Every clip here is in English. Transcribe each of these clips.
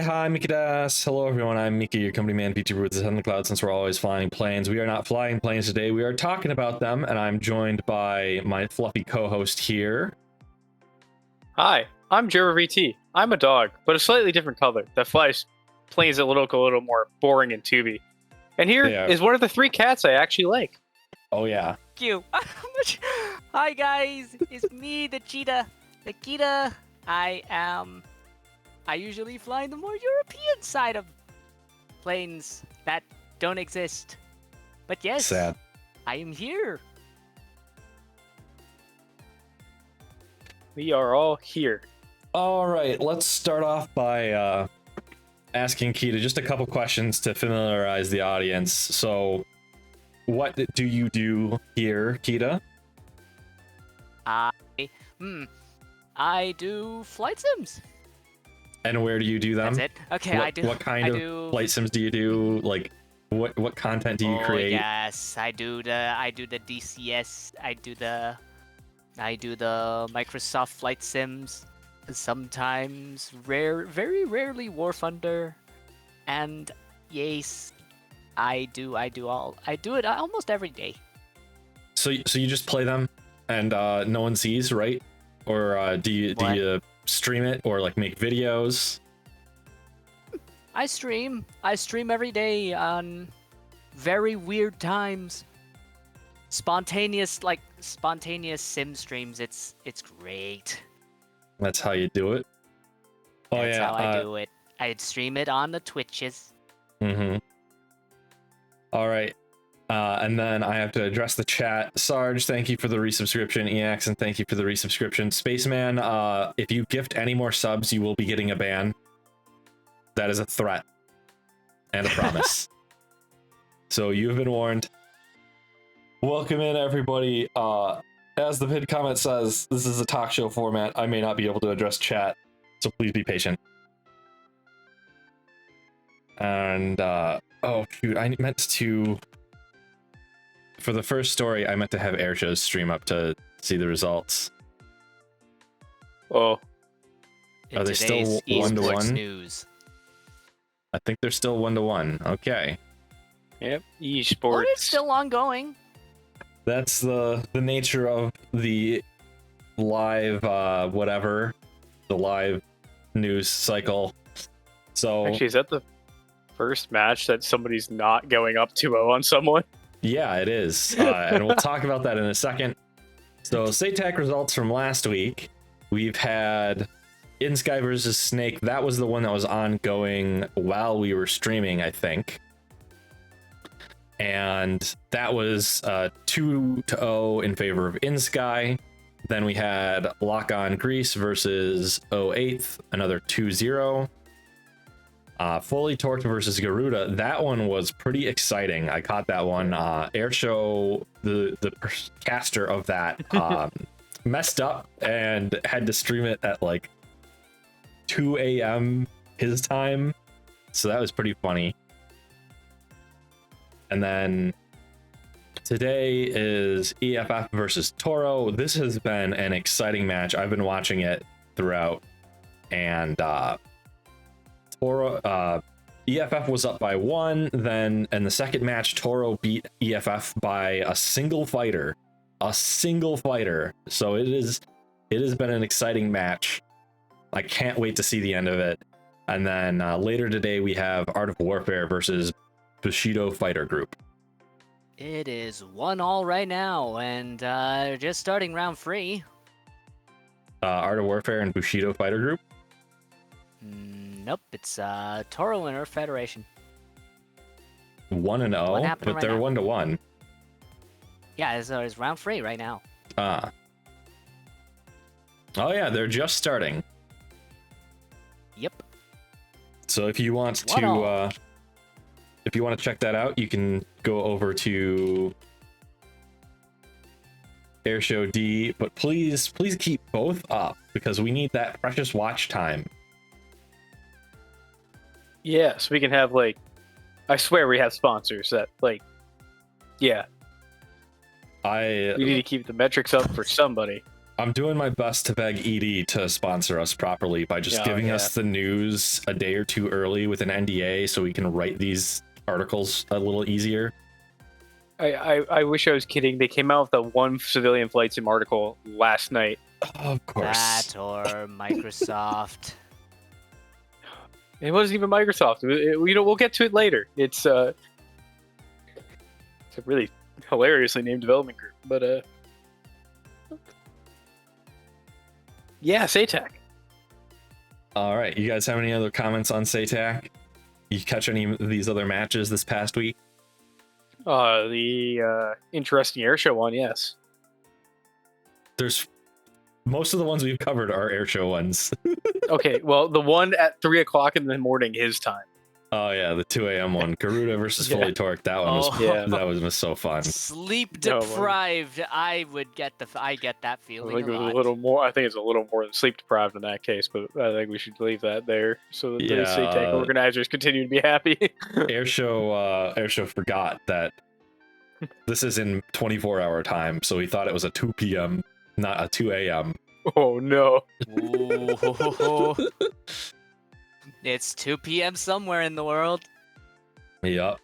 Hi, Mickey Das. Hello, everyone. I'm Mickey, your company man, Vtuber with the head in the cloud. Since we're always flying planes, we are not flying planes today. We are talking about them, and I'm joined by my fluffy co-host here. Hi, I'm JervaVT. I'm a dog, but a slightly different color that flies planes that look a little more boring and tubey. And here is one of the 3 cats I actually like. Oh, yeah. Thank you. Hi, guys. It's me, the Cheetah. The Kiita. I usually fly the more European side of planes that don't exist. But yes, Sad. I am here. We are all here. All right, let's start off by asking Kiita just a couple questions to familiarize the audience. So, what do you do here, Kiita? I do flight sims. And where do you do them? That's it. Okay, What kind of flight sims do you do? Like, what content do you create? Yes, I do the DCS. I do the Microsoft flight sims. Sometimes very rarely War Thunder, and yes, I do it almost every day. So you just play them and no one sees, right? Or do you stream it or like make videos? I stream every day on very weird times. Spontaneous sim streams. It's great. That's how you do it. Oh, That's how I do it. I'd stream it on the Twitches. Mm-hmm. All right. And then I have to address the chat. Sarge, thank you for the resubscription. EX, and thank you for the resubscription. Spaceman, if you gift any more subs, you will be getting a ban. That is a threat and a promise. So you've been warned. Welcome in, everybody. As the pinned comment says, this is a talk show format. I may not be able to address chat, so please be patient. And, oh, shoot, I meant to... For the first story, I meant to have Airshow's stream up to see the results. Oh. Are they still 1-1? News. I think they're still 1-1. Okay. Yep, esports. Oh, it's still ongoing. That's the nature of the live whatever, the live news cycle. So actually, is that the first match that somebody's not going up 2-0 on someone? Yeah, it is, and we'll talk about that in a second. So SATAC results from last week. We've had In Sky versus Snake. That was the one that was ongoing while we were streaming, I think. And that was 2-0 in favor of In Sky. Then we had Lock On Greece versus 08th, another 2-0. Fully Torqued versus Garuda. That one was pretty exciting. I caught that one. Airshow, the caster of that, messed up and had to stream it at like 2 a.m. his time. So that was pretty funny. And then today is EFF versus Toro. This has been an exciting match. I've been watching it throughout, and Toro, EFF was up by 1. Then in the second match, Toro beat EFF by a single fighter. So it has been an exciting match. I can't wait to see the end of it. And then later today, we have Art of Warfare versus Bushido Fighter Group. It is 1-1 right now, and just starting round 3. Art of Warfare and Bushido Fighter Group? Nope, it's Toro and Earth Federation. 1-0, but they're 1-1. Yeah, it's round 3 right now. Oh yeah, they're just starting. Yep. So if you want to check that out, you can go over to Airshow D, but please keep both up because we need that precious watch time. Yeah, so we can have like, I swear we have sponsors that like, yeah. We need to keep the metrics up for somebody. I'm doing my best to beg ED to sponsor us properly by just giving us the news a day or two early with an NDA so we can write these articles a little easier. I wish I was kidding. They came out with the one civilian flight sim article last night. Oh, of course. That or Microsoft. It wasn't even Microsoft. We'll get to it later. It's a really hilariously named development group, but yeah, Kiitack. All right, you guys have any other comments on Kiitack? You catch any of these other matches this past week? The interesting airshow one, yes. There's most of the ones we've covered are airshow ones. Okay, well, the one at 3 o'clock in the morning his time. Oh yeah, the 2 a.m. one, Garuda versus Fully Torqued. That one was that was so fun. Sleep deprived. I get that feeling. I think it was a little more. I think it's a little more than sleep deprived in that case, but I think we should leave that there so that the Kiitack organizers continue to be happy. Airshow forgot that this is in 24-hour time, so he thought it was a 2 p.m., not a 2 a.m. Oh no! It's 2 p.m. somewhere in the world. Yup.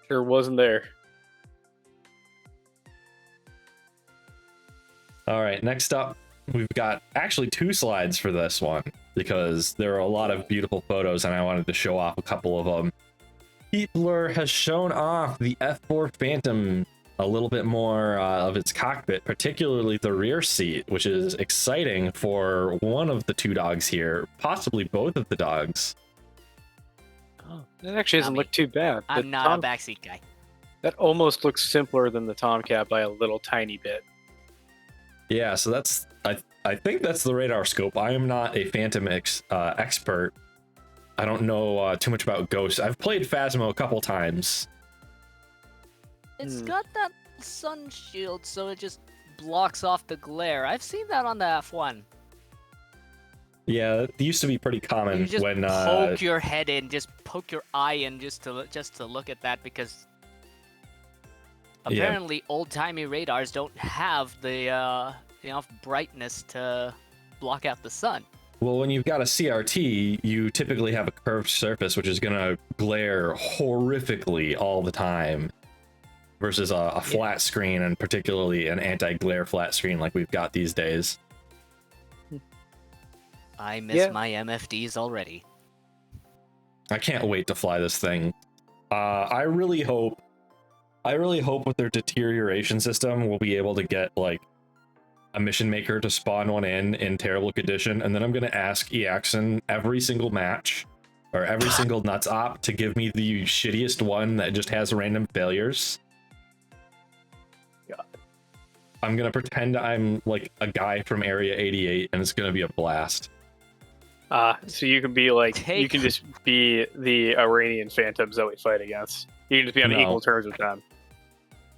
Sure wasn't there. All right, next up, we've got actually 2 slides for this one because there are a lot of beautiful photos and I wanted to show off a couple of them. Heatblur has shown off the F4 Phantom a little bit more of its cockpit, particularly the rear seat, which is exciting for one of the 2 dogs here, possibly both of the dogs. Oh, that actually doesn't look too bad. I'm not a backseat guy. That almost looks simpler than the Tomcat by a little tiny bit. Yeah, so that's I think that's the radar scope. I am not a Phantom expert. I don't know too much about Ghost. I've played Phasmo a couple times. It's got that sun shield, so it just blocks off the glare. I've seen that on the F1. Yeah, it used to be pretty common you just when poke your head in, just poke your eye in, just to look at that, because apparently old-timey radars don't have the enough brightness to block out the sun. Well, when you've got a CRT, you typically have a curved surface, which is gonna glare horrifically all the time, versus a flat screen, and particularly an anti-glare flat screen like we've got these days. I miss my MFDs already. I can't wait to fly this thing. I really hope with their deterioration system, we'll be able to get like a mission maker to spawn one in terrible condition, and then I'm gonna ask EXen every single match or every single nuts op to give me the shittiest one that just has random failures. I'm gonna pretend I'm like a guy from Area 88, and it's gonna be a blast. So you can be like, you can just be the Iranian Phantoms that we fight against. You can just be on equal terms with them.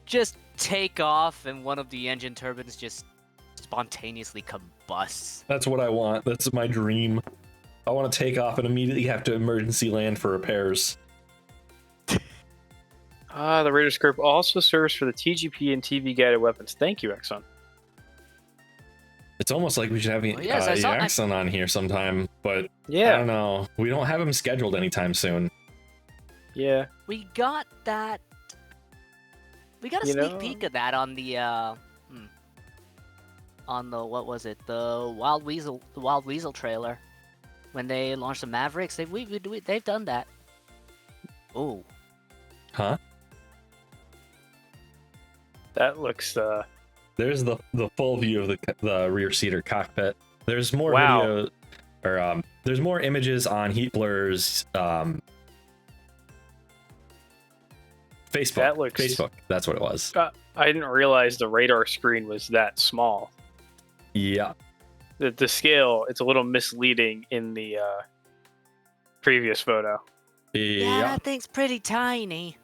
Just take off, and one of the engine turbines just spontaneously combusts. That's what I want. That's my dream. I want to take off and immediately have to emergency land for repairs. The radar scope also serves for the TGP and TV guided weapons. Thank you, Exxon. It's almost like we should have Exxon on here sometime, but I don't know. We don't have him scheduled anytime soon. Yeah. We got that. We got a sneak peek of that on the what was it? The Wild Weasel trailer. When they launched the Mavericks, they've done that. Oh. Huh? That looks There's the full view of the rear seater cockpit. There's more video, or there's more images on Heatblur's Facebook. Facebook. That's what it was. I didn't realize the radar screen was that small. Yeah. The scale, it's a little misleading in the previous photo. Yeah, that thing's pretty tiny.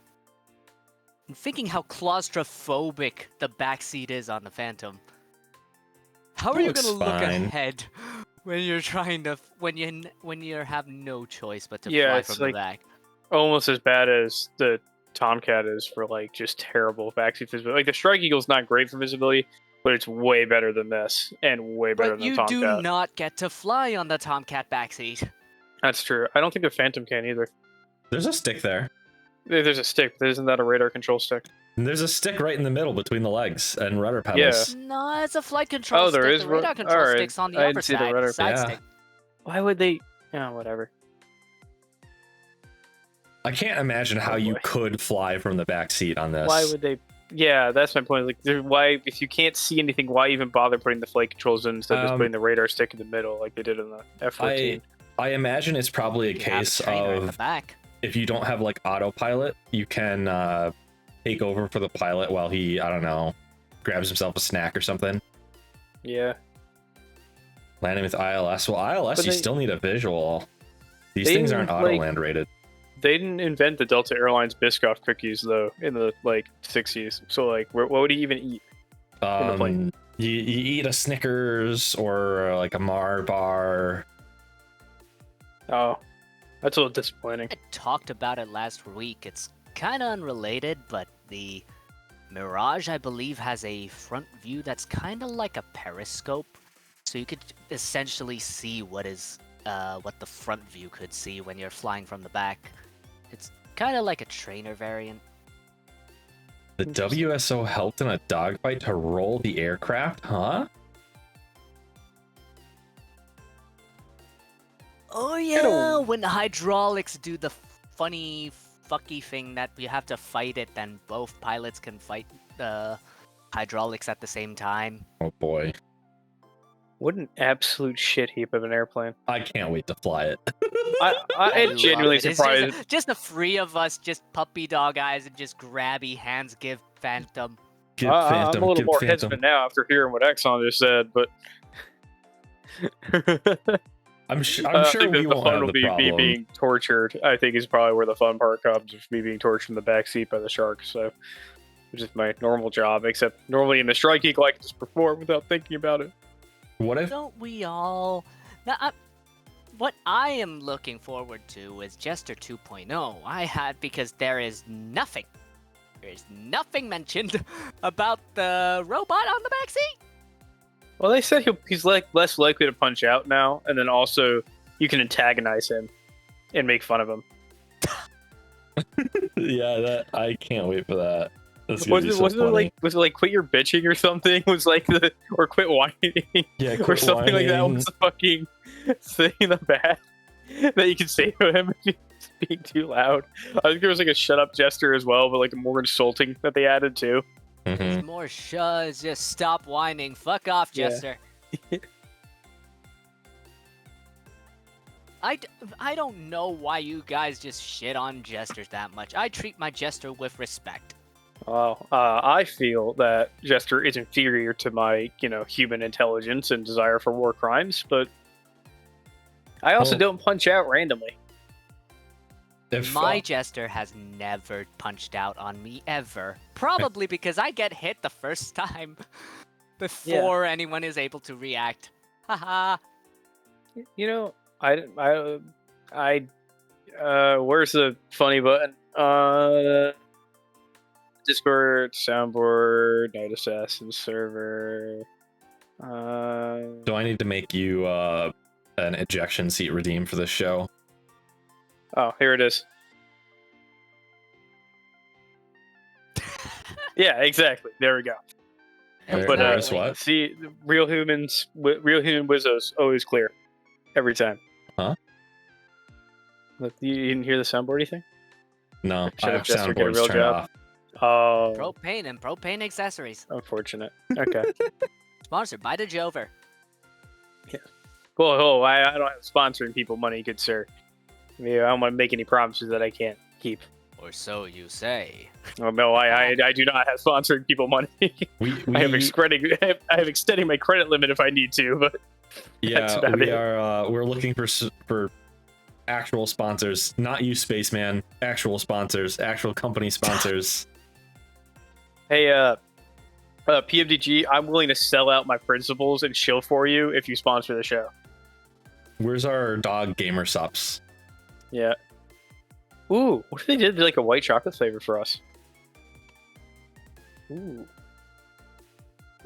I'm thinking how claustrophobic the backseat is on the Phantom. How are you gonna look ahead when you're trying to when you have no choice but to fly from the back? Almost as bad as the Tomcat is for like just terrible backseat visibility. Like the Strike Eagle's not great for visibility, but it's way better than this, and way better But than the you Tomcat. do not get to fly on the Tomcat backseat. That's true. I don't think the Phantom can either. There's a stick there. There's a stick, but isn't that a radar control stick? And there's a stick right in the middle between the legs and rudder pedals. Yeah. No, it's a flight control stick. there is the radar control alright. stick's on the I upper didn't see the side, rudder- side Yeah. stick. Why would they? Yeah, whatever. I can't imagine how you boy. could fly from the back seat on this. Why would they? Yeah, that's my point. Like, why? If you can't see anything, why even bother putting the flight controls in instead of just putting the radar stick in the middle, like they did in the F-14? I imagine it's probably a You have case trainer in the of back. if you don't have like autopilot, you can take over for the pilot while he, I don't know, grabs himself a snack or something. Yeah. Landing with ILS. Well, ILS, But you they- still need a visual. These they things aren't like- auto land rated. They didn't invent the Delta Airlines Biscoff cookies though in the like 60s. So like, what would he even eat? the plane. You eat a Snickers or like a Mar bar. Oh, that's a little disappointing. I talked about it last week. It's kind of unrelated, but the Mirage, I believe, has a front view that's kind of like a periscope. So you could essentially see what the front view could see when you're flying from the back. It's kind of like a trainer variant. The WSO helped in a dogfight to roll the aircraft, huh? Oh yeah, when the hydraulics do the funny fucky thing that we have to fight it, then both pilots can fight the hydraulics at the same time. Oh boy. What an absolute shit heap of an airplane. I can't wait to fly it. I'm love genuinely it. It's surprised. just the three of us, just puppy dog eyes and just grabby hands give Phantom. Give I'm Phantom, a little give more Phantom. hesitant now after hearing what Exxon just said, but I'm I sure think we that the won't fun have will the be me problem. being tortured. I think is probably where the fun part comes, of me being tortured in the back seat by the sharks. So, which is my normal job. Except normally in the Strike Eagle, I can just perform without thinking about it. What if Don't we all? Now, what I am looking forward to is Jester 2.0. I had because there is nothing mentioned about the robot on the backseat. Well, they said he's like less likely to punch out now, and then also you can antagonize him and make fun of him. Yeah, that I can't wait for that. That's gonna be so Was funny. it like quit your bitching or something? Was like or quit whining Yeah, or quit something like that whining. was the fucking thing in the back that you can say to him if he's being too loud. I think there was like a shut up gesture as well, but like a more insulting that they added too. Mhm. It's more shuz. Just stop whining. Fuck off, Yeah. Jester. I don't know why you guys just shit on Jesters that much. I treat my Jester with respect. Well, I feel that Jester is inferior to my, human intelligence and desire for war crimes, but I also Well- don't punch out randomly. If, My Jester has never punched out on me ever. Probably because I get hit the first time before anyone is able to react. Haha. Where's the funny button? Discord, soundboard, Night Assassin server. do I need to make you an ejection seat redeem for this show? Oh, here it is. Yeah, exactly. There we go. But There's what? see, real human wizzos always clear every time. Huh? Look, you didn't hear the soundboard anything? No, Should I have have Jester get a soundboards real turned job. off. Oh, Propane and propane accessories. unfortunate. Okay. Sponsored by the Jover. Well, I don't have sponsoring people money, good sir. I mean, I don't want to make any promises that I can't keep. Or so you say. Oh, no, I do not have sponsoring people money. I have extending my credit limit if I need to, but that's Yeah, about we it. are. We're looking for actual sponsors, not you, Spaceman. Actual sponsors, actual company sponsors. Hey, PMDG, I'm willing to sell out my principles and chill for you if you sponsor the show. Where's our dog gamer subs? Yeah. Ooh, what if they did like a white chocolate flavor for us? Ooh.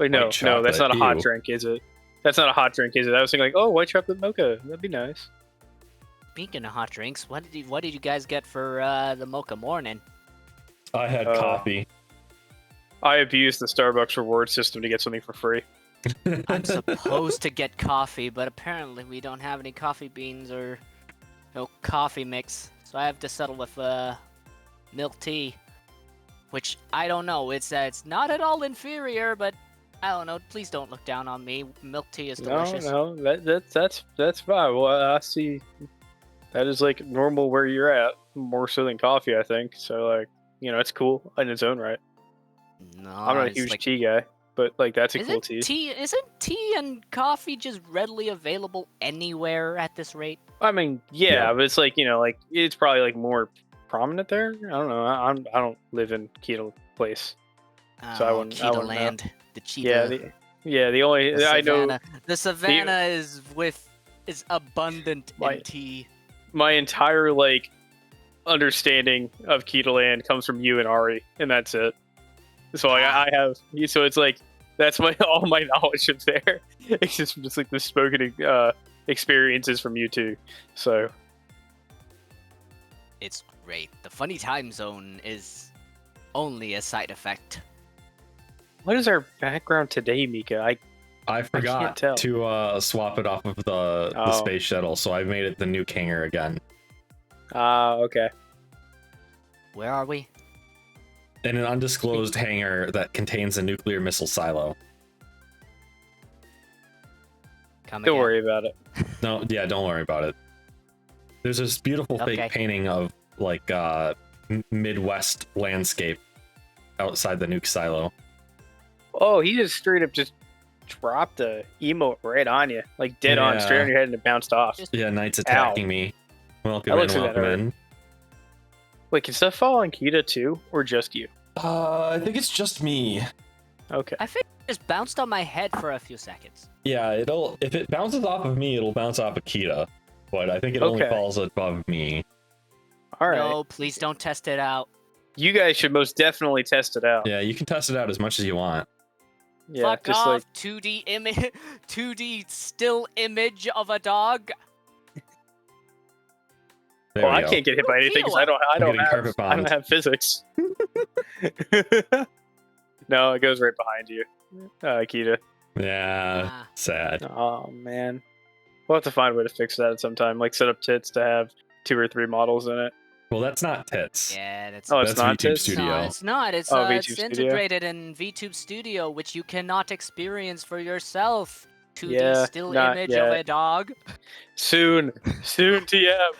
Wait, no, that's not a hot drink, is it? That's not a hot drink, is it? I was thinking like, oh, white chocolate mocha. That'd be nice. Speaking of hot drinks, what did you guys get for the mocha morning? I had coffee. I abused the Starbucks reward system to get something for free. I'm supposed to get coffee, but apparently we don't have any coffee beans or no coffee mix, so I have to settle with milk tea, which I don't know. It's not at all inferior, but I don't know. Please don't look down on me. Milk tea is delicious. No, that's fine. Well, I see. That is like normal where you're at, more so than coffee, I think. So like, it's cool in its own right. No, I'm not a huge tea guy, but like that's a cool tea. Isn't tea and coffee just readily available anywhere at this rate? I mean, yeah. But it's like it's probably like more prominent there. I don't know. I don't live in Kiita place, so I wouldn't. Kiita land, know. The Cheetah. The only I know. The savannah is abundant in tea. My entire like understanding of Kiita land comes from you and Ari, and that's it. So I have, so it's like that's all my knowledge of there. It's just like the spoken experiences from you two. So it's great. The funny time zone is only a side effect. What is our background today, Mika? I forgot to swap it off of the space shuttle, so I made it the nuke hangar again. Okay. Where are we? In an undisclosed hangar that contains a nuclear missile silo. Don't worry about it. No, yeah, don't worry about it. There's this beautiful fake painting of like Midwest landscape outside the nuke silo. Oh, he just straight up just dropped the emote right on you, like dead on, straight on your head, and it bounced off. Yeah, Knight's attacking me. Welcome in. Wait, can stuff fall on Kiita too, or just you? I think it's just me. Okay. I think it just bounced on my head for a few seconds. Yeah, if it bounces off of me, it'll bounce off of Kiita, but I think it only falls above me. All right. No, please don't test it out. You guys should most definitely test it out. Yeah, you can test it out as much as you want. Yeah, fuck just off, like 2D image, 2D still image of a dog. I can't get hit by anything because I don't have physics. No, it goes right behind you, Kiita. Yeah, sad. Oh man, we'll have to find a way to fix that at some time. Like set up tits to have 2 or 3 models in it. Well, that's not tits. Yeah, that's it's not VTube tits? Studio. No, it's not. It's integrated in Vtube Studio, which you cannot experience for yourself. 2D still image of a dog. Soon, TM.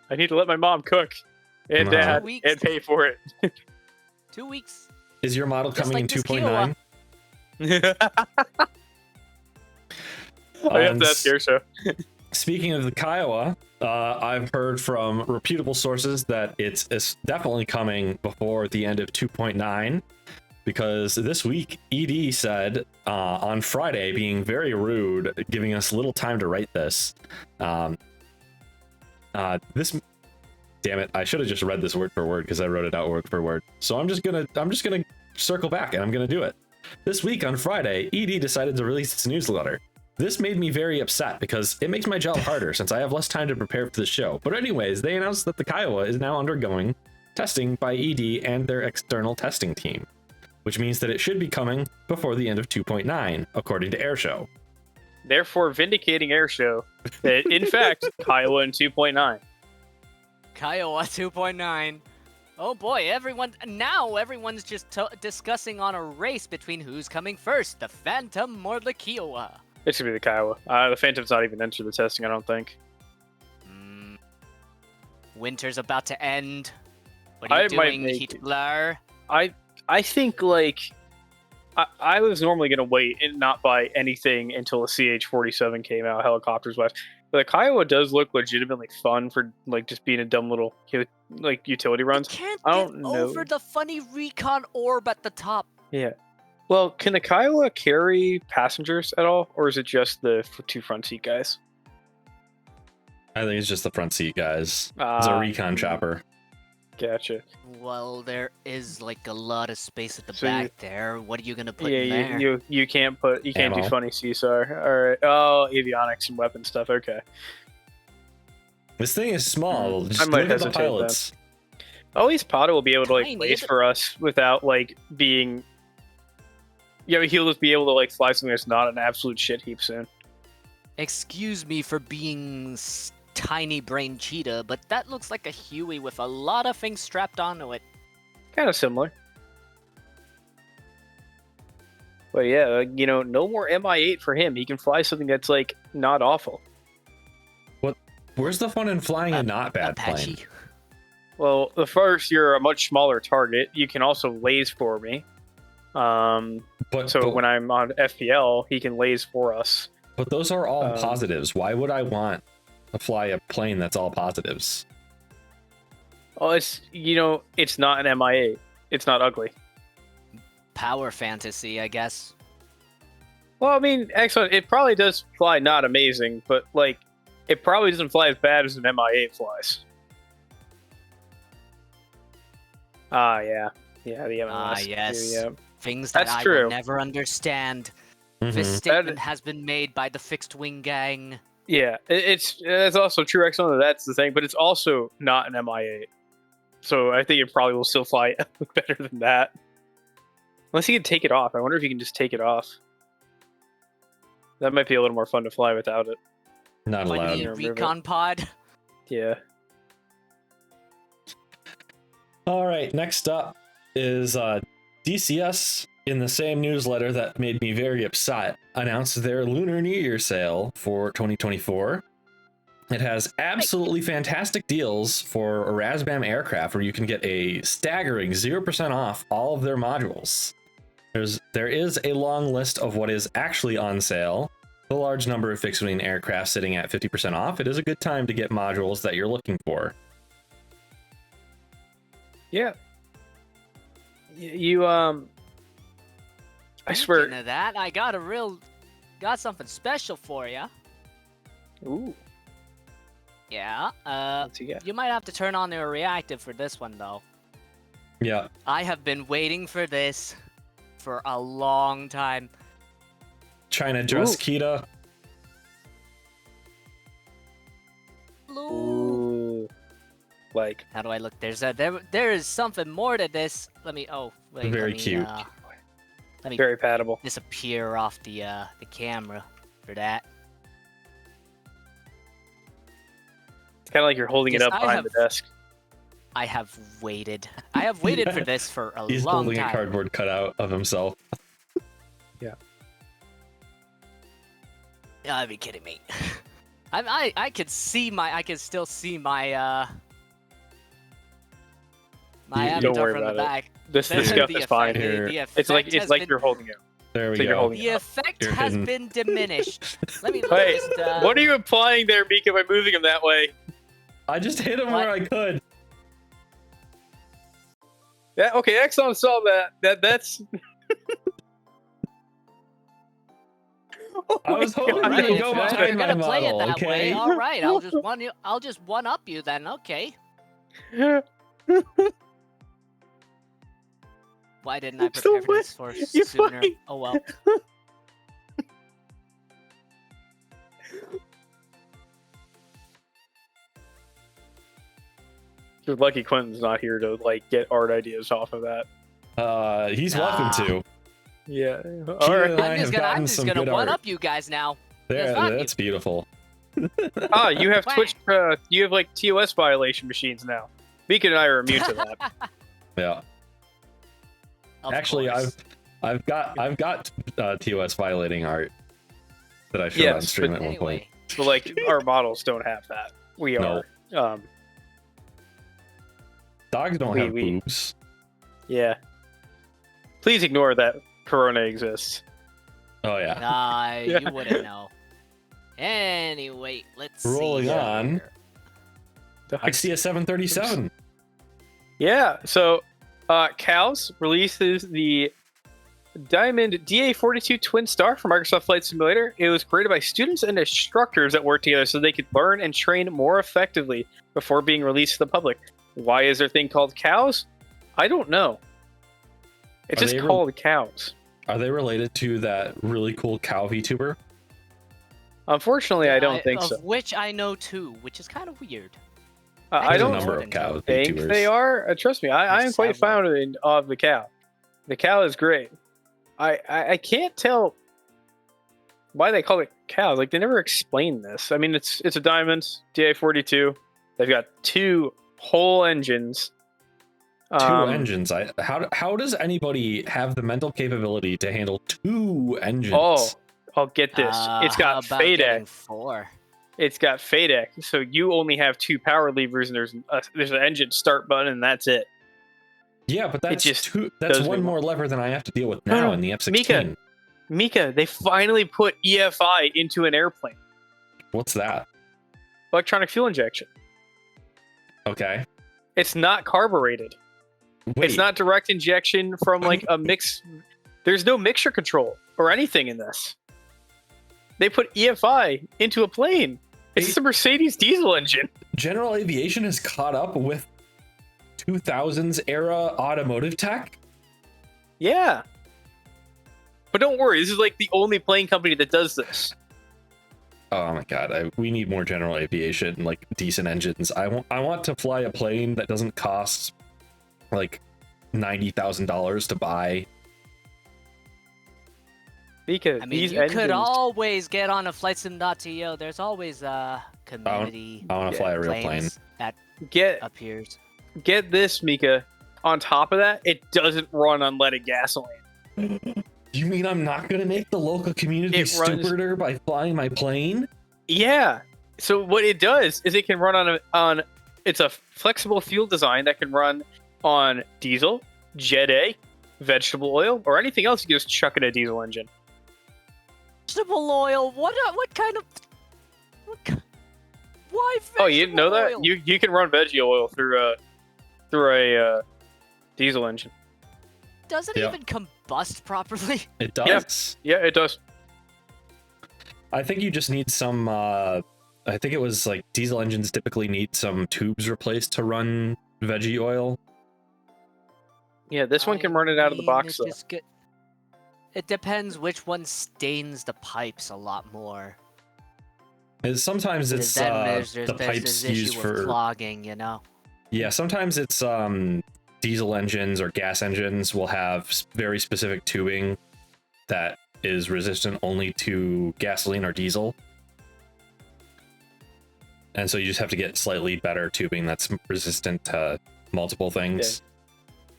I need to let my mom cook and dad and pay for it. 2 weeks. Is your model coming in 2.9? I have to ask your show. Speaking of the Kiowa, I've heard from reputable sources that it's definitely coming before the end of 2.9, because this week ED said on Friday, being very rude, giving us little time to write this. Damn it, I should have just read this word for word because I wrote it out word for word. So I'm just gonna circle back and I'm gonna do it. This week on Friday, ED decided to release its newsletter. This made me very upset because it makes my job harder since I have less time to prepare for the show. But anyways, they announced that the Kiowa is now undergoing testing by ED and their external testing team, which means that it should be coming before the end of 2.9, according to Airshow. Therefore, vindicating Airshow that, in fact, Kiowa in 2.9. Kiowa 2.9. Oh boy, everyone's just discussing on a race between who's coming first, the Phantom or the Kiowa. It's gonna be the Kiowa. The Phantom's not even entered the testing, I don't think. Winter's about to end. What are you doing, Hitler? I think, like, I was normally going to wait and not buy anything until the CH-47 came out, helicopters wise. But the Kiowa does look legitimately fun for, like, just being a dumb little, like, utility runs. I don't know. Over the funny recon orb at the top. Yeah. Well, can the Kiowa carry passengers at all, or is it just the 2 front seat guys? I think it's just the front seat guys. It's a recon chopper. Gotcha. Well, there is like a lot of space at the So back there. What are you gonna put Yeah, in there? you can't do Ammo. funny Caesar. All right. Oh, avionics and weapon stuff. Okay. This thing is small. I Just might look at the hesitate then. pilots. At least Potter will be able to like Tiny, place isn't- for us without like being. Yeah, he'll just be able to like fly something that's not an absolute shit heap soon. Excuse me for being tiny brain cheetah, but that looks like a Huey with a lot of things strapped onto it. Kind of similar. But yeah, no more MI8 for him. He can fly something that's like not awful. Where's the fun in flying a not bad Apache. plane? Well, the first, you're a much smaller target. You can also laze for me. But When I'm on FPL, he can laze for us. But those are all positives. Why would I want to fly a plane that's all positives? Oh, it's not an MI8. It's not ugly. Power fantasy, I guess. Well, I mean, excellent. It probably does fly not amazing, but like, it probably doesn't fly as bad as an MI8 flies. Yeah, the MMS. Yes. Yeah. Things that That's I true. will never understand. Mhm. This statement has been made by the Fixed Wing Gang. Yeah, it's also true. Excellent. That's the thing, but it's also not an MI8. So I think it probably will still fly better than that. Unless you can take it off. I wonder if you can just take it off. That might be a little more fun to fly without it. Not Like allowed. the Remember it. recon pod. Yeah. All right, next up is DCS in the same newsletter that made me very upset announced their Lunar New Year sale for 2024. It has absolutely fantastic deals for a Razbam aircraft where you can get a staggering 0% off all of their modules. There is a long list of what is actually on sale. A large number of fixed-wing aircraft sitting at 50% off. It is a good time to get modules that you're looking for. Yeah. I swear. Speaking of that, I got something special for you. Ooh. Yeah. What's he got? You might have to turn on the reactive for this one though. Yeah. I have been waiting for this for a long time. Trying to dress Kiita. Ooh. Like. How do I look? There is something more to this. Let me. Oh, wait. Very let me, cute. Let me Very patable. disappear off the camera for that. It's kind of like you're holding it Because up behind the desk. I have waited. I have waited for this for a He's long holding time. a cardboard cutout of himself. You gotta be kidding me. I can still see my my Don't avatar worry from the about it. back. This The stuff effect- is fine. the It's like effect has been- you're holding it. There we So you're go. holding The effect You're has hidden. been diminished. Let me Wait, just, what are you implying there, Mika, by moving him that way? I just hit him What? where I could. Yeah, okay, Exxon saw that. That's. Oh I was my hoping God. you Alright, would if go you're behind my gonna play it model, that way, okay? all right. I'll just one up you then. Okay. Why didn't I So prepare for this for You're sooner? fine. Oh well. You're lucky Quentin's not here to like get art ideas off of that. He's welcome to. Yeah. Kiita All right. and I have I'm gotten just some gonna good one art. up you guys now. There, Yes, not that's beautiful. Ah, you have Wah. Twitch. You have like TOS violation machines now. Mika and I are immune to that. Yeah. Of Actually, course. I've got TOS violating art that I showed Yes, on stream but at one point. Anyway, But like our models don't have that. We No. are. Dogs don't have boobs. Yeah. Please ignore that Corona exists. Oh yeah. nah, Yeah. you wouldn't know. Anyway, let's Rolling see. on. here. I see a 737. Yeah. So, Cows releases the Diamond DA42 Twin Star for Microsoft Flight Simulator. It was created by students and instructors that worked together so they could learn and train more effectively before being released to the public. Why is there a thing called cows? I don't know. It's Are just they called cows. Are they related to that really cool cow VTuber? Unfortunately, I don't think so. Of which I know two, which is kind of weird. I There's a don't number of cow think VTubers. they are. Trust me, I am There's quite several. fond of the cow. The cow is great. I can't tell why they call it cows. Like, they never explained this. I mean, it's a diamond DA42. They've got 2 whole engines. 2 engines. How does anybody have the mental capability to handle 2 engines? Oh, I'll get this. It's How got about getting FADEC. 4? It's got FADEC. So you only have 2 power levers, and there's an engine start button, and that's it. Yeah, but that's just that's does one me more wrong. lever than I have to deal with No, now no, in the F-16. Mika, they finally put EFI into an airplane. What's that? Electronic fuel injection. Okay. It's not carbureted. Wait, It's not direct injection from like a mix. There's no mixture control or anything in this. They put EFI into a plane. It's just a Mercedes diesel engine. General Aviation has caught up with 2000s era automotive tech? Yeah. But don't worry, this is like the only plane company that does this. Oh my god, we need more general aviation, like decent engines. I want to fly a plane that doesn't cost like $90,000 to buy. Because I mean, these you engines, could always get on a flightsim.to. There's always community I want to fly a real plane. planes that get appears. this, Mika. On top of that, it doesn't run unleaded gasoline. You mean I'm not going to make the local community It runs- stupider by flying my plane? Yeah. So what it does is it can run on it's a flexible fuel design that can run on diesel, Jet A, vegetable oil, or anything else you can just chuck in a diesel engine. Vegetable oil? What kind of... Why vegetable Oh, you didn't know that? oil? You can run veggie oil through a diesel engine. Does it Yeah. even combust properly? It does. Yeah, it does. I think you just need some I think it was like diesel engines typically need some tubes replaced to run veggie oil. Yeah, this one can run it out of the box though. It depends which one stains the pipes a lot more. Sometimes Because it's then the pipes this used issue for of clogging, you know? Yeah, sometimes it's diesel engines or gas engines will have very specific tubing that is resistant only to gasoline or diesel. And so you just have to get slightly better tubing that's resistant to multiple things.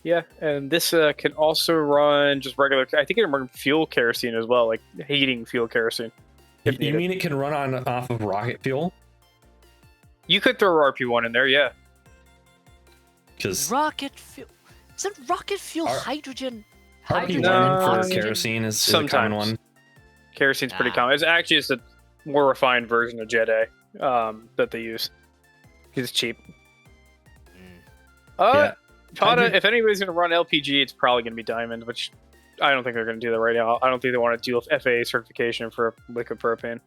Yeah, and this can also run just regular. I think it can run fuel kerosene as well, like heating fuel kerosene. if You needed. mean it can run on off of rocket fuel? You could throw RP1 in there, yeah. Because Rocket fuel. Isn't rocket fuel Ar- hydrogen? RP1 Hydrogen No, and for oxygen? kerosene is a common Sometimes. one. Kerosene's pretty Ah. common. It's actually just a more refined version of Jet A that they use. It's cheap. Mm. Tata, if anybody's going to run LPG, it's probably going to be Diamond, which I don't think they're going to do that right now. I don't think they want to do FAA certification for liquid propane.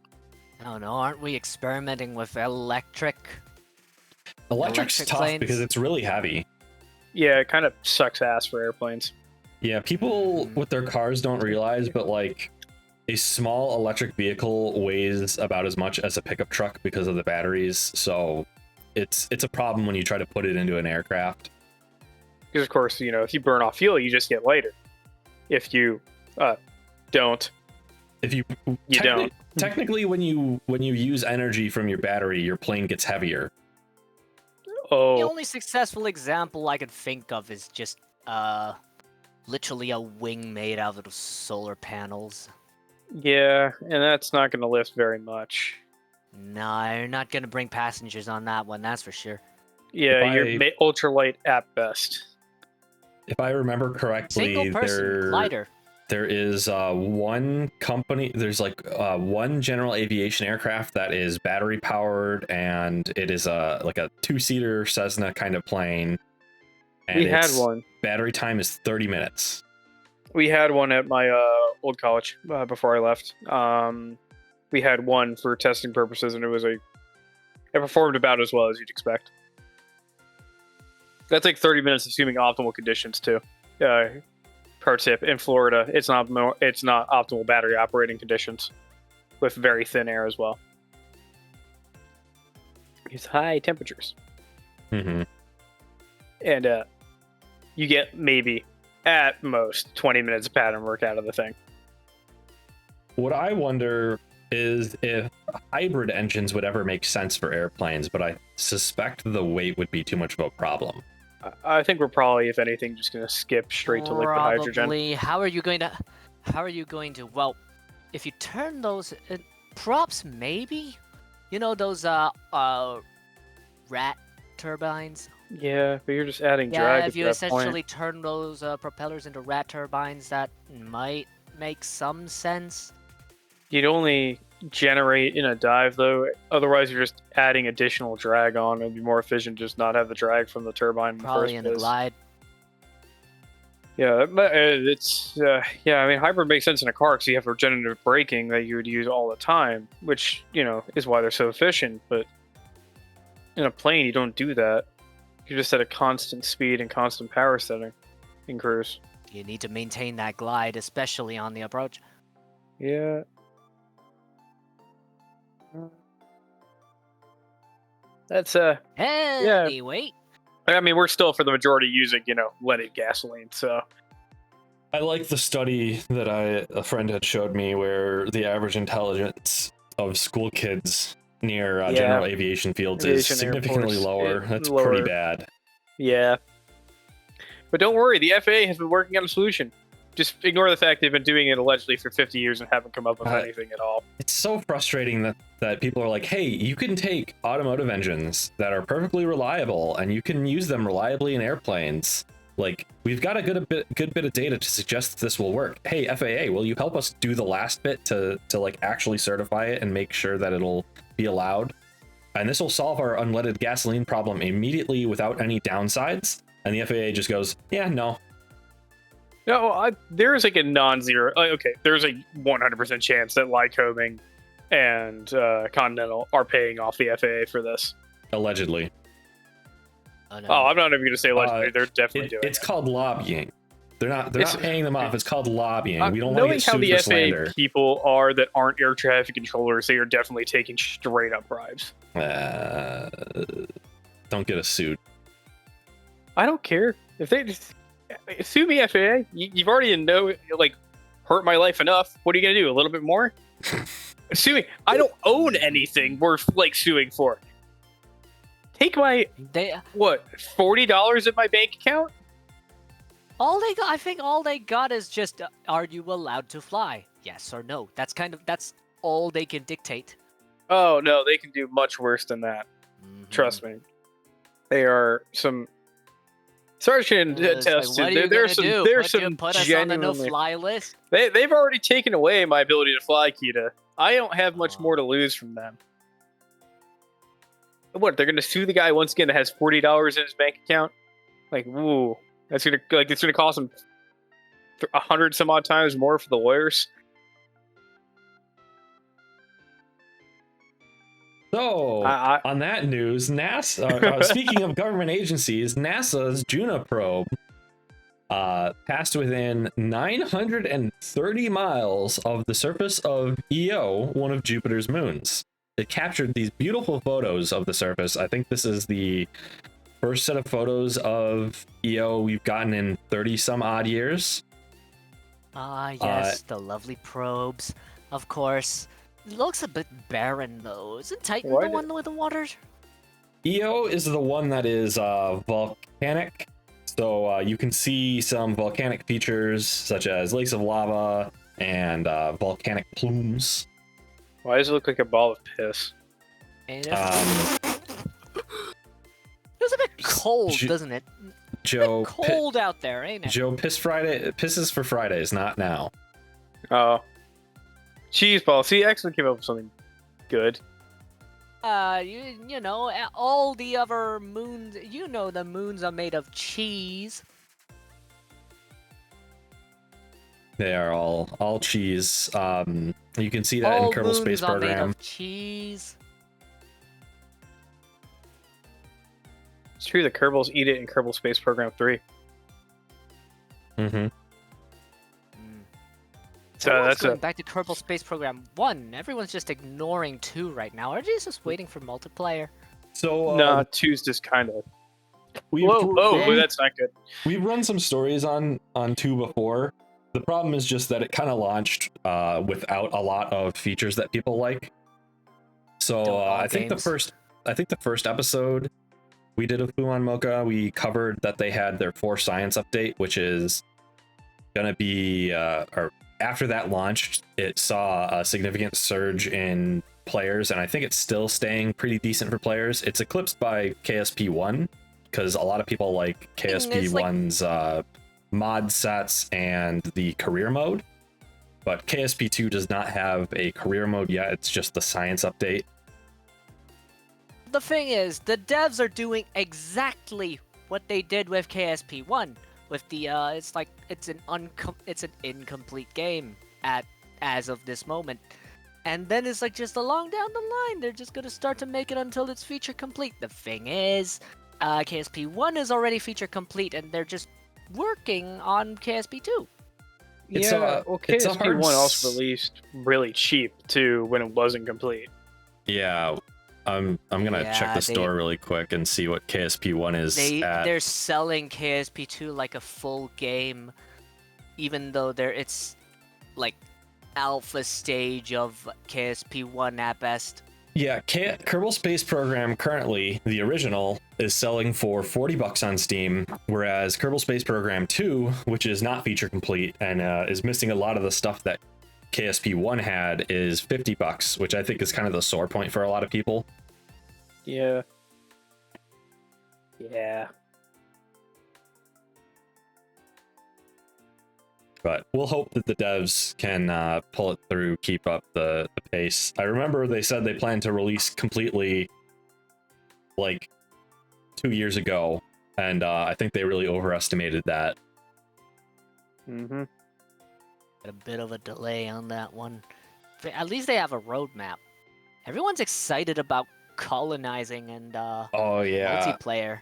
I don't know. Aren't we experimenting with electric? Electric's Electric tough planes? because it's really heavy. Yeah, it kind of sucks ass for airplanes. Yeah, people with their cars don't realize, but like a small electric vehicle weighs about as much as a pickup truck because of the batteries. So it's a problem when you try to put it into an aircraft. Because, of course, if you burn off fuel, you just get lighter. If you don't, If you don't. technically when you use energy from your battery, your plane gets heavier. The Oh, only successful example I could think of is just literally a wing made out of solar panels. yeah, and that's not going to lift very much. No, you're not gonna bring passengers on that one, that's for sure. Yeah, If you're ultralight at best. If I remember correctly, Single person, lighter. there is one company, there's like one general aviation aircraft that is battery powered, and it is like a 2-seater Cessna kind of plane. And We had its one. battery time is 30 minutes. We had one at my old college before I left. We had one for testing purposes, and it performed about as well as you'd expect. That's like 30 minutes, assuming optimal conditions too. Pro tip: in Florida, it's not optimal battery operating conditions, with very thin air as well. It's high temperatures, Mm-hmm. and you get maybe at most 20 minutes of pattern work out of the thing. What I wonder is if hybrid engines would ever make sense for airplanes, but I suspect the weight would be too much of a problem. I think we're probably, if anything, just going to skip straight to liquid hydrogen. Probably. How are you going to? Well, if you turn those props, maybe. You know those rat turbines. Yeah, but you're just adding Yeah, drag. if you at that essentially point. turn those propellers into rat turbines, that might make some sense. You'd only generate in a dive though. Otherwise, you're just adding additional drag on. It'd be more efficient just not have the drag from the turbine Probably in in the a first place. glide. Yeah, it's yeah. I mean, hybrid makes sense in a car because you have regenerative braking that you would use all the time, which is why they're so efficient. But in a plane, you don't do that. You're just at a constant speed and constant power setting in cruise. You need to maintain that glide, especially on the approach. Yeah. That's Anyway. I mean, we're still for the majority using leaded gasoline. So I like the study that a friend had showed me where the average intelligence of school kids near general aviation fields is significantly lower. That's pretty bad. Yeah. But don't worry, the FAA has been working on a solution. Just ignore the fact they've been doing it allegedly for 50 years and haven't come up with anything at all. It's so frustrating that people are like, hey, you can take automotive engines that are perfectly reliable and you can use them reliably in airplanes. Like, we've got a good bit of data to suggest that this will work. Hey, FAA, will you help us do the last bit to like actually certify it and make sure that it'll be allowed? And this will solve our unleaded gasoline problem immediately without any downsides. And the FAA just goes, yeah, no. No, there's like a non-zero. Okay, there's a 100% chance that Lycoming and Continental are paying off the FAA for this. Allegedly. Oh, no. I'm not even going to say allegedly. They're definitely doing it. It's called lobbying. They're not paying them off. It's called lobbying. We don't want to knowing get sued how the for FAA slander. people are that aren't air traffic controllers, they are definitely taking straight up bribes. Don't get us sued. I don't care if they just sue me, FAA. You've already hurt my life enough. What are you gonna do? A little bit more? Sue me. I don't own anything worth suing for. Take my $40 in my bank account. I think all they got is just, are you allowed to fly? Yes or no. That's all they can dictate. Oh no, they can do much worse than that. Mm-hmm. Trust me. They are some. Sergeant tested. There's some put us on the no-fly list. They've already taken away my ability to fly, Kiita. I don't have much more to lose from them. What? They're gonna sue the guy once again that has $40 in his bank account? Woo. It's gonna cost him 100 some odd times more for the lawyers. So, on that news, NASA, speaking of government agencies, NASA's Juno probe passed within 930 miles of the surface of Io, one of Jupiter's moons. It captured these beautiful photos of the surface. I think this is the first set of photos of Io we've gotten in 30 some odd years. Yes, the lovely probes, of course. It looks a bit barren though. Isn't Titan the one with the water? Io is the one that is volcanic. So you can see some volcanic features such as lakes of lava and volcanic plumes. Why does it look like a ball of piss? It was a bit cold, doesn't it? Joe, cold out there, ain't it? Joe, pisses for Fridays, not now. Oh. Cheese ball. See, actually came up with something good. You know, all the other moons, the moons are made of cheese. They are all cheese. You can see that all in Kerbal Space Program. Made of cheese. It's true that Kerbals eat it in Kerbal Space Program 3. Mm-hmm. So Everyone's that's going back to Kerbal Space Program 1. Everyone's just ignoring 2 right now. Are they just waiting for multiplayer? So no, 2's just kind of. we've Whoa, that's not good. we've run some stories on 2 before. The problem is just that it kind of launched without a lot of features that people like. So I think the first episode we did of FuWan Mocha, we covered that they had their Force Science update, which is gonna be or after that launched, it saw a significant surge in players, and I think it's still staying pretty decent for players. It's eclipsed by KSP1 because a lot of people like KSP1's mod sets and the career mode, but KSP2 does not have a career mode yet. It's just the science update. The thing is, the devs are doing exactly what they did with KSP1. With the it's an incomplete game as of this moment, and then it's like just along down the line they're just gonna start to make it until it's feature complete. The thing is, KSP1 is already feature complete, and they're just working on KSP2. KSP1 also released really cheap too when it wasn't complete. Yeah. I'm gonna check the store really quick and see what KSP1 is at. They're selling KSP2 like a full game, even though it's like alpha stage of KSP1 at best. Yeah, Kerbal Space Program currently, the original, is selling for $40 on Steam, whereas Kerbal Space Program 2, which is not feature complete and is missing a lot of the stuff that KSP1 had, is $50, which I think is kind of the sore point for a lot of people. Yeah. But we'll hope that the devs can pull it through, keep up the pace. I remember they said they planned to release completely like 2 years ago, and I think they really overestimated that. Mm-hmm. A bit of a delay on that one. At least they have a roadmap. Everyone's excited about colonizing and multiplayer.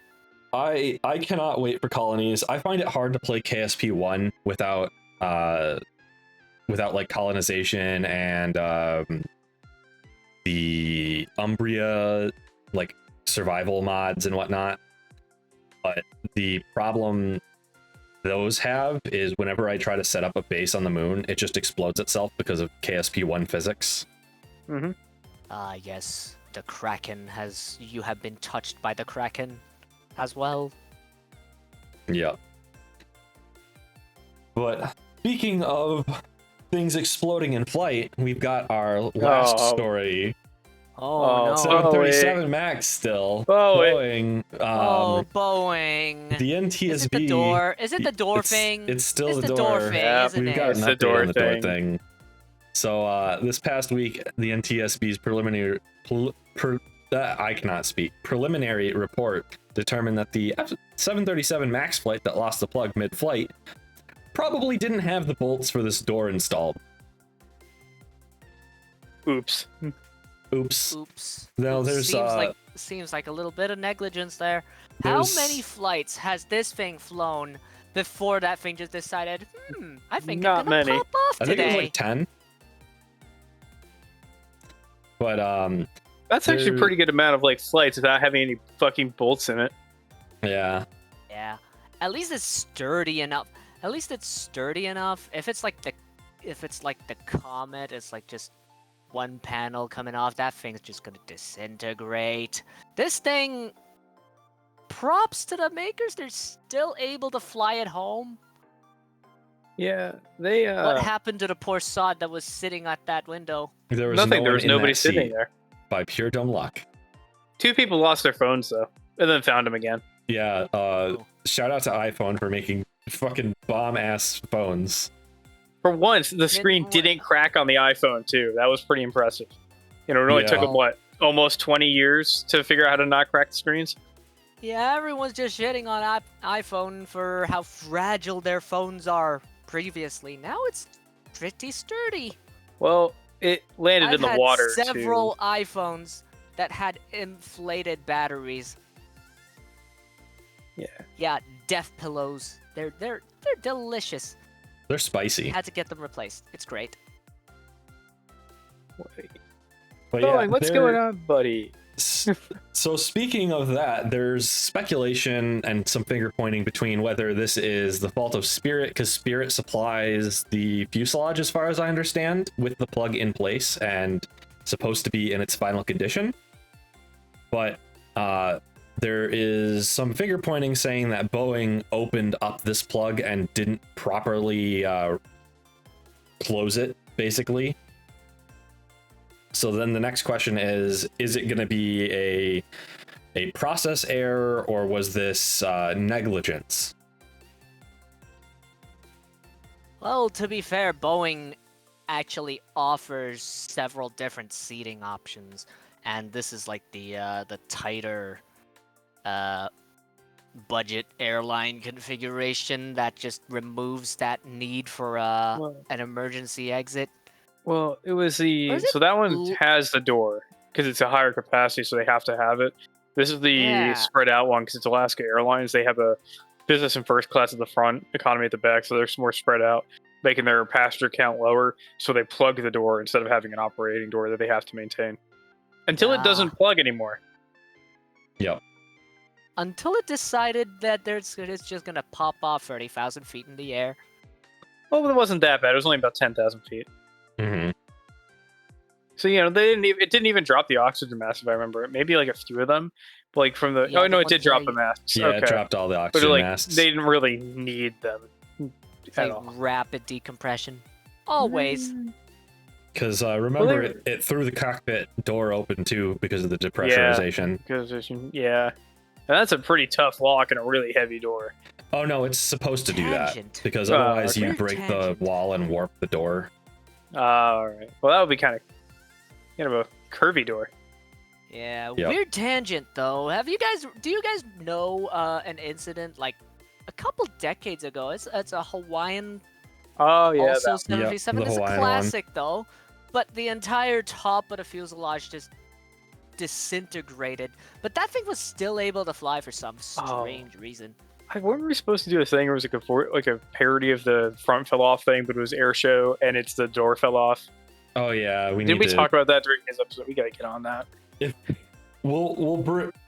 I cannot wait for colonies. I find it hard to play KSP1 without like colonization and the Umbria like survival mods and whatnot. But the problem those have is whenever I try to set up a base on the moon, it just explodes itself because of KSP1 physics. Mm-hmm. Yes, the Kraken you have been touched by the Kraken as well. Yeah. But speaking of things exploding in flight, we've got our last story. Oh no. 737 Max still. Boeing. The NTSB. Is it the door? Is it the door thing? It's still it's the door door. thing, Yeah, isn't We've it? got an It's the update door on the door thing. thing. So this past week, the NTSB's preliminary report determined that the 737 Max flight that lost the plug mid-flight probably didn't have the bolts for this door installed. Oops. Now there's seems like a little bit of negligence there. How There's- many flights has this thing flown before that thing just decided, I think Not I'm gonna many. pop off I think today? it was like 10. But That's actually a pretty good amount of like flights without having any fucking bolts in it. yeah. Yeah. At least it's sturdy enough. If it's like the Comet, it's like just one panel coming off, that thing's just gonna disintegrate. This thing, props to the makers, they're still able to fly it home. Yeah, they What happened to the poor sod that was sitting at that window? There was nothing. no There one was in nobody that sitting seat there. by pure dumb luck. 2 people lost their phones though, and then found them again. Yeah, shout out to iPhone for making fucking bomb-ass phones. For once, the screen didn't crack on the iPhone too. That was pretty impressive. It only Yeah. took them almost 20 years to figure out how to not crack the screens. Yeah, everyone's just shitting on iPhone for how fragile their phones are previously. Now it's pretty sturdy. Well, it landed in the I've water had several iPhones that had inflated batteries. Yeah, death pillows. They're delicious. They're spicy. Had to get them replaced. It's great. But Boeing, what's going on, buddy? So speaking of that, there's speculation and some finger pointing between whether this is the fault of Spirit, because Spirit supplies the fuselage, as far as I understand, with the plug in place and supposed to be in its final condition. But there is some finger pointing saying that Boeing opened up this plug and didn't properly close it, basically. So then the next question is it going to be a process error, or was this negligence? Well, to be fair, Boeing actually offers several different seating options, and this is like the tighter budget airline configuration that just removes that need for an emergency exit. Well, it was so that one has the door because it's a higher capacity, so they have to have it. This is the spread out one because it's Alaska Airlines. They have a business and first class at the front, economy at the back, so they're more spread out, making their passenger count lower. So they plug the door instead of having an operating door that they have to maintain until it doesn't plug anymore. Yep. Until it decided that it's just gonna pop off 30,000 feet in the air. Well, it wasn't that bad. It was only about 10,000 feet. Mm-hmm. So it didn't even drop the oxygen mask, if I remember. Maybe like a few of them, but like from the it did drop the masks. Yeah, okay. It dropped all the oxygen masks. They didn't really need them at all. Rapid decompression, always. Because remember, it threw the cockpit door open too because of the depressurization. Yeah, and that's a pretty tough lock and a really heavy door. Oh no, it's supposed to do that because otherwise you break the wall and warp the door. All right. Well, that would be kind of a curvy door. Yeah, weird tangent though. Do you guys know an incident like a couple decades ago? It's a Hawaiian. Oh yeah, also 737. It's a classic though, but the entire top of the fuselage just disintegrated. But that thing was still able to fly for some strange reason. Weren't we supposed to do a thing where it was like a parody of the front fell off thing, but it was air show and it's the door fell off? Oh yeah, did we talk about that during his episode? We gotta get on that.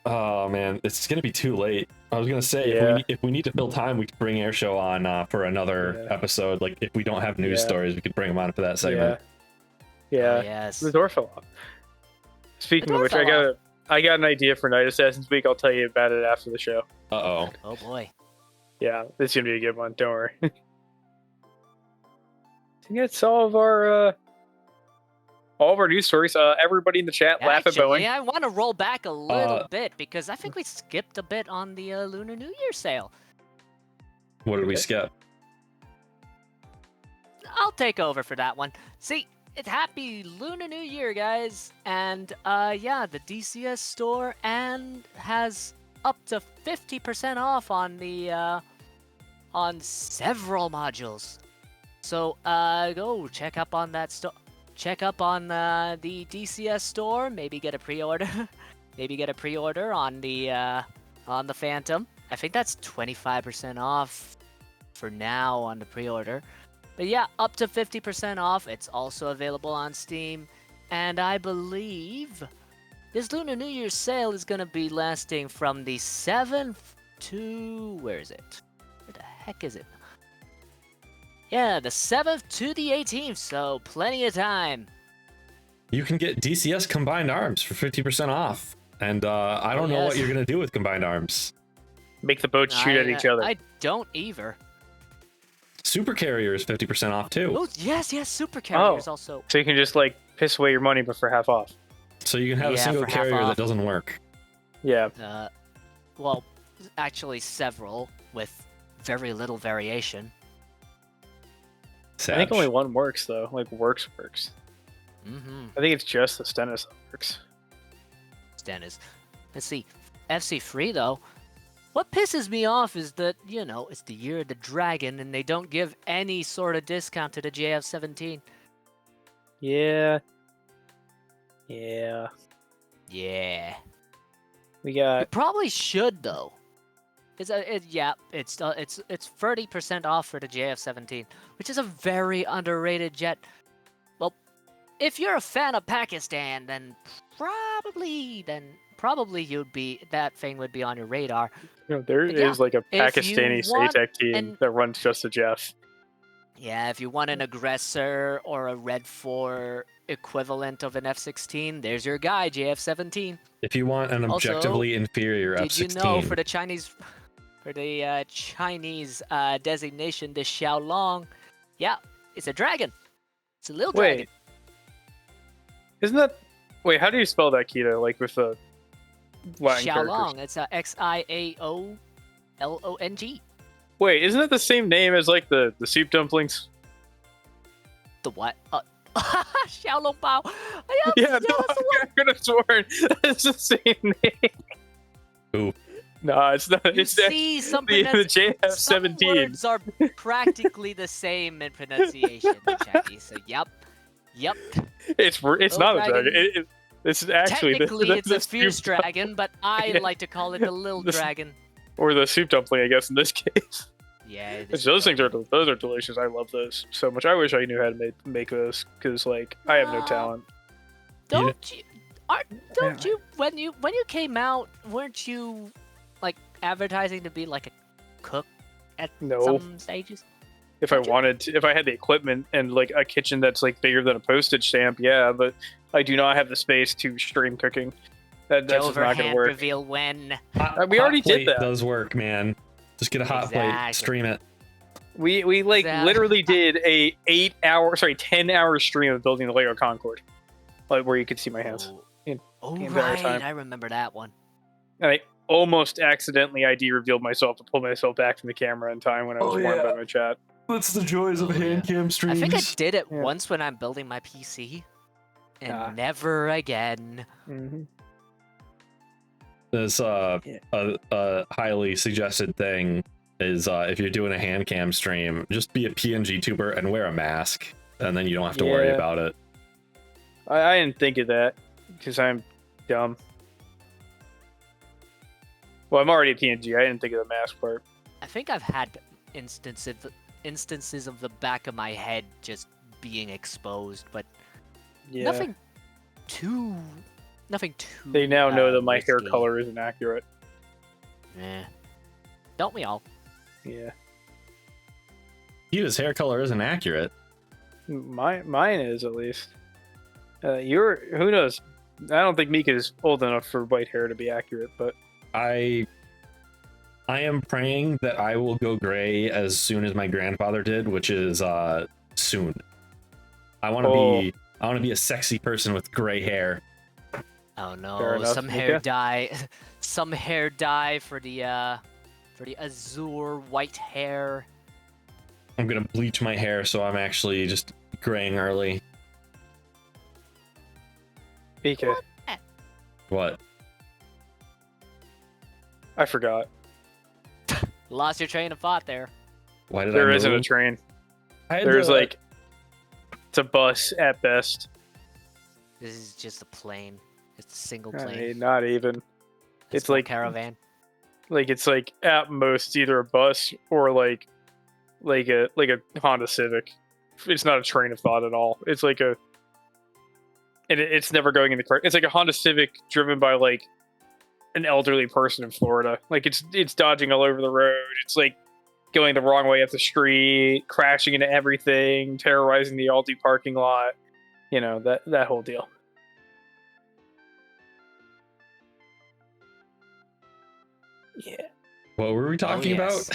Oh man, it's gonna be too late. I was gonna say if we need to fill time, we could bring air show on for another episode. Like if we don't have news stories, we could bring them on for that segment. Yeah. Oh, yes. The door fell off. Speaking of which, I got an idea for Night Assassins Week. I'll tell you about it after the show. Uh-oh. Oh boy. Yeah, this is gonna be a good one. Don't worry. I think that's all of our news stories. Everybody in the chat, laugh at Boeing. I want to roll back a little bit because I think we skipped a bit on the Lunar New Year sale. What did we skip? I'll take over for that one. See, it's happy Lunar New Year, guys, and the DCS store has up to 50% off on the on several modules. So go check up on that store. Check up on the DCS store. Maybe get a pre-order. Maybe get a pre-order on the Phantom. I think that's 25% off for now on the pre-order. But yeah, up to 50% off. It's also available on Steam, and I believe this Lunar New Year sale is gonna be lasting from the 7th to where is it? Where the heck is it? Yeah, the 7th to the 18th, so plenty of time. You can get DCS Combined Arms for 50% off. And I don't know what you're going to do with Combined Arms. Make the boats shoot at each other. I don't either. Super Carrier is 50% off too. Oh, yes, Super Carrier is also. So you can just like piss away your money but for half off. So you can have a single carrier that doesn't work. Yeah. Well, actually several with very little variation. I think only one works though. Like works. Mm-hmm. I think it's just the Stennis that works. Stennis. Let's see. FC Free though. What pisses me off is that, it's the year of the dragon and they don't give any sort of discount to the JF-17. Yeah. Yeah. We got. You probably should though. Yeah, it's 30% off for the JF-17, which is a very underrated jet. Well, if you're a fan of Pakistan, then probably that thing would be on your radar. There is like a Pakistani want Kiitack team that runs just a Jeff. Yeah, if you want an aggressor or a Red 4 equivalent of an F-16, there's your guy, JF-17. If you want an objectively inferior F-16. Did you know for the Chinese designation, the Xiaolong, yeah, it's a dragon. It's a little dragon. Isn't that... Wait, how do you spell that, Kiita? Like with the Latin Xiaolong, characters? it's a Xiaolong. Wait, isn't it the same name as like the soup dumplings? The what? Xiaolong Bao. Yeah, no, I could have sworn it's the same name. Ooh. No, it's not. You It's see, the JF-17. Some words are practically the same in pronunciation, Jackie. So, yep. It's not a dragon. This is actually technically it's a fierce soup dragon, but I like to call it the little dragon. Or the soup dumpling, I guess, in this case. Yeah. Those things are delicious. I love those so much. I wish I knew how to make those because like I have no talent. Don't you when you came out, weren't you like advertising to be like a cook at some stages? If I wanted to, if I had the equipment and like a kitchen that's like bigger than a postage stamp, yeah, but I do not have the space to stream cooking. That's just not gonna work. Reveal when. We already did that. Does work, man. Just get a hot plate, stream it. We like literally did a 10-hour stream of building the Lego Concorde, like where you could see my hands. Right, I remember that one. And I almost accidentally ID revealed myself to pull myself back from the camera in time when I was warned by my chat. That's the joys of hand cam streams. I think I did it once when I'm building my PC, and never again. Mm-hmm. This a highly suggested thing is if you're doing a hand cam stream, just be a PNG tuber and wear a mask, and then you don't have to worry about it. I didn't think of that because I'm dumb. Well, I'm already a PNG. I didn't think of the mask part. I think I've had instances of the back of my head just being exposed, but nothing too. They now know that my hair color isn't accurate. Don't we all? Yeah. His hair color isn't accurate. Mine is, at least. Who knows? I don't think Mika's old enough for white hair to be accurate, but I am praying that I will go gray as soon as my grandfather did, which is soon. I want to be a sexy person with gray hair. Oh no! Some hair dye for the azure white hair. I'm gonna bleach my hair so I'm actually just graying early. Mika. What? I forgot. Lost your train of thought there. Why did there I isn't move? A train. There's like it's a bus at best. This is just a plane. It's a single plane. I mean, not even. It's like caravan. Like it's like at most either a bus or like a Honda Civic. It's not a train of thought at all. It's like it's never going in the correct. It's like a Honda Civic driven by like an elderly person in Florida. Like it's dodging all over the road. It's like going the wrong way up the street, crashing into everything, terrorizing the Aldi parking lot. You know, that whole deal. Yeah. What were we talking about?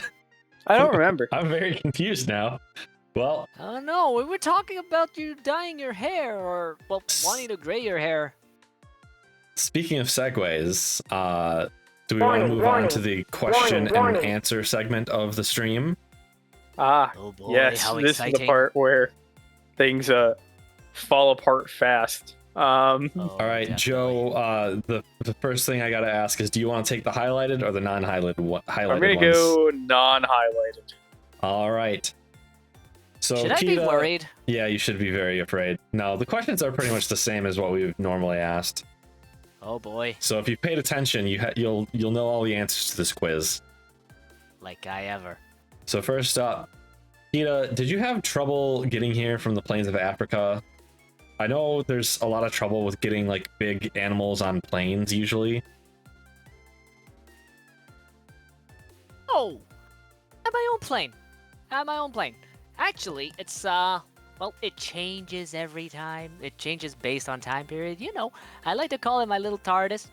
I don't remember. I'm very confused now. Well, I don't know. We were talking about you dyeing your hair or wanting to gray your hair. Speaking of segues, do we want to move on to the question and answer segment of the stream? Oh boy, yes, how this exciting. is the part where things fall apart fast. All right, definitely. Joe, the first thing I gotta ask is, do you want to take the highlighted or the non-highlighted ones? I'm gonna go non-highlighted. All right. So should I be worried? Yeah, you should be very afraid. No, the questions are pretty much the same as what we've normally asked. Oh boy. So if you paid attention, you'll know all the answers to this quiz. like I ever. So first up, Kiita, did you have trouble getting here from the plains of Africa? I know there's a lot of trouble with getting like big animals on planes usually. Oh, at my own plane. At my own plane. Actually, it's well, it changes every time. It changes based on time period. You know, I like to call it my little TARDIS.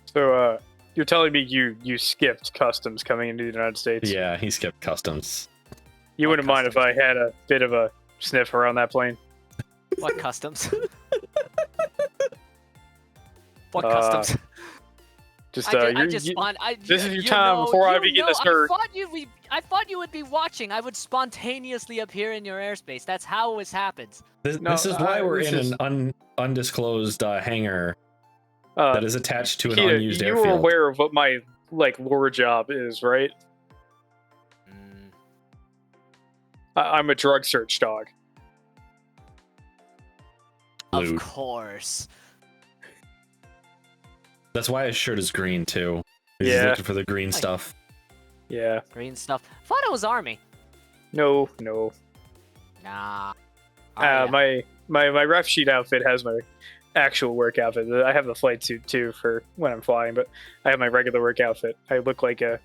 So, you're telling me you skipped customs coming into the United States? Yeah, he skipped customs. You What wouldn't mind if I had a bit of a sniff around that plane? What customs? What customs? Just, this is your time before I begin the skirt. I thought you would be watching. I would spontaneously appear in your airspace. That's how this happens. This is why we're in an undisclosed hangar that is attached to an Kiita, unused you airfield. were aware of what my lore job is, right? I'm a drug search dog. Blue. Of course. That's why his shirt is green too. He's looking for the green stuff. Yeah. Green stuff. Thought it was army. No. Nah. My ref sheet outfit has my actual work outfit. I have the flight suit too for when I'm flying, but I have my regular work outfit. I look like an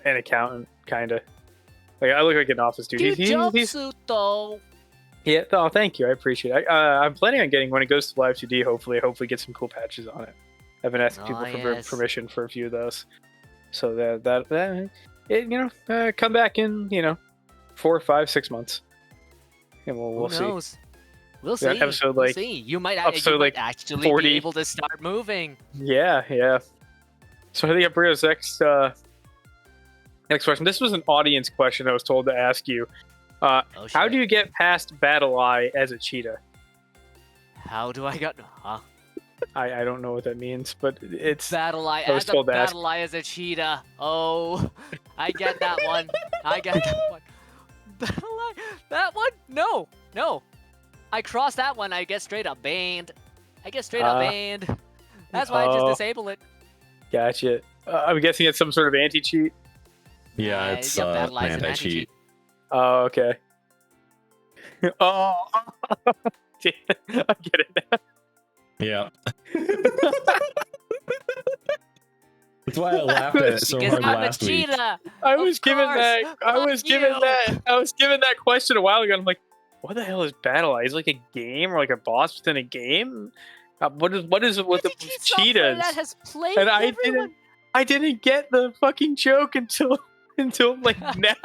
accountant, kind of. Like I look like an office dude. He's jumpsuit though. Yeah. Oh, thank you. I appreciate it. I'm planning on getting when it goes to Live 2D. Hopefully get some cool patches on it. I've been asking people for permission for a few of those. So come back in 4, 5, 6 months, and we'll see. Who knows? We'll see. Episode, we'll see. You might actually 40. be able to start moving. Yeah. So I think that brings us next question. This was an audience question I was told to ask you. How do you get past Battle Eye as a cheetah? How do I get? Huh? I don't know what that means, but it's Battle Eye. I was told to ask. Battle Eye as a cheetah. Oh, I get that one. I get that one. Battle Eye. That one? No. I cross that one. I get straight up banned. That's why I just disable it. Gotcha. I'm guessing it's some sort of anti-cheat. Yeah, it's an anti-cheat. Oh, okay. Oh, I get it now. Yeah. That's why I laughed at it so hard last week. I was given that question a while ago. And I'm like, what the hell is Battle Eye? Is it like a game or like a boss within a game? What is it with the cheetahs? That has played and I didn't get the fucking joke until like now.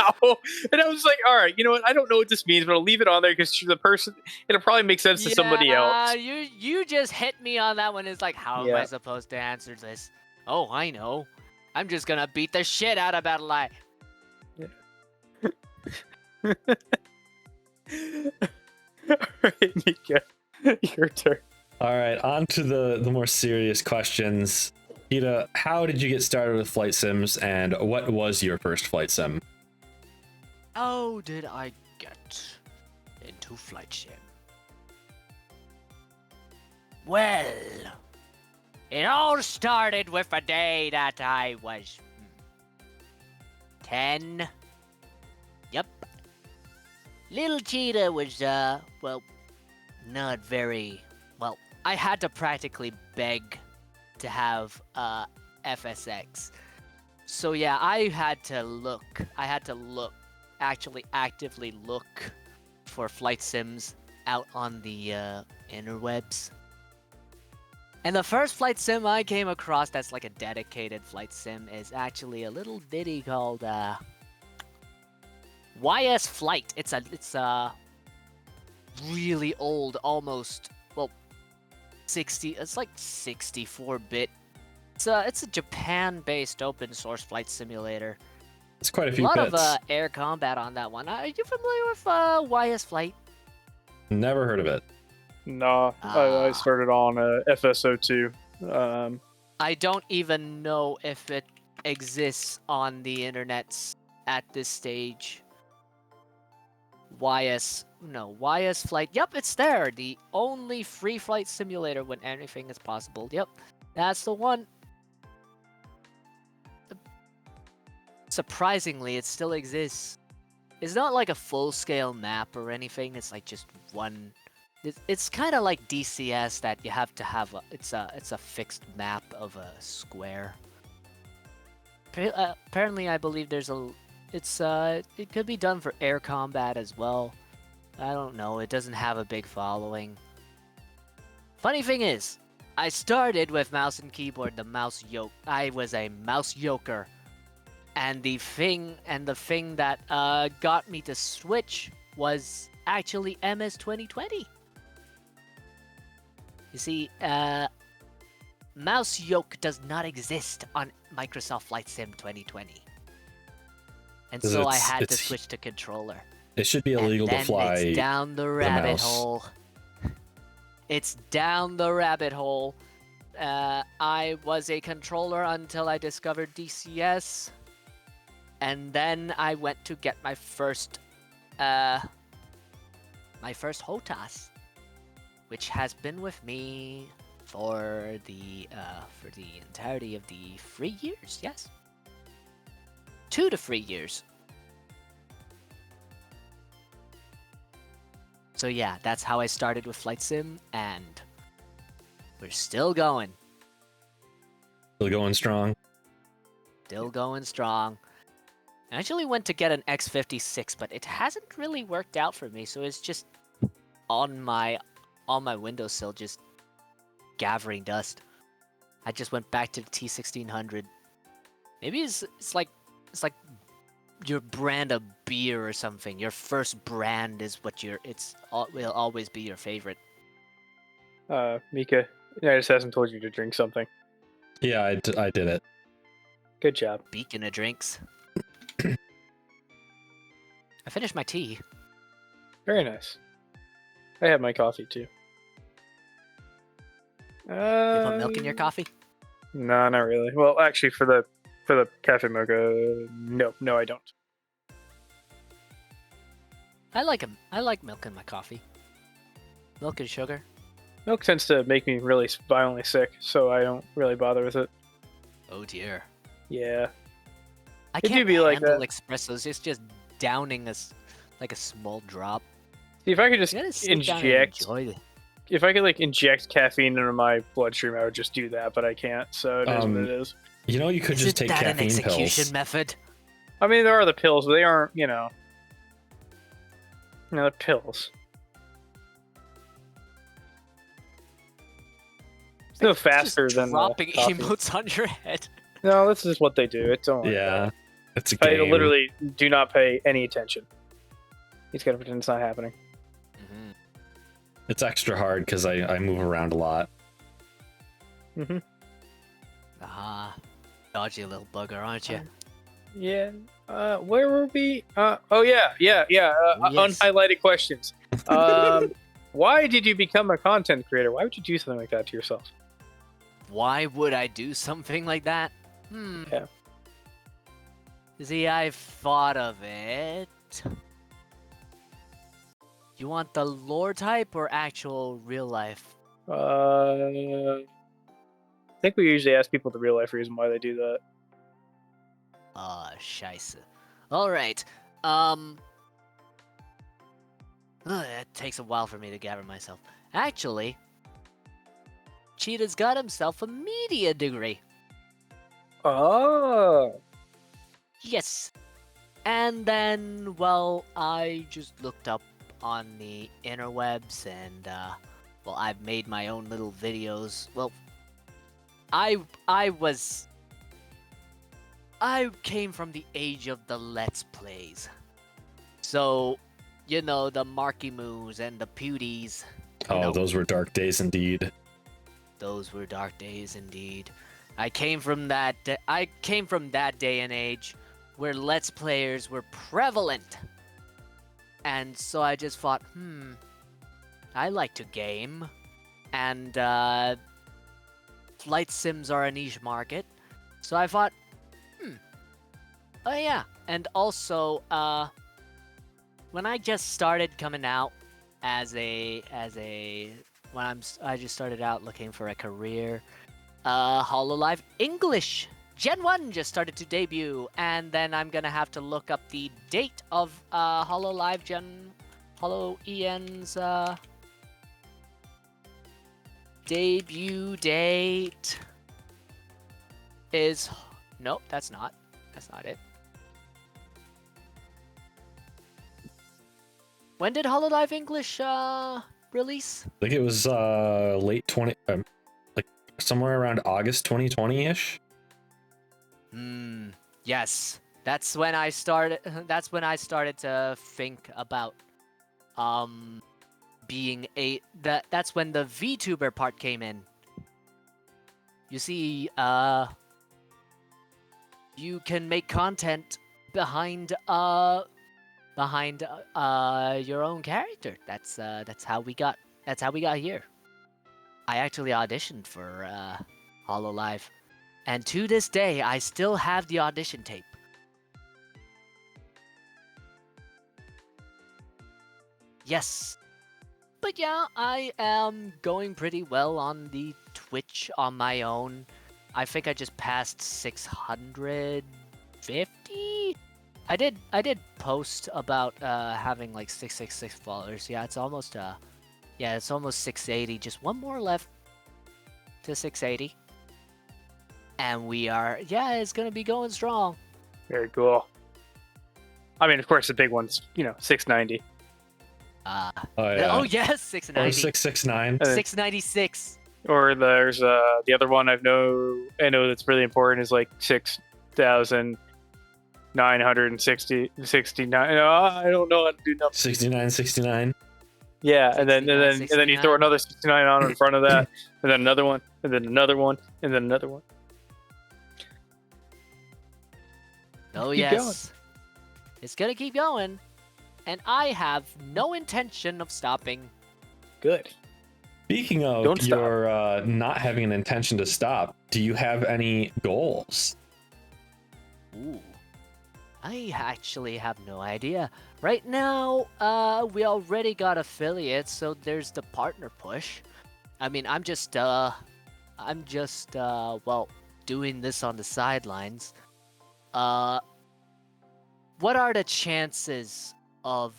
And I was like, all right, you know what? I don't know what this means, but I'll leave it on there because the person, it'll probably make sense to somebody else. You just hit me on that one. It's like, how am I supposed to answer this? Oh, I know. I'm just gonna beat the shit out of Battle Eye. All right, Nika, your turn. All right, on to the more serious questions. Kiita, how did you get started with flight sims, and what was your first flight sim? How did I get into flight sim? Well, it all started with a day that I was 10. Yep. Little Cheetah was, not very... Well, I had to practically beg to have FSX. So yeah, I had to actually actively look for flight sims out on the interwebs. And the first flight sim I came across that's like a dedicated flight sim is actually a little ditty called YS Flight. It's a really old, almost 60. It's like 64-bit. It's a Japan-based open source flight simulator. It's quite a few lot bits. of air combat on that one. Are you familiar with YS Flight? Never heard of it. No, I started on FSO2. I don't even know if it exists on the internet at this stage. YS Flight. Yep, it's there. The only free flight simulator when anything is possible. Yep, that's the one. surprisingly, it still exists. It's not like a full-scale map or anything. It's like just one. It's kind of like DCS that you have to have. It's a fixed map of a square. Apparently, I believe there's a. It could be done for air combat as well. I don't know. It doesn't have a big following. Funny thing is, I started with mouse and keyboard, the mouse yoke. I was a mouse yoker. And the thing that got me to switch was actually MS 2020. You see, mouse yoke does not exist on Microsoft Flight Sim 2020. And so I had to switch to controller. It should be illegal to fly. It's down the rabbit hole. It's down the rabbit hole. I was a controller until I discovered DCS. And then I went to get my first HOTAS, which has been with me for the entirety of the 3 years. Yes, 2 to 3 years. So yeah, that's how I started with Flight Sim, and we're still going. Still going strong. Still going strong. I actually went to get an X56, but it hasn't really worked out for me, so it's just on my windowsill, just gathering dust. I just went back to the T1600. Maybe it's like your brand of beer or something. Your first brand is what will always be your favorite. Mika, I just hasn't told you to drink something. Yeah, I did it. Good job. Beacon of drinks. I finished my tea. Very nice. I had my coffee too. You put milk in your coffee? No, not really. Well, actually, for the cafe mocha, no, I don't. I like milk in my coffee. Milk and sugar. Milk tends to make me really violently sick, so I don't really bother with it. Oh dear. Yeah. I It do can't be like handle that. espressos. It's just downing like a small drop. See, if I could just You gotta sit down and inject, enjoy it. if I could like inject caffeine into my bloodstream, I would just do that, but I can't. So it is what it is. You know, you could Is just take that an caffeine execution pills. method? I mean, there are the pills, but they aren't, they're pills. It's no faster just than dropping coffee. emotes on your head. No, this is what they do. It's don't. Yeah, it's a I game. literally do not pay any attention. He's gotta pretend it's not happening. Mm-hmm. It's extra hard because I move around a lot. Mm-hmm. Aha. Dodgy little bugger, aren't you? Yeah. Where were we? Oh yeah. Yes. Unhighlighted questions. Why did you become a content creator? Why would you do something like that to yourself? Why would I do something like that? Yeah. See, I've thought of it. You want the lore type or actual real life? I think we usually ask people the real life reason why they do that. Scheisse. Alright, it takes a while for me to gather myself. Actually, Cheetah's got himself a media degree. Oh. Yes. And then, well, I just looked up on the interwebs and, I've made my own little videos. Well, I came from the age of the Let's Plays. So, the Marky Moos and the Pewdies. Oh, those were dark days indeed. Those were dark days indeed. I came from that day and age where Let's Players were prevalent. And so I just thought, I like to game. And flight sims are a niche market. So I thought, oh yeah. And also, when I just started coming out I just started out looking for a career, HoloLive English Gen 1 just started to debut, and then I'm gonna have to look up the date of Hollow EN's debut date is... Nope, that's not it. When did Hololive English release? I think it was late 20, like somewhere around August 2020-ish. Yes. That's when I started to think about being that's when the Vtuber part came in. You see, you can make content behind your own character. That's how we got here. I actually auditioned for Hololive, and to this day I still have the audition tape. Yes. But yeah, I am going pretty well on the Twitch on my own. I think I just passed 650. I did post about having like 666 followers. Yeah, it's almost 680. Just one more left to 680. And it's gonna be going strong. Very cool. I mean, of course, the big one's 690. Oh yes, 690. Or 669. 696. Or there's the other one I know that's really important is like 6,969. I don't know how to do numbers. 69. Yeah, and then you throw another 69 on in front of that, and then another one, and then another one, and then another one. Oh Keep yes, going. It's gonna keep going, and I have no intention of stopping. Good. Speaking of your not having an intention to stop, do you have any goals? Ooh, I actually have no idea. Right now, we already got affiliates, so there's the partner push. I mean, I'm just doing this on the sidelines. What are the chances of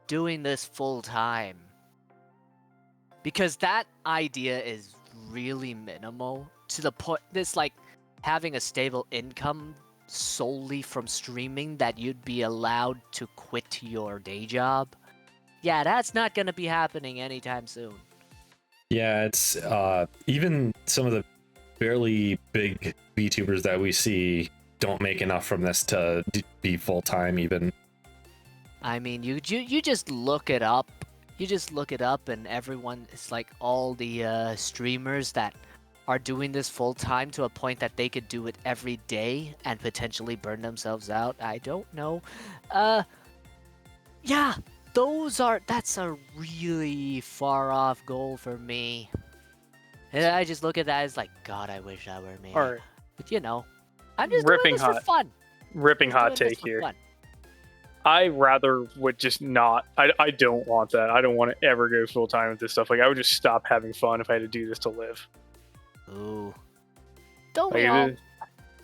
doing this full time? Because that idea is really minimal to the point. This like having a stable income solely from streaming that you'd be allowed to quit your day job. Yeah, that's not gonna be happening anytime soon. Yeah, it's even some of the fairly big VTubers that we see don't make enough from this to be full time even. I mean, you just look it up. You just look it up, and everyone, it's like all the streamers that are doing this full time to a point that they could do it every day and potentially burn themselves out. I don't know. Yeah, that's a really far off goal for me. And I just look at that as like, God, I wish that were me. All right. But I'm just doing this for fun. Ripping hot take here. Fun. I rather would just not. I don't want that. I don't want to ever go full time with this stuff. Like I would just stop having fun if I had to do this to live. Ooh. Don't we all?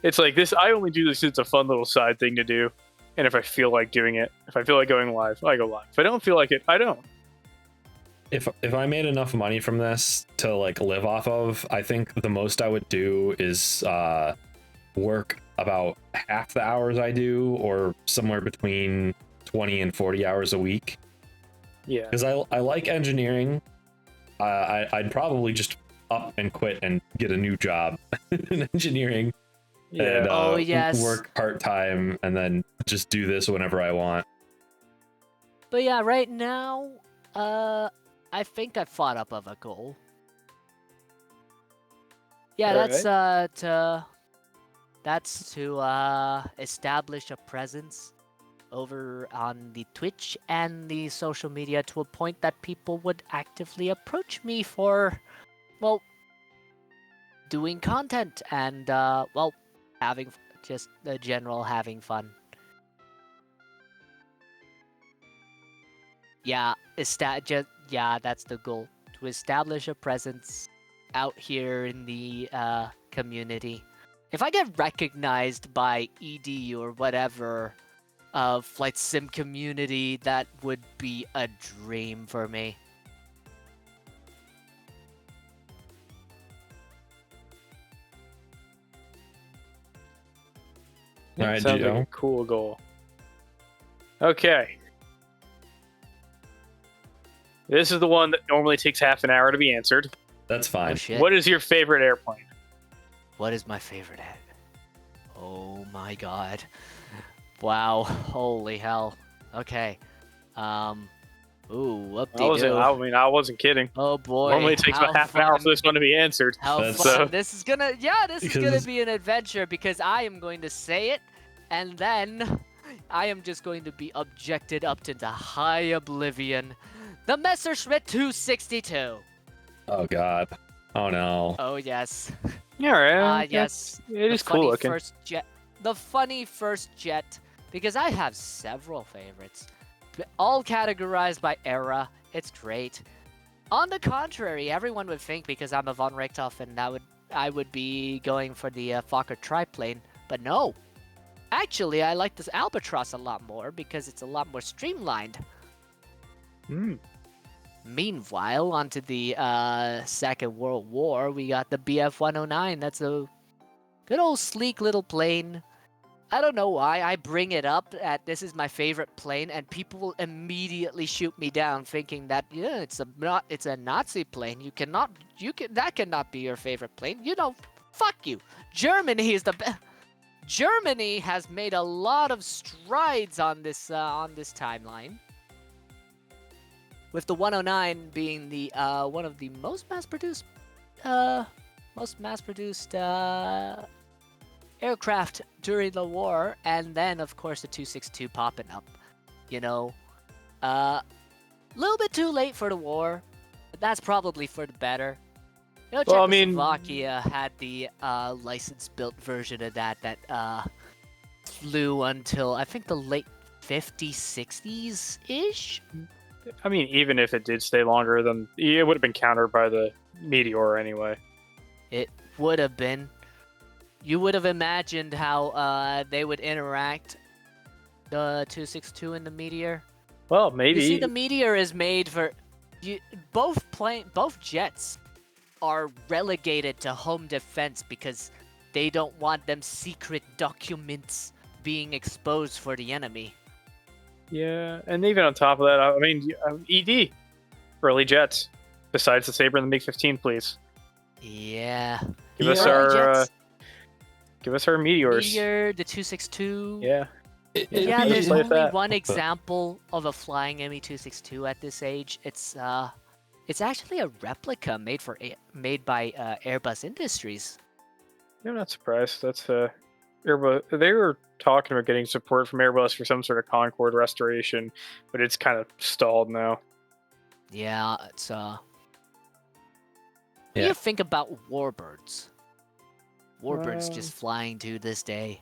It's like this. I only do this. It's a fun little side thing to do. And if I feel like doing it, if I feel like going live, I go live. If I don't feel like it, I don't. If I made enough money from this to like live off of, I think the most I would do is work about half the hours I do, or somewhere between 20 and 40 hours a week. Yeah. Because I like engineering. I'd probably just up and quit and get a new job in engineering. Yeah. And work part-time and then just do this whenever I want. But yeah, right now, I think I thought up of a goal. Yeah, that's to establish a presence over on the Twitch and the social media to a point that people would actively approach me for, well, doing content and, having just the general having fun. Yeah, that's the goal, to establish a presence out here in the community If I get recognized by ED or whatever flight sim community, that would be a dream for me. All right, Sounds like Gio. a cool goal. Okay. This is the one that normally takes half an hour to be answered. That's Oh fine. shit. What is your favorite airplane? What is my favorite ad? Oh my god. Wow. Holy hell. Okay. Ooh, whoop-de-doo. I wasn't kidding. Oh boy. Normally it takes about half an hour for this one to be answered. How That's- fun. This is gonna Because- be an adventure because I am going to say it and then I am just going to be objected up into high oblivion. The Messerschmitt 262. Oh god. Oh no. Oh yes. Yeah, right. Yes. It is The cool funny looking. First jet. The funny first jet, because I have several favorites, all categorized by era. It's great. On the contrary, everyone would think because I'm a von Richthofen and I would be going for the Fokker triplane, but no. Actually, I like this Albatross a lot more because it's a lot more streamlined. Meanwhile, onto the Second World War, we got the BF-109. That's a good old sleek little plane. I don't know why I bring it up that this is my favorite plane, and people will immediately shoot me down, thinking that it's a Nazi plane. That cannot be your favorite plane. Fuck you. Germany is the best. Germany has made a lot of strides on this timeline. With the 109 being the one of the most mass-produced aircraft during the war, and then of course the 262 popping up. A little bit too late for the war, but that's probably for the better. Well, I mean- Czechoslovakia had the license-built version of that flew until I think the late 50s, 60s-ish. I mean, even if it did stay longer, then it would have been countered by the Meteor anyway. It would have been. You would have imagined how they would interact, the 262 and the Meteor. Well, maybe. You see, the Meteor is made for both jets are relegated to home defense because they don't want them secret documents being exposed for the enemy. Yeah, and even on top of that, I mean, ED, early jets, besides the Sabre and the MiG-15, please. Yeah. Give Yeah. us Early our jets, Meteors. Meteor, the 262. Yeah. Yeah, be- there's Play only with that. one example of a flying Me-262 at this age. It's actually a replica made by Airbus Industries. I'm not surprised. That's Airbus. They were talking about getting support from Airbus for some sort of Concorde restoration, but it's kind of stalled now. Yeah, it's What do Yeah. you think about warbirds? Warbirds just flying to this day.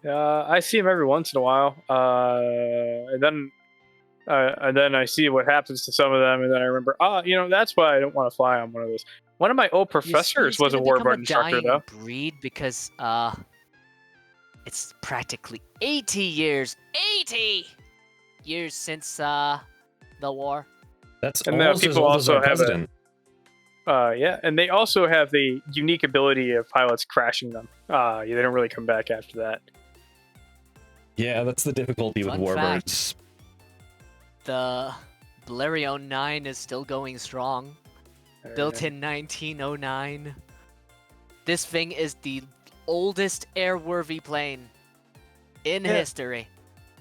I see them every once in a while, and then I see what happens to some of them, and then I remember, that's why I don't want to fly on one of those. One of my old You see, professors it's was a gonna become warbird instructor, dying though. breed because it's practically 80 years since the war. That's And almost as people old as also our have a- president. Yeah, and they also have the unique ability of pilots crashing them. They don't really come back after that. Yeah, that's the difficulty with Fun warbirds. The Blériot 9 is still going strong. Built in 1909. This thing is the oldest airworthy plane in Yeah. history.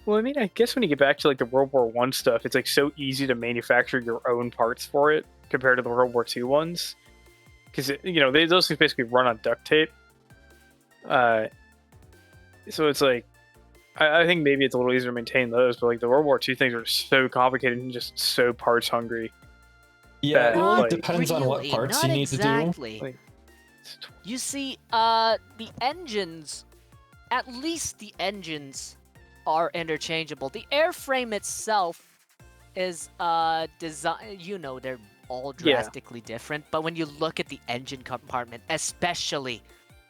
Well, I mean, I guess when you get back to like the World War I stuff, it's like so easy to manufacture your own parts for it compared to the World War II ones, because those things basically run on duct tape. So it's like, I think maybe it's a little easier to maintain those, but like the World War II things are so complicated and just so parts hungry. Yeah, it really Not depends on what really, parts not you need to do. exactly. Like, You see, the engines, at least the engines, are interchangeable. The airframe itself is design. They're all Yeah. drastically different. But when you look at the engine compartment, especially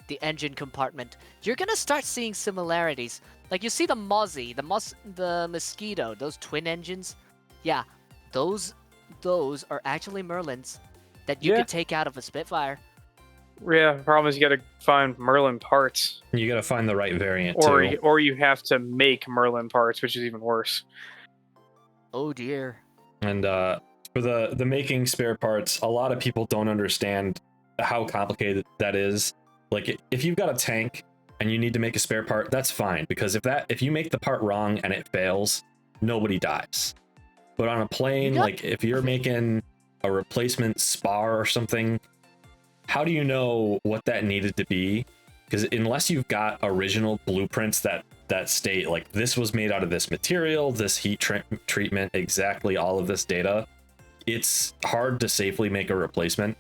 the engine compartment, you're gonna start seeing similarities. Like you see the Mozzie, the Mosquito, those twin engines. Yeah, those are actually Merlins that you could take out of a Spitfire. Yeah, the problem is you gotta find Merlin parts. You gotta find the right variant too. Or you have to make Merlin parts, which is even worse. Oh dear. And for the making spare parts, a lot of people don't understand how complicated that is. Like if you've got a tank and you need to make a spare part, that's fine, because if you make the part wrong and it fails, nobody dies. But on a plane, like if you're making a replacement spar or something, how do you know what that needed to be? Because unless you've got original blueprints that state like this was made out of this material, this heat treatment, exactly all of this data, it's hard to safely make a replacement.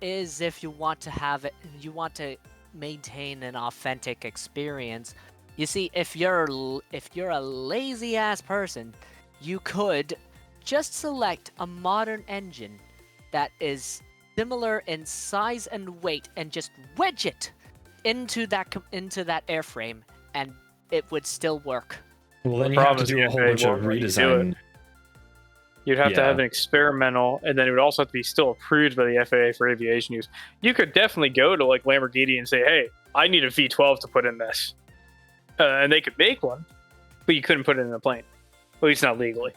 Is if you want to have it, you want to maintain an authentic experience. You see, if you're a lazy ass person, you could just select a modern engine that is similar in size and weight and just wedge it into that airframe, and it would still work. Well, then you have to do a whole bunch of redesign. You'd have to have an experimental, and then it would also have to be still approved by the FAA for aviation use. You could definitely go to like Lamborghini and say, "Hey, I need a V12 to put in this," and they could make one, but you couldn't put it in a plane, at least not legally.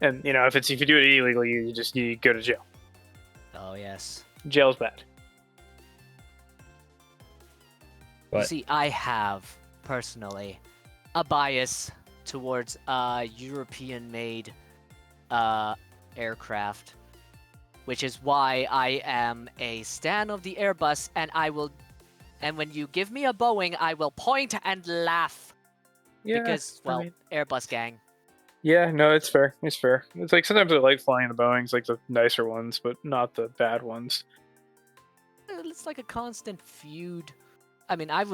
And you know, if you do it illegally, you go to jail. Oh yes, jail's bad. You see, I have personally a bias towards European-made aircraft, which is why I am a stan of the Airbus, and when you give me a Boeing, I will point and laugh. Yeah, because Airbus gang. Yeah, no, it's fair. It's fair. It's like sometimes I like flying the Boeings, like the nicer ones, but not the bad ones. It's like a constant feud. I mean, I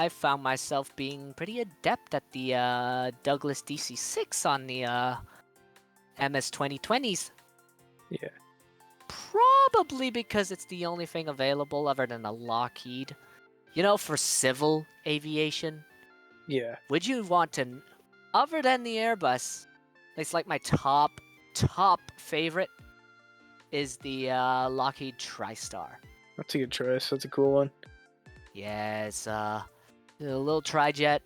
found myself being pretty adept at the Douglas DC-6 on the MS 2020s. Yeah. Probably because it's the only thing available other than a Lockheed. You know, for civil aviation. Yeah. Would you want to, other than the Airbus, it's like my top favorite is the Lockheed TriStar. That's a good choice. That's a cool one. Yeah, it's a little trijet.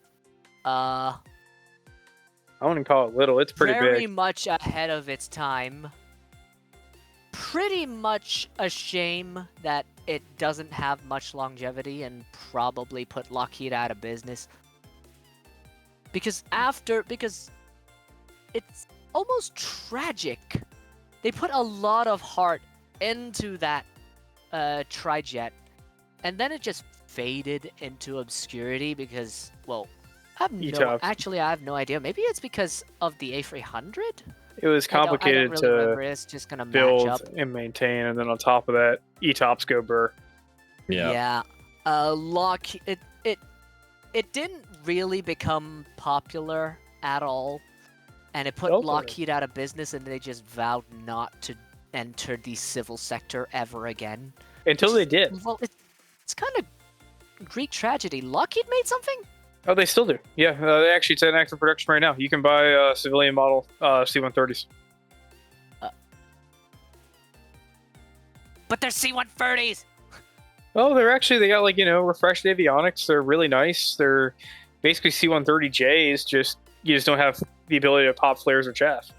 I wouldn't call it little. It's pretty very big. much ahead of its time. Pretty much a shame that it doesn't have much longevity and probably put Lockheed out of business. Because it's almost tragic. They put a lot of heart into that trijet, and then it just faded into obscurity because, well, I have no idea. Maybe it's because of the A300? It was complicated I don't really remember. It's just gonna build match up. and maintain, and then on top of that, ETOPS go burr. Yeah. Lockheed, it didn't really become popular at all, and it put Lockheed out of business, and they just vowed not to enter the civil sector ever again. Until they did. Well, it's kind of Greek tragedy. Lockheed made something? Oh, they still do. Yeah, it's in active production right now. You can buy civilian model C-130s. But they're C-130s! Oh, they got refreshed avionics. They're really nice. They're basically C-130Js, you just don't have the ability to pop flares or chaff.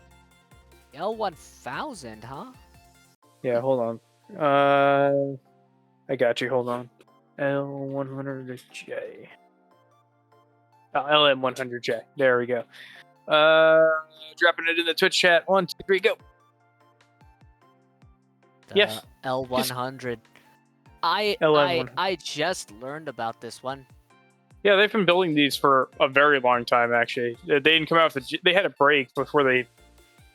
L1000, huh? Yeah, hold on. I got you. Hold on. L100J. Oh, LM100J. There we go. Dropping it in the Twitch chat. 1, 2, 3, go. Yes. L100. I just learned about this one. Yeah, they've been building these for a very long time, actually. They didn't come out with they had a break before they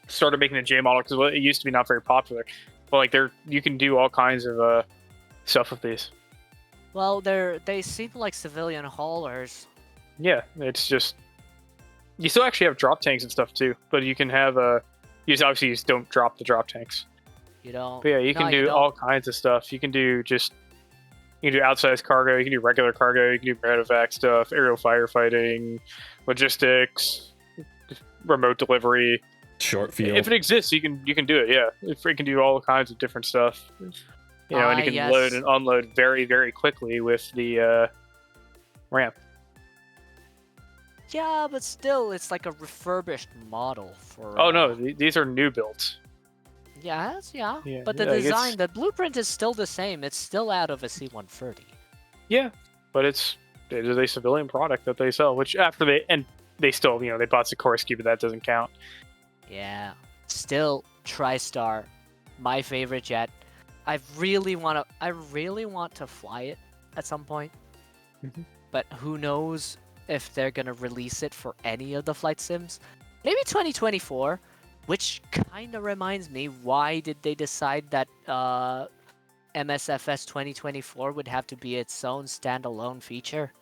started making the J model because it used to be not very popular. But you can do all kinds of stuff with these. Well, they seem like civilian haulers. Yeah, it's just you still actually have drop tanks and stuff too, but you can have you just don't drop the drop tanks. You don't. But yeah, you can do all kinds of stuff. You can do just You can do outsized cargo. You can do regular cargo. You can do medevac stuff, aerial firefighting, logistics, remote delivery. Short field. If it exists, you can do it. Yeah, it can do all kinds of different stuff. You know, and you can load and unload very, very quickly with the ramp. Yeah, but still, it's like a refurbished model for. Oh no, these are new builds. Yes, yeah. Yeah, But the design, the blueprint is still the same. It's still out of a C-130. Yeah, but it is a civilian product that they sell. Which after they still, you know, they bought Sikorsky, but that doesn't count. Yeah. Still, TriStar, my favorite jet. I really want to fly it at some point. Mm-hmm. But who knows if they're gonna release it for any of the flight sims? Maybe 2024. Which kind of reminds me, why did they decide that MSFS 2024 would have to be its own standalone feature?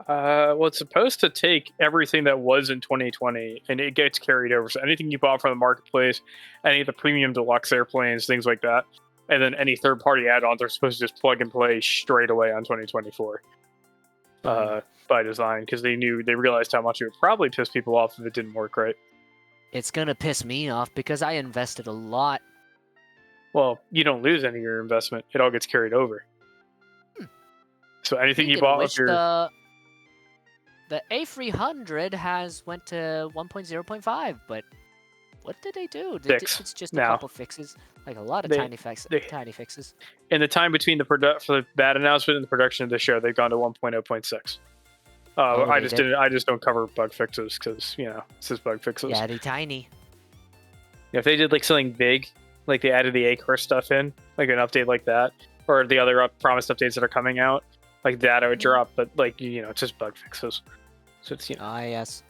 Well, it's supposed to take everything that was in 2020 and it gets carried over. So anything you bought from the marketplace, any of the premium deluxe airplanes, things like that, and then any third-party add-ons are supposed to just plug and play straight away on 2024 by design, because they realized how much it would probably piss people off if it didn't work right. It's gonna piss me off because I invested a lot. Well, you don't lose any of your investment; it all gets carried over. So anything you bought with your the A300 went to 1.0.5, but what did they do? It's just a couple fixes, like a lot of tiny fixes. In the time between for the bad announcement and the production of the show, they've gone to 1.0.6. I just don't cover bug fixes because, you know, it's just bug fixes. Yeah, they tiny. Yeah, if they did like something big, like they added the A-Core stuff in, like an update like that, or the other promised updates that are coming out, like that I would drop. But like, you know, it's just bug fixes. So it's, you know. Ah, yes.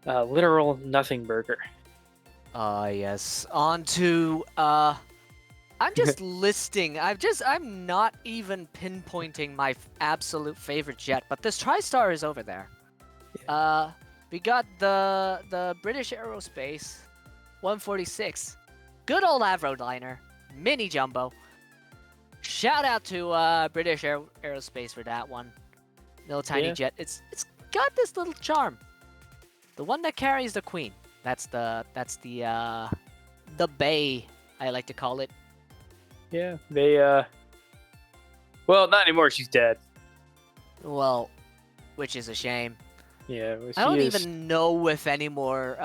Literal nothing burger. Ah, yes. On to I'm just listing. I'm not even pinpointing my absolute favorite jet, but this TriStar is over there. Yeah. We got the British Aerospace 146. Good old Avroliner, mini jumbo. Shout out to British Aerospace for that one. Little tiny jet. It's got this little charm. The one that carries the queen. That's the bay, I like to call it. Yeah, they well, not anymore, she's dead. Well, which is a shame. Yeah, I don't even know if any more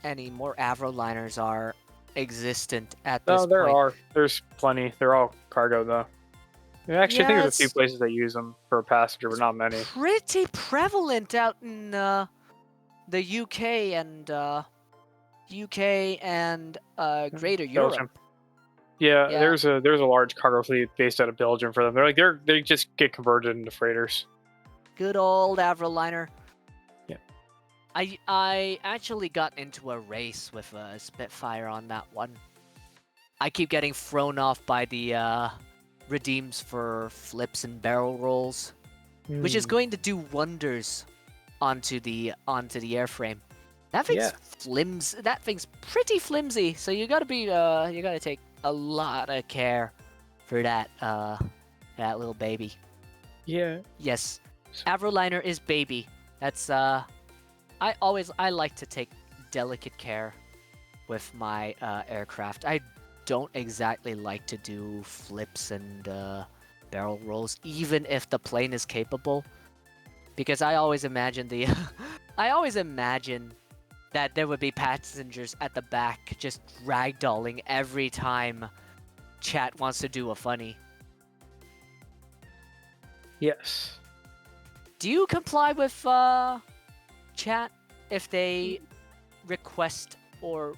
any more Avroliners are existent at this point. No, there are. There's plenty. They're all cargo though. Actually, I think there's a few places that use them for a passenger, but not many. Pretty prevalent out in the UK and Greater Europe. Yeah, there's a large cargo fleet based out of Belgium for them. They just get converted into freighters. Good old Avroliner. Yeah. I actually got into a race with a Spitfire on that one. I keep getting thrown off by the redeems for flips and barrel rolls, which is going to do wonders onto the airframe. That thing's That thing's pretty flimsy, so you gotta take a lot of care for that little baby. Yeah. Yes, Avroliner is baby. That's I like to take delicate care with my aircraft. I don't exactly like to do flips and barrel rolls, even if the plane is capable, because I always imagine that there would be passengers at the back just ragdolling every time chat wants to do a funny. Yes. Do you comply with chat if they request or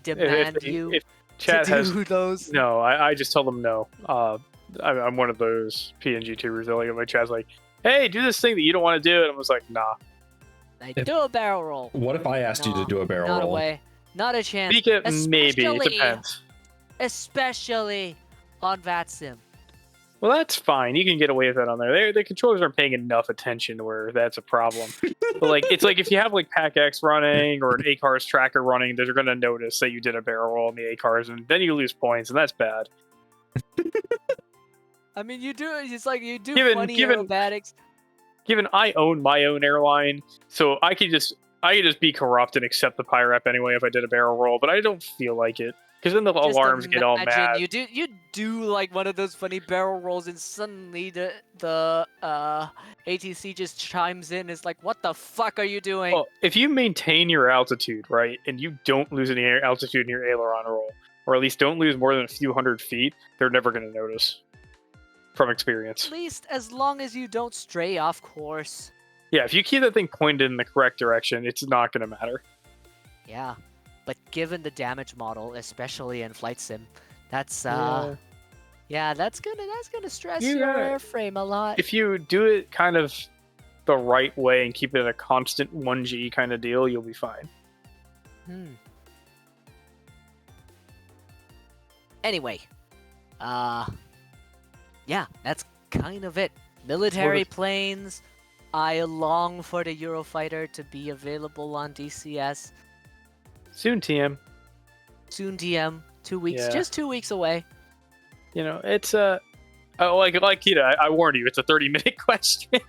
demand if chat to do those? No, I just tell them no. I'm one of those PNG tubers that like my chat's like, hey, do this thing that you don't want to do, and I was like, nah. Do a barrel roll. What if I asked you to do a barrel roll? Not a way. Not a chance. Maybe. It depends. Especially on VATSIM. Well, that's fine. You can get away with that on there. The controllers aren't paying enough attention where that's a problem. But like, it's like if you have like Pack X running or an A-Cars tracker running, they're going to notice that you did a barrel roll on the A-Cars, and then you lose points, and that's bad. I mean, you do. It's like you do funny given aerobatics. Given I own my own airline, so I could just be corrupt and accept the PIREP anyway if I did a barrel roll, but I don't feel like it. Because then the alarms get all mad. You do like one of those funny barrel rolls, and suddenly the ATC just chimes in. It's like, what the fuck are you doing? Well, if you maintain your altitude, right, and you don't lose any altitude in your aileron roll, or at least don't lose more than a few 100 feet, they're never going to notice. From experience. At least as long as you don't stray off course. Yeah, if you keep that thing pointed in the correct direction, it's not going to matter. Yeah. But given the damage model, especially in Flight Sim, that's that's gonna stress your airframe a lot. If you do it kind of the right way and keep it a constant 1G kind of deal, you'll be fine. Anyway, yeah, that's kind of it. Military planes. I long for the Eurofighter to be available on DCS. Soon, TM. Soon, TM. 2 weeks. Yeah. Just 2 weeks away. You know, it's like Kiita, I warned you, it's a 30-minute question.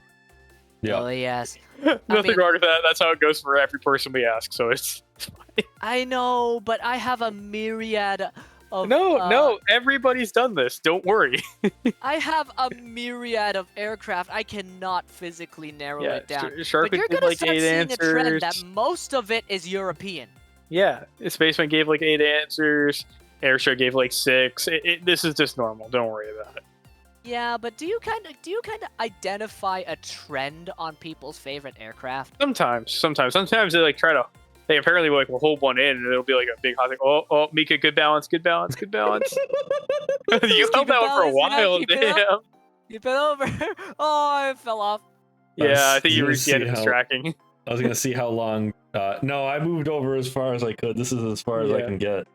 Yeah. Oh, yes. Nothing wrong with that. That's how it goes for every person we ask, so it's fine. I know, but I have a myriad of... No, everybody's done this. Don't worry. I have a myriad of aircraft. I cannot physically narrow it down. But you're going to start seeing a trend that most of it is European. Yeah, Spaceman gave like 8 answers. Airshow gave like 6. This is just normal. Don't worry about it. Yeah, but do you kind of identify a trend on people's favorite aircraft? Sometimes they like try to. They apparently like will hold one in, and it'll be like a big hot thing. Oh, Mika, good balance. You held that one for a while, damn. Keep it over. Oh, it fell off. Yeah, I think you reached the end of the tracking. I was gonna see how long. No, I moved over as far as I could. This is as far as I can get.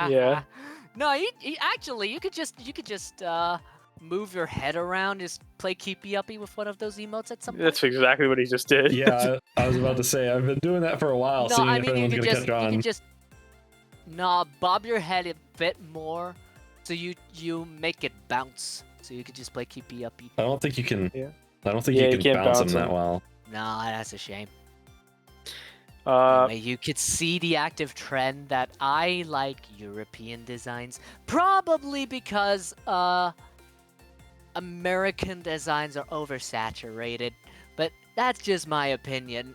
Yeah. No, you could just move your head around, just play keepy uppy with one of those emotes at some point. That's exactly what he just did. Yeah, I was about to say I've been doing that for a while, no, seeing if anyone's gonna catch on. You can just bob your head a bit more, so you make it bounce. So you could just play keepy uppy. I don't think you can. Yeah. I don't think you can bounce them that well. No, that's a shame. Anyway, you could see the active trend that I like European designs, probably because American designs are oversaturated, but that's just my opinion.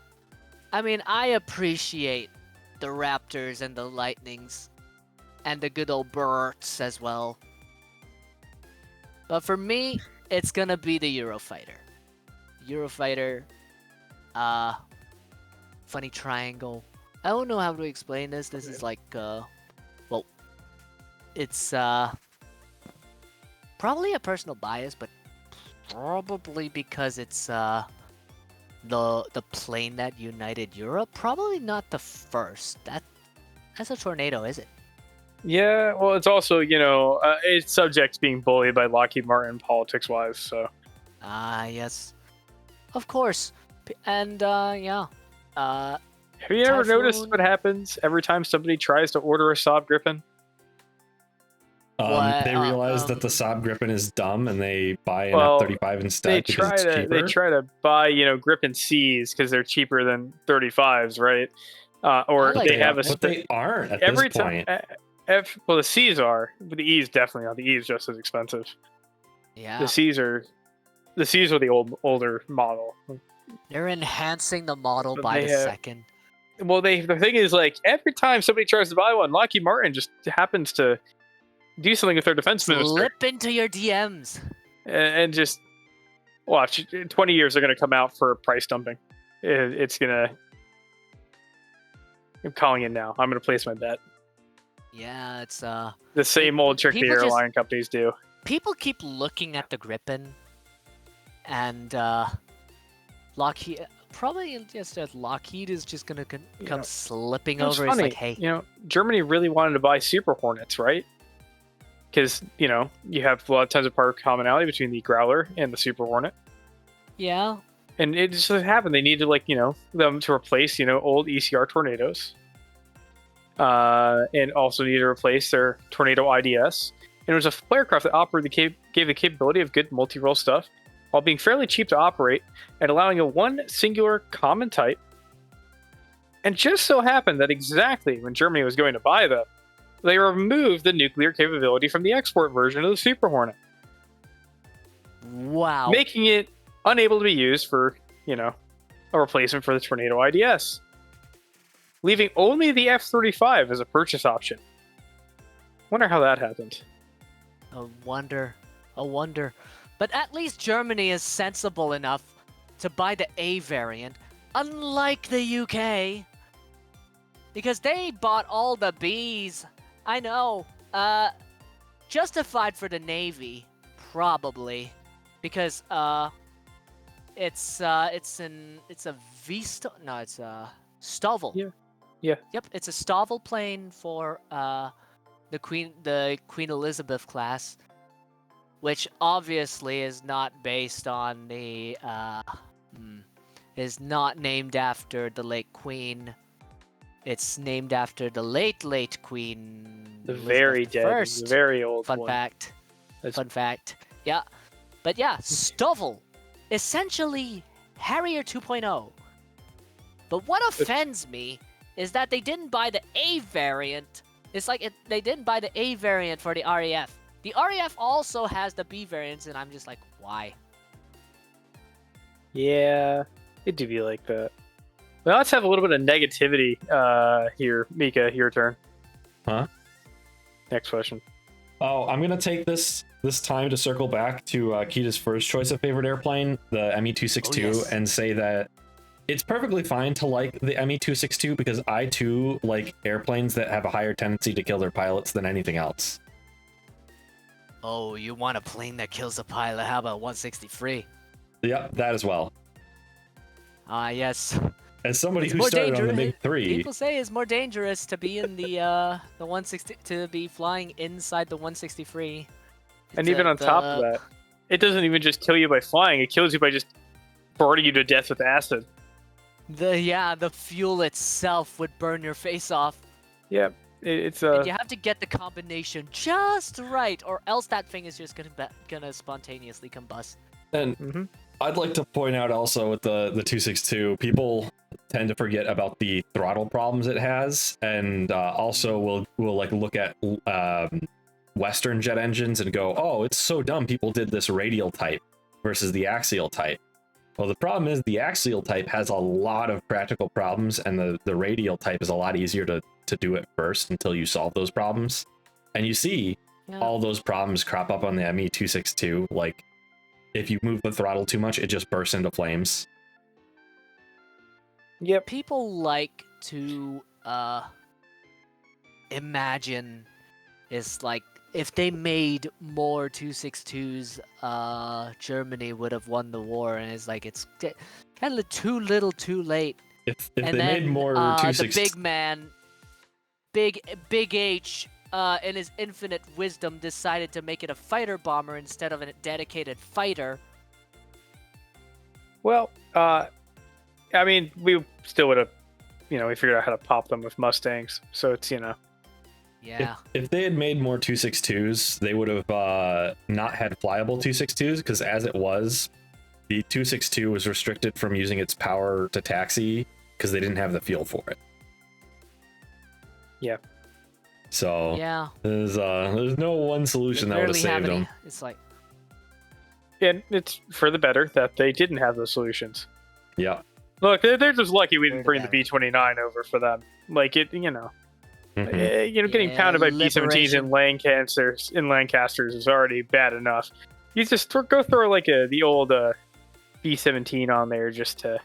I mean, I appreciate the Raptors and the Lightnings and the good old Birds as well. But for me, it's gonna be the Eurofighter. Eurofighter, funny triangle. I don't know how to explain this. This is like, well, it's probably a personal bias, but probably because it's the plane that united Europe. Probably not the first. That's a tornado, is it? Yeah, well, it's also, it's subject to being bullied by Lockheed Martin politics-wise, so. Yes. Of course. And, yeah. Have you ever noticed what happens every time somebody tries to order a Saab Gripen? They realize that the Saab Gripen is dumb and they buy an F-35 instead because it's cheaper. They try to buy, Gripen Cs because they're cheaper than 35s, right? Or they have a... But they aren't at this point. Well, the Cs are, but the E's definitely are. The E's just as expensive. Yeah. The Cs are the older model. They're enhancing the model by the second. Well, the thing is, like, every time somebody tries to buy one, Lockheed Martin just happens to do something with their defense minister. Slip into your DMs. And just watch. 20 years are going to come out for price dumping. It's going to... I'm calling it now. I'm going to place my bet. Yeah, it's... the same old trick the airline companies do. People keep looking at the Gripen, and Lockheed... Probably just Lockheed is just going to come slipping over. Funny. It's like, hey... Germany really wanted to buy Super Hornets, right? because you have a lot of tons of part commonality between the Growler and the Super Hornet. Yeah. And it just happened they needed them to replace old ECR tornadoes, and also needed to replace their tornado IDS. And it was a firecraft that gave the capability of good multi-role stuff, while being fairly cheap to operate and allowing a one singular common type. And just so happened that exactly when Germany was going to buy them, they removed the nuclear capability from the export version of the Super Hornet. Wow. Making it unable to be used for, a replacement for the Tornado IDS. Leaving only the F-35 as a purchase option. Wonder how that happened. A wonder. But at least Germany is sensible enough to buy the A variant, unlike the UK. Because they bought all the Bs. I know. Justified for the Navy, probably. Because, it's a Stovel. Yeah. Yep, it's a Stovel plane for, the Queen Elizabeth class, which obviously is not based on the is not named after the late Queen. It's named after the late Queen. The Elizabeth very dead, First. the very old Fun one. fact. Fun fact. Yeah, but yeah, Stovel, essentially Harrier 2.0. But what offends me is that they didn't buy the A variant. It's like they didn't buy the A variant for the RAF. The RAF also has the B variants, and I'm just like, why? Yeah, it do be like that. Well, let's have a little bit of negativity here. Mika, your turn. Huh? Next question. Oh, I'm gonna take this time to circle back to Kiita's first choice of favorite airplane, the ME-262, yes. and say that it's perfectly fine to like the ME-262 because I too like airplanes that have a higher tendency to kill their pilots than anything else. Oh, you want a plane that kills a pilot? How about 163? Yep, that as well. Yes. As somebody It's who more started on the dangerous. MiG-3, People say it's more dangerous to be in the 160 to be flying inside the 163. And even on top of that, it doesn't even just kill you by flying; it kills you by just burning you to death with acid. The fuel itself would burn your face off. Yeah, it's And you have to get the combination just right, or else that thing is just gonna spontaneously combust. And I'd like to point out also with the 262, people tend to forget about the throttle problems it has, and also will like look at Western jet engines and go, oh, it's so dumb people did this radial type versus the axial type. Well, the problem is the axial type has a lot of practical problems, and the radial type is a lot easier to do it first until you solve those problems. And you see all those problems crop up on the ME-262, like if you move the throttle too much, it just bursts into flames. Yep. People like to imagine it's like if they made more 262s, Germany would have won the war, and it's like it's kind of too little, too late. If they made more 262s, the big man, Big H, in his infinite wisdom, decided to make it a fighter bomber instead of a dedicated fighter. Well, I mean, we still would have, we figured out how to pop them with Mustangs. So it's, Yeah. If they had made more 262s, they would have not had flyable 262s, because as it was, the 262 was restricted from using its power to taxi because they didn't have the fuel for it. Yeah. So yeah, there's no one solution that would have saved them. It's like, and it's for the better that they didn't have those solutions. Yeah. Look, they're just lucky we didn't bring the B-29 over for them. Like it, getting pounded by B-17s in Lancasters is already bad enough. You just go throw like the old B-17 on there just to.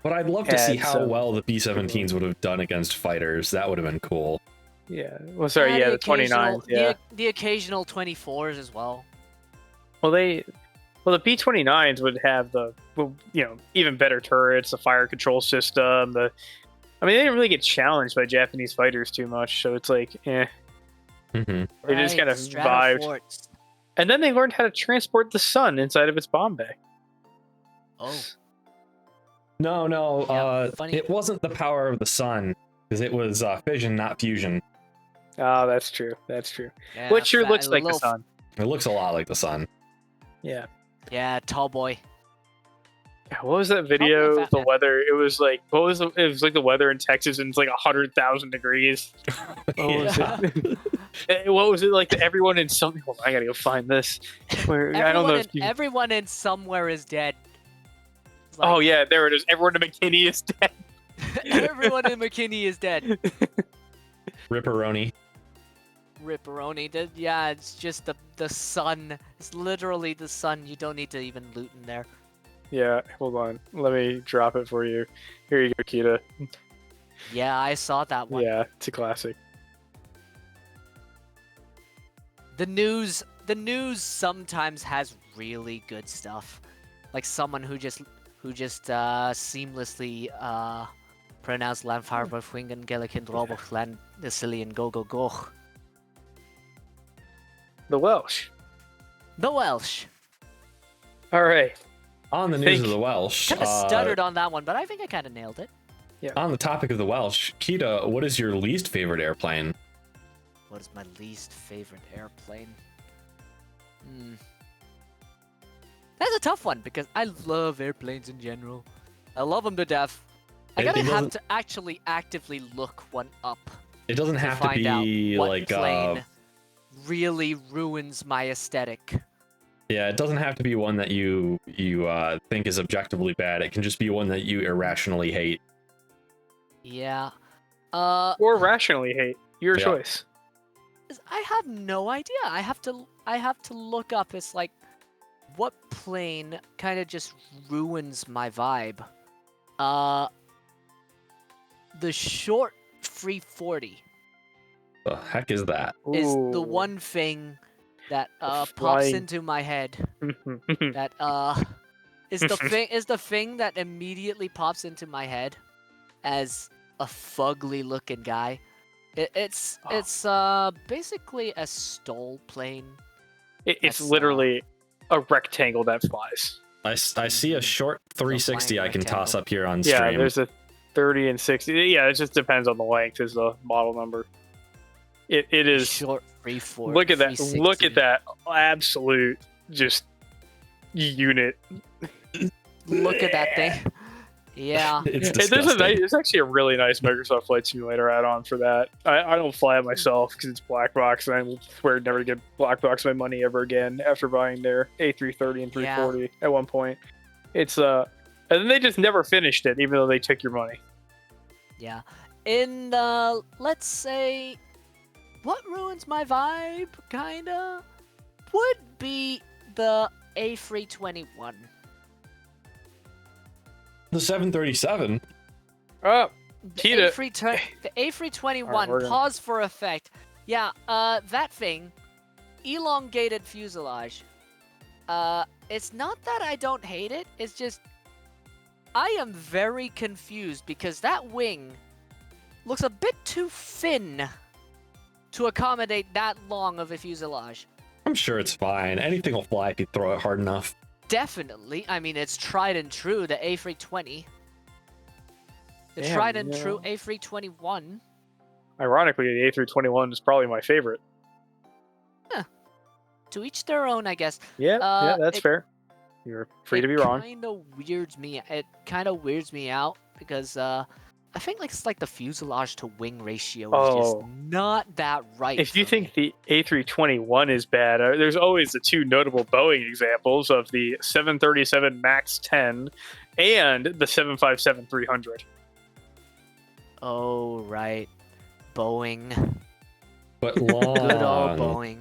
But I'd love to see how well the B-17s would have done against fighters. That would have been cool. Yeah. Well, sorry. Yeah, the 29s. Yeah. The occasional 24s as well. Well, the B-29s would have the even better turrets, the fire control system. They didn't really get challenged by Japanese fighters too much, so it's like, eh. Mm-hmm. They just kind of Strata vibed. forts. And then they learned how to transport the sun inside of its bomb bay. Oh, No, Yeah, funny. it wasn't the power of the sun, because it was fission, not fusion. Oh, that's true. That's true. yeah, Well, it sure fat- looks like the little- sun. It looks a lot like the sun. Yeah. Yeah, tall boy. What was that Probably a video? fat The man. weather. It was like it was like the weather in Texas, and it's like 100,000 degrees. What was it? What was it like? Everyone in some. Hold on, I gotta go find this. Where I don't know. If you... Everyone in somewhere is dead. It's Oh like, yeah, there it is. Everyone in McKinney is dead. everyone in McKinney is dead. Ripperoni. Ripperoni. Yeah, it's just the sun. It's literally the sun. You don't need to even loot in there. Yeah, hold on. Let me drop it for you. Here you go, Kiita. Yeah, I saw that one. Yeah, it's a classic. The news sometimes has really good stuff. Like someone who just seamlessly pronounced Landfire Befwingen Gelikind Roboch Land Sicilian Go Go Go. The Welsh. The Welsh. All right. On the news of the Welsh. Kind of stuttered on that one, but I think I kind of nailed it. On the topic of the Welsh, Kiita, what is your least favorite airplane? What is my least favorite airplane? That's a tough one because I love airplanes in general. I love them to death. I gotta have to actually actively look one up. It doesn't have to find out be what like plane really ruins my aesthetic. yeah, it doesn't have to be one that you think is objectively bad. It can just be one that you irrationally hate. Yeah. Or rationally hate. Your Yeah. choice. I have no idea. I have to look up. It's like, what plane kind of just ruins my vibe? The short 340 The heck is that? is the Ooh. one thing that pops flying. into my head. That is the thing that immediately pops into my head as a fugly looking guy. It's basically a stole plane. It's That's, literally a rectangle that flies. I see a short 360 I can toss up here on Yeah, stream. there's a 30 and 60. Yeah, it just depends on the length is the model number. It is Short 340. look at that. 360. Look at that absolute just unit. Look at that thing. Yeah. It's Hey, disgusting. there's actually a really nice Microsoft Flight Simulator add-on for that. I don't fly it myself because it's black box, and I swear never to get black box my money ever again after buying their A330 and 340 at one point. It's and then they just never finished it, even though they took your money. Yeah. In let's say, what ruins my vibe, kinda, would be the A321. The 737. Oh, The Kiita. The A321, Alright, we're gonna- pause for effect. Yeah, that thing, elongated fuselage. It's not that I don't hate it, it's just, I am very confused because that wing looks a bit too thin to accommodate that long of a fuselage. I'm sure it's fine. Anything will fly if you throw it hard enough. Definitely. I mean, it's tried and true, the A320. The Damn, tried and yeah. true A321. Ironically, the A321 is probably my favorite. To each their own, I guess. Yeah, that's fair. You're free to be wrong. It kind of weirds me out because I think it's like the fuselage to wing ratio is just not that right. If you for think me. the A321 is bad, there's always the two notable Boeing examples of the 737 MAX 10 and the 757-300. Oh right, Boeing. But long. Good old Boeing.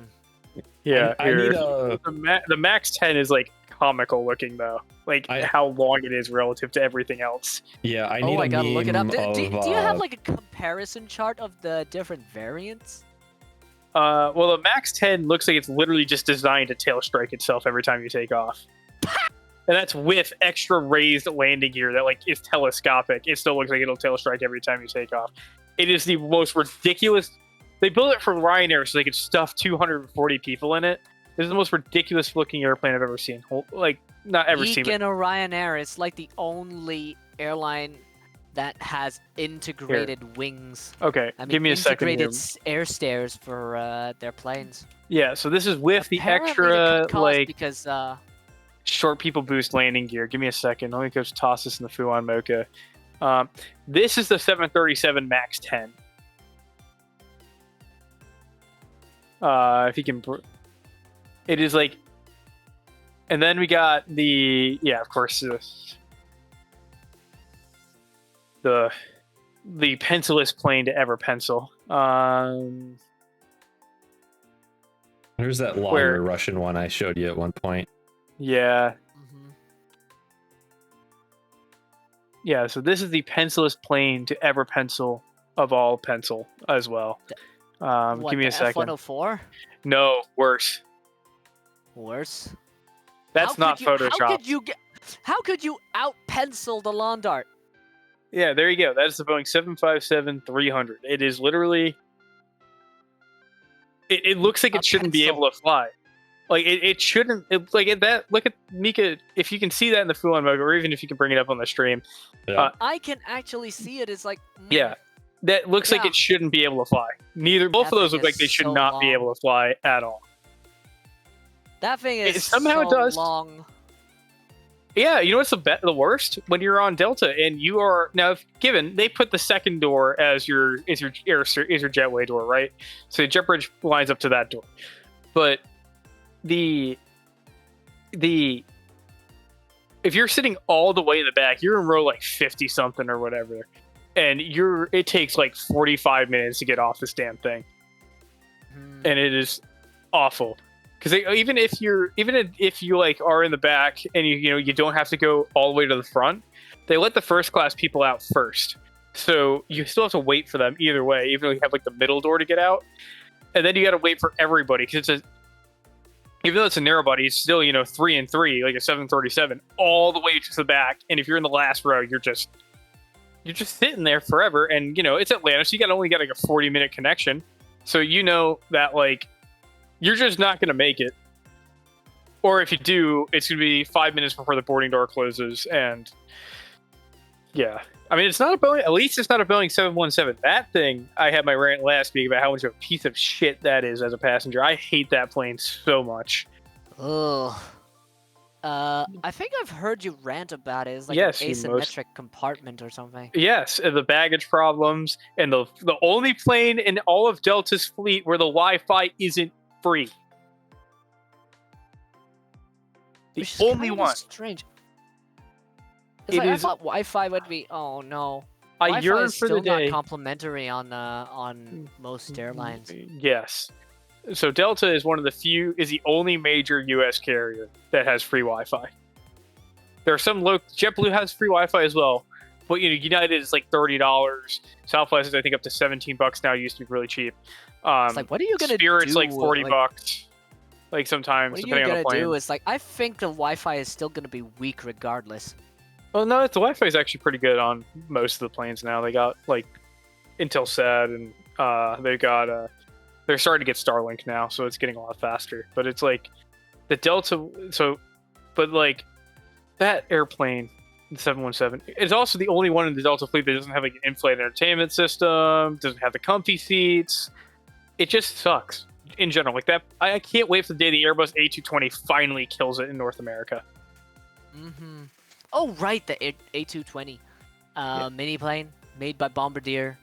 Yeah, I need a. the MAX 10 is like comical looking though, like how long it is relative to everything else. Yeah, I need I gotta look it up. meme Do of, you have like a comparison chart of the different variants? Well, the MAX 10 looks like it's literally just designed to tail strike itself every time you take off. And that's with extra raised landing gear that like is telescopic. It still looks like it'll tail strike every time you take off. It is the most ridiculous They built it for Ryanair so they could stuff 240 people in it. This is the most ridiculous looking airplane I've ever seen. Like, not ever seen. Beacon or Ryanair is like the only airline that has integrated wings. Okay, I mean, give me a second here. integrated air stairs for their planes. Yeah, so this is with the Apparently to extra, cut costs like, because short people boost landing gear. Give me a second. Let me go toss this in the FuWan Mocha. This is the 737 MAX 10. If you can... It is like... And then we got the... Yeah, of course, the pencilless plane to ever pencil. There's that longer Russian one I showed you at one point. Yeah. Mm-hmm. Yeah, so this is the pencilless plane to ever pencil of all pencil as well. Give me a second. F-104? No, worse. Worse? That's not Photoshop. How could you out-pencil the lawn dart? Yeah, there you go. That is the Boeing 757-300. It is literally... It looks like it shouldn't be able to fly. Like, it shouldn't... Look at Mika, if you can see that in the FuWan Mocha, or even if you can bring it up on the stream. Yeah. I can actually see it. It's like... Yeah. That looks like it shouldn't be able to fly. Both of those look like they should not be able to fly at all. That thing is somehow so it does. long. Yeah, you know what's the worst? When you're on Delta and you are now given they put the second door as your jetway door, right? So the jet bridge lines up to that door. But the if you're sitting all the way in the back, you're in row like 50 something or whatever, and it takes like 45 minutes to get off this damn thing, and it is awful. Because even if you like are in the back and you don't have to go all the way to the front, they let the first class people out first, so you still have to wait for them either way. Even though you have like the middle door to get out, and then you got to wait for everybody because even though it's a narrow body, it's still 3 and 3 like a 737 all the way to the back. And if you're in the last row, you're just sitting there forever. And it's Atlanta, so you only got like a 40-minute connection, so that like. You're just not going to make it. Or if you do, it's going to be 5 minutes before the boarding door closes. And yeah. I mean, it's not a Boeing, at least it's not a Boeing 717. That thing, I had my rant last week about how much of a piece of shit that is as a passenger. I hate that plane so much. Ugh. I think I've heard you rant about it. It's like an asymmetric compartment or something. Yes, and the baggage problems, and the only plane in all of Delta's fleet where the Wi-Fi isn't free. The only one. Strange. I thought Wi-Fi would be. Oh no. I yearn for the day. Still not complimentary on most airlines. Yes. So Delta is is the only major U.S. carrier that has free Wi-Fi. There are some JetBlue has free Wi-Fi as well, but United is like $30. Southwest is I think up to $17 now. It used to be really cheap. It's like, what are you gonna do? Spirit's like $40. Like sometimes, what depending on the plane. What you're gonna do is like, I think the Wi-Fi is still gonna be weak regardless. Well, no, the Wi-Fi is actually pretty good on most of the planes now. They got like Intelsat, and they got they're starting to get Starlink now, so it's getting a lot faster. But it's like the Delta, but like that airplane, the 717, it's also the only one in the Delta fleet that doesn't have like an in-flight entertainment system, doesn't have the comfy seats. It just sucks in general. Like that, I can't wait for the day the Airbus A220 finally kills it in North America. Mm-hmm. Oh right, the A220 mini plane made by Bombardier.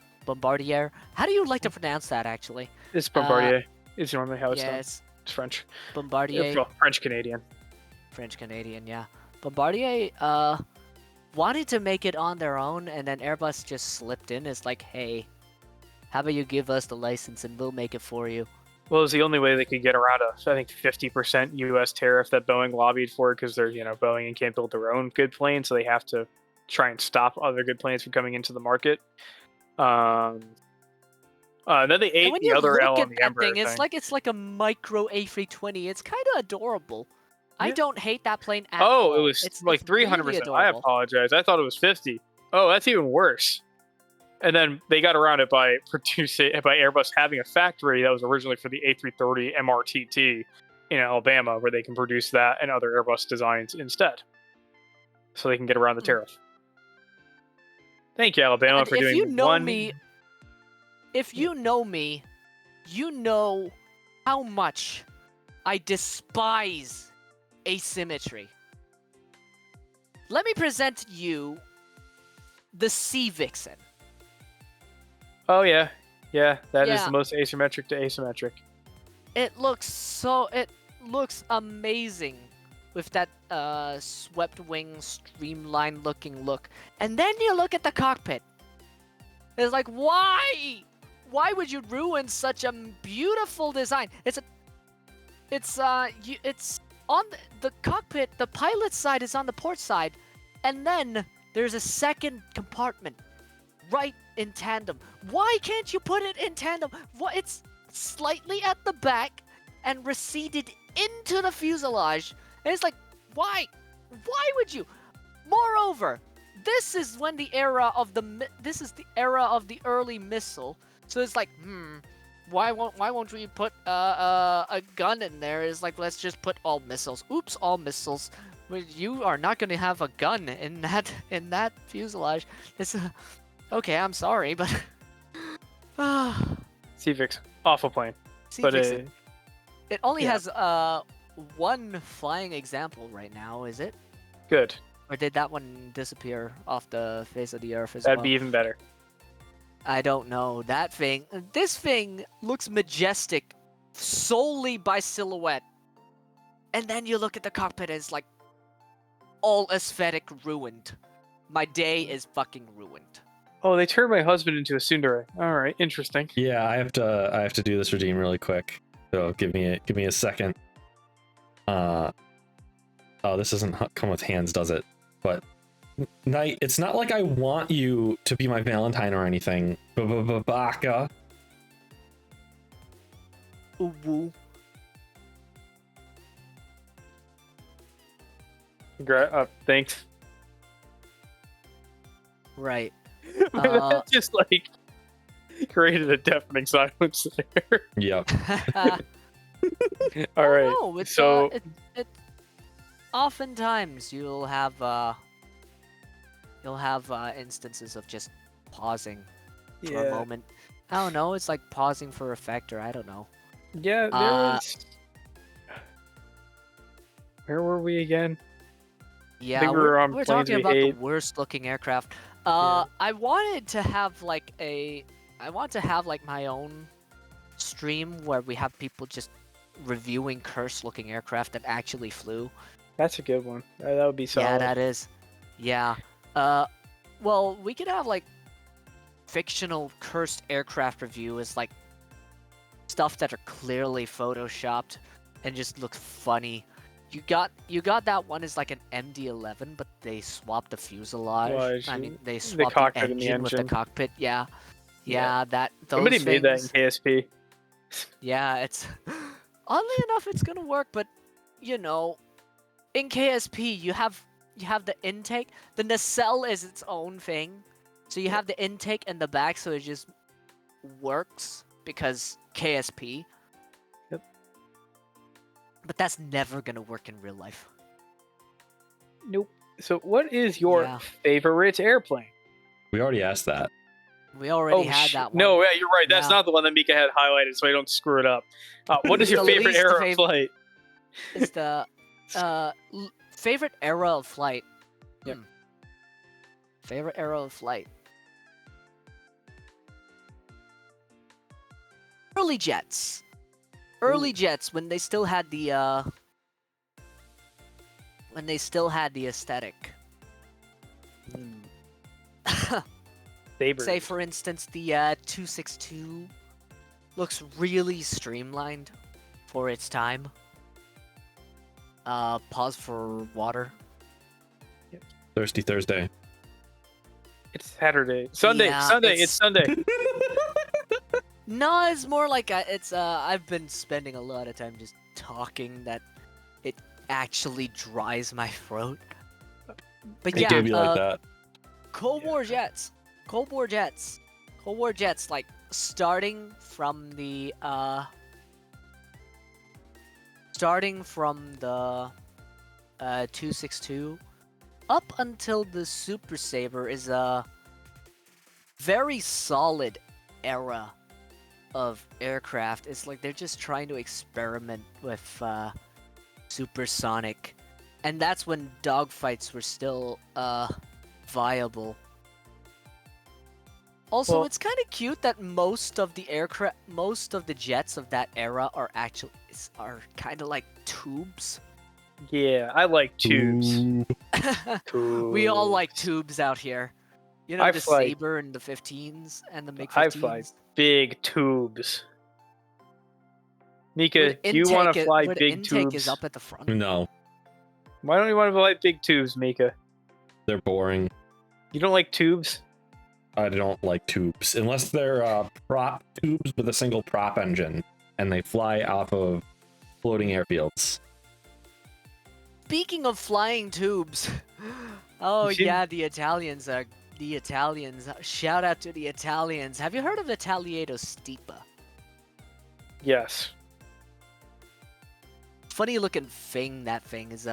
How do you like to pronounce that actually? It's Bombardier. It's normally how it's done. It's French. Bombardier. Well, French-Canadian. French-Canadian, yeah. Bombardier wanted to make it on their own, and then Airbus just slipped in. It's like, hey, how about you give us the license and we'll make it for you? Well, it was the only way they could get around I think 50% U.S. tariff that Boeing lobbied for, because they're Boeing and can't build their own good plane, so they have to try and stop other good planes from coming into the market. Then they ate the other L on the Embraer thing. It's like a micro A320. It's kind of adorable. Yeah. I don't hate that plane at all. Oh, it's like 300%. Really I apologize. I thought it was 50. Oh, that's even worse. And then they got around it by Airbus having a factory that was originally for the A330 MRTT in Alabama, where they can produce that and other Airbus designs instead, so they can get around the tariff. Thank you, Alabama, for doing If you know me, you know how much I despise asymmetry. Let me present you the Sea Vixen. Oh yeah, that is the most asymmetric to asymmetric. It looks amazing with that swept wing, streamlined looking look. And then you look at the cockpit. It's like, why? Why would you ruin such a beautiful design? It's on the cockpit. The pilot side is on the port side, and then there's a second compartment right in tandem. Why can't you put it in tandem? What? It's slightly at the back and receded into the fuselage. And it's like, why? Why would you? Moreover, this is the era of the early missile. So it's like, why won't we put a gun in there? It's like, let's just put all missiles. Oops, all missiles. You are not going to have a gun in that fuselage. It's okay. I'm sorry, but Sea-Vix, awful plane. But it only has one flying example right now. Is it? Good. Or did that one disappear off the face of the earth as That'd be even better. I don't know. This thing looks majestic solely by silhouette. And then you look at the cockpit and it's like all aesthetic ruined. My day is fucking ruined. Oh, they turned my husband into a tsundere. All right, interesting. Yeah, I have to do this redeem really quick. So give me a second. Oh, this doesn't come with hands, does it? But Knight, it's not like I want you to be my Valentine or anything. Baka. Ooh. Thanks. Right. Just like created a deafening silence there. Yep. All right. No, so oftentimes you'll have instances of just pausing for a moment. I don't know. It's like pausing for effect, or I don't know. Yeah, there was. Where were we again? Yeah, we're talking about the worst looking aircraft. I wanted to have my own stream where we have people just reviewing cursed looking aircraft that actually flew. That's a good one. That would be solid. Yeah, that is. Yeah. Well, we could have like fictional cursed aircraft review as like stuff that are clearly photoshopped and just look funny. You got that one is like an MD-11, but they swapped the fuselage. They swapped the engine with the cockpit. Yeah. Somebody made that in KSP. Yeah, it's oddly enough it's gonna work, but in KSP you have the intake. The nacelle is its own thing, so you have the intake and the back, so it just works because KSP. But that's never gonna work in real life. Nope. So what is your favorite airplane? We already asked that. We already had that one. No, yeah, you're right. That's not the one that Mika had highlighted, so I don't screw it up. What is your favorite era of flight? It's the favorite era of flight. Yep. Favorite era of flight. Early jets. Early jets when they still had the aesthetic. Say for instance the 262 looks really streamlined for its time. Pause for water. Yep. Thirsty Thursday. It's Saturday. Sunday. It's Sunday. No, it's more like I've been spending a lot of time just talking that it actually dries my throat. But it gave you like that. Cold War jets. war jets, like starting from the 262 up until the Super Saber is a very solid era of aircraft. It's like they're just trying to experiment with supersonic, and that's when dogfights were still viable. Also, Well, it's kind of cute that most of the jets of that era are kind of like tubes. Yeah, I like tubes. We all like tubes out here. You know, I the fly- Saber and the 15s and the MiG-15s. I fly big tubes. Mika, do you want to fly big intake tubes? is up at the front. No, Why don't you want to fly big tubes, Mika? they're boring. You don't like tubes? I don't like tubes unless they're prop tubes with a single prop engine and they fly off of floating airfields. Speaking of flying tubes, oh You see- yeah, the Italians. Shout out to the Italians. Have you heard of the Tagliato Stipa? Yes. Funny looking thing. That thing is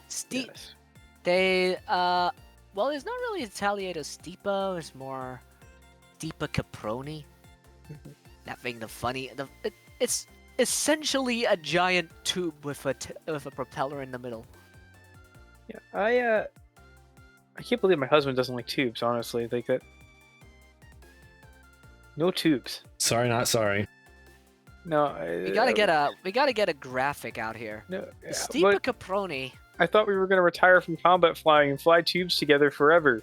steep. Yes. They well, there's not really a Tagliato Stipa. It's more Stipa Caproni. That thing, it's essentially a giant tube with a propeller in the middle. Yeah, I can't believe my husband doesn't like tubes. Honestly, like that. No tubes. Sorry, not sorry. No. We gotta get a graphic out here. No. Stipa Caproni. I thought we were gonna retire from combat flying and fly tubes together forever.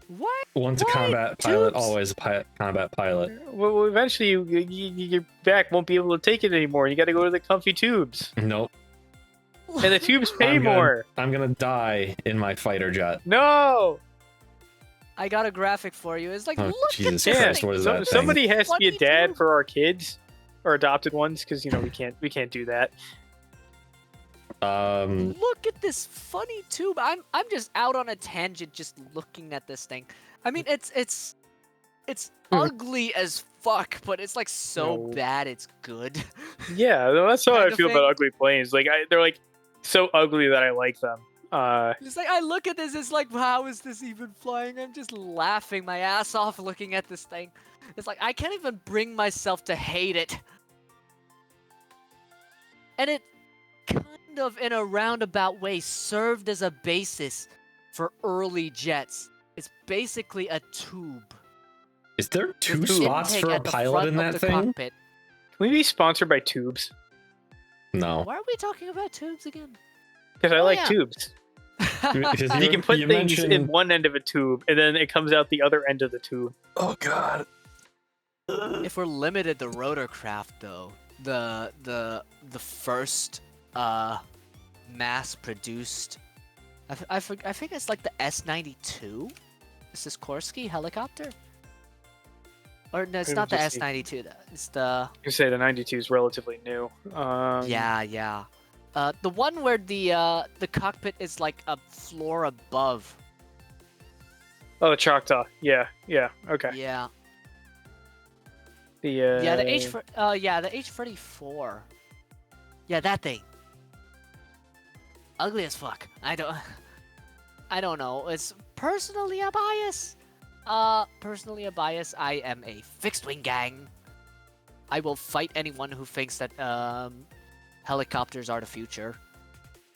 What? Once What? a combat pilot, Tubes? always a combat pilot. Well, eventually your back won't be able to take it anymore. You got to go to the comfy tubes, Nope. and the tubes pay I'm more. I'm gonna die in my fighter jet. No. I got a graphic for you. It's like, Oh, look Jesus at this Christ, thing. what is that thing? Somebody has to be a Funny dad tube. for our kids, or adopted ones, because we can't do that. Look at this funny tube. I'm just out on a tangent just looking at this thing. I mean, it's ugly as fuck, but it's like so No. bad it's good. Yeah, that's how I Kind of feel thing. about ugly planes. Like they're like so ugly that I like them. It's like I look at this, it's like, how is this even flying? I'm just laughing my ass off looking at this thing. It's like I can't even bring myself to hate it. And it kind of, in a roundabout way, served as a basis for early jets. It's basically a tube. Is there two with spots intake for a at the pilot front in of that the thing? cockpit. Can we be sponsored by tubes? No. Why are we talking about tubes again? Because I Oh, like yeah. tubes. Because You can put things in mentioned- one end of a tube, and then it comes out the other end of the tube. Oh god. If we're limited to rotorcraft, though, the first mass-produced, I think it's like the S-92. Is this Korsky helicopter? Or no, it's Could not the just be- S-92. It's the You say the 92 is relatively new. yeah. The one where the cockpit is like a floor above. Oh, the Choctaw. Yeah. Okay. Yeah. The Yeah, the H-34. Yeah, that thing. Ugly as fuck. I don't know. It's personally a bias. I am a fixed wing gang. I will fight anyone who thinks that helicopters are the future.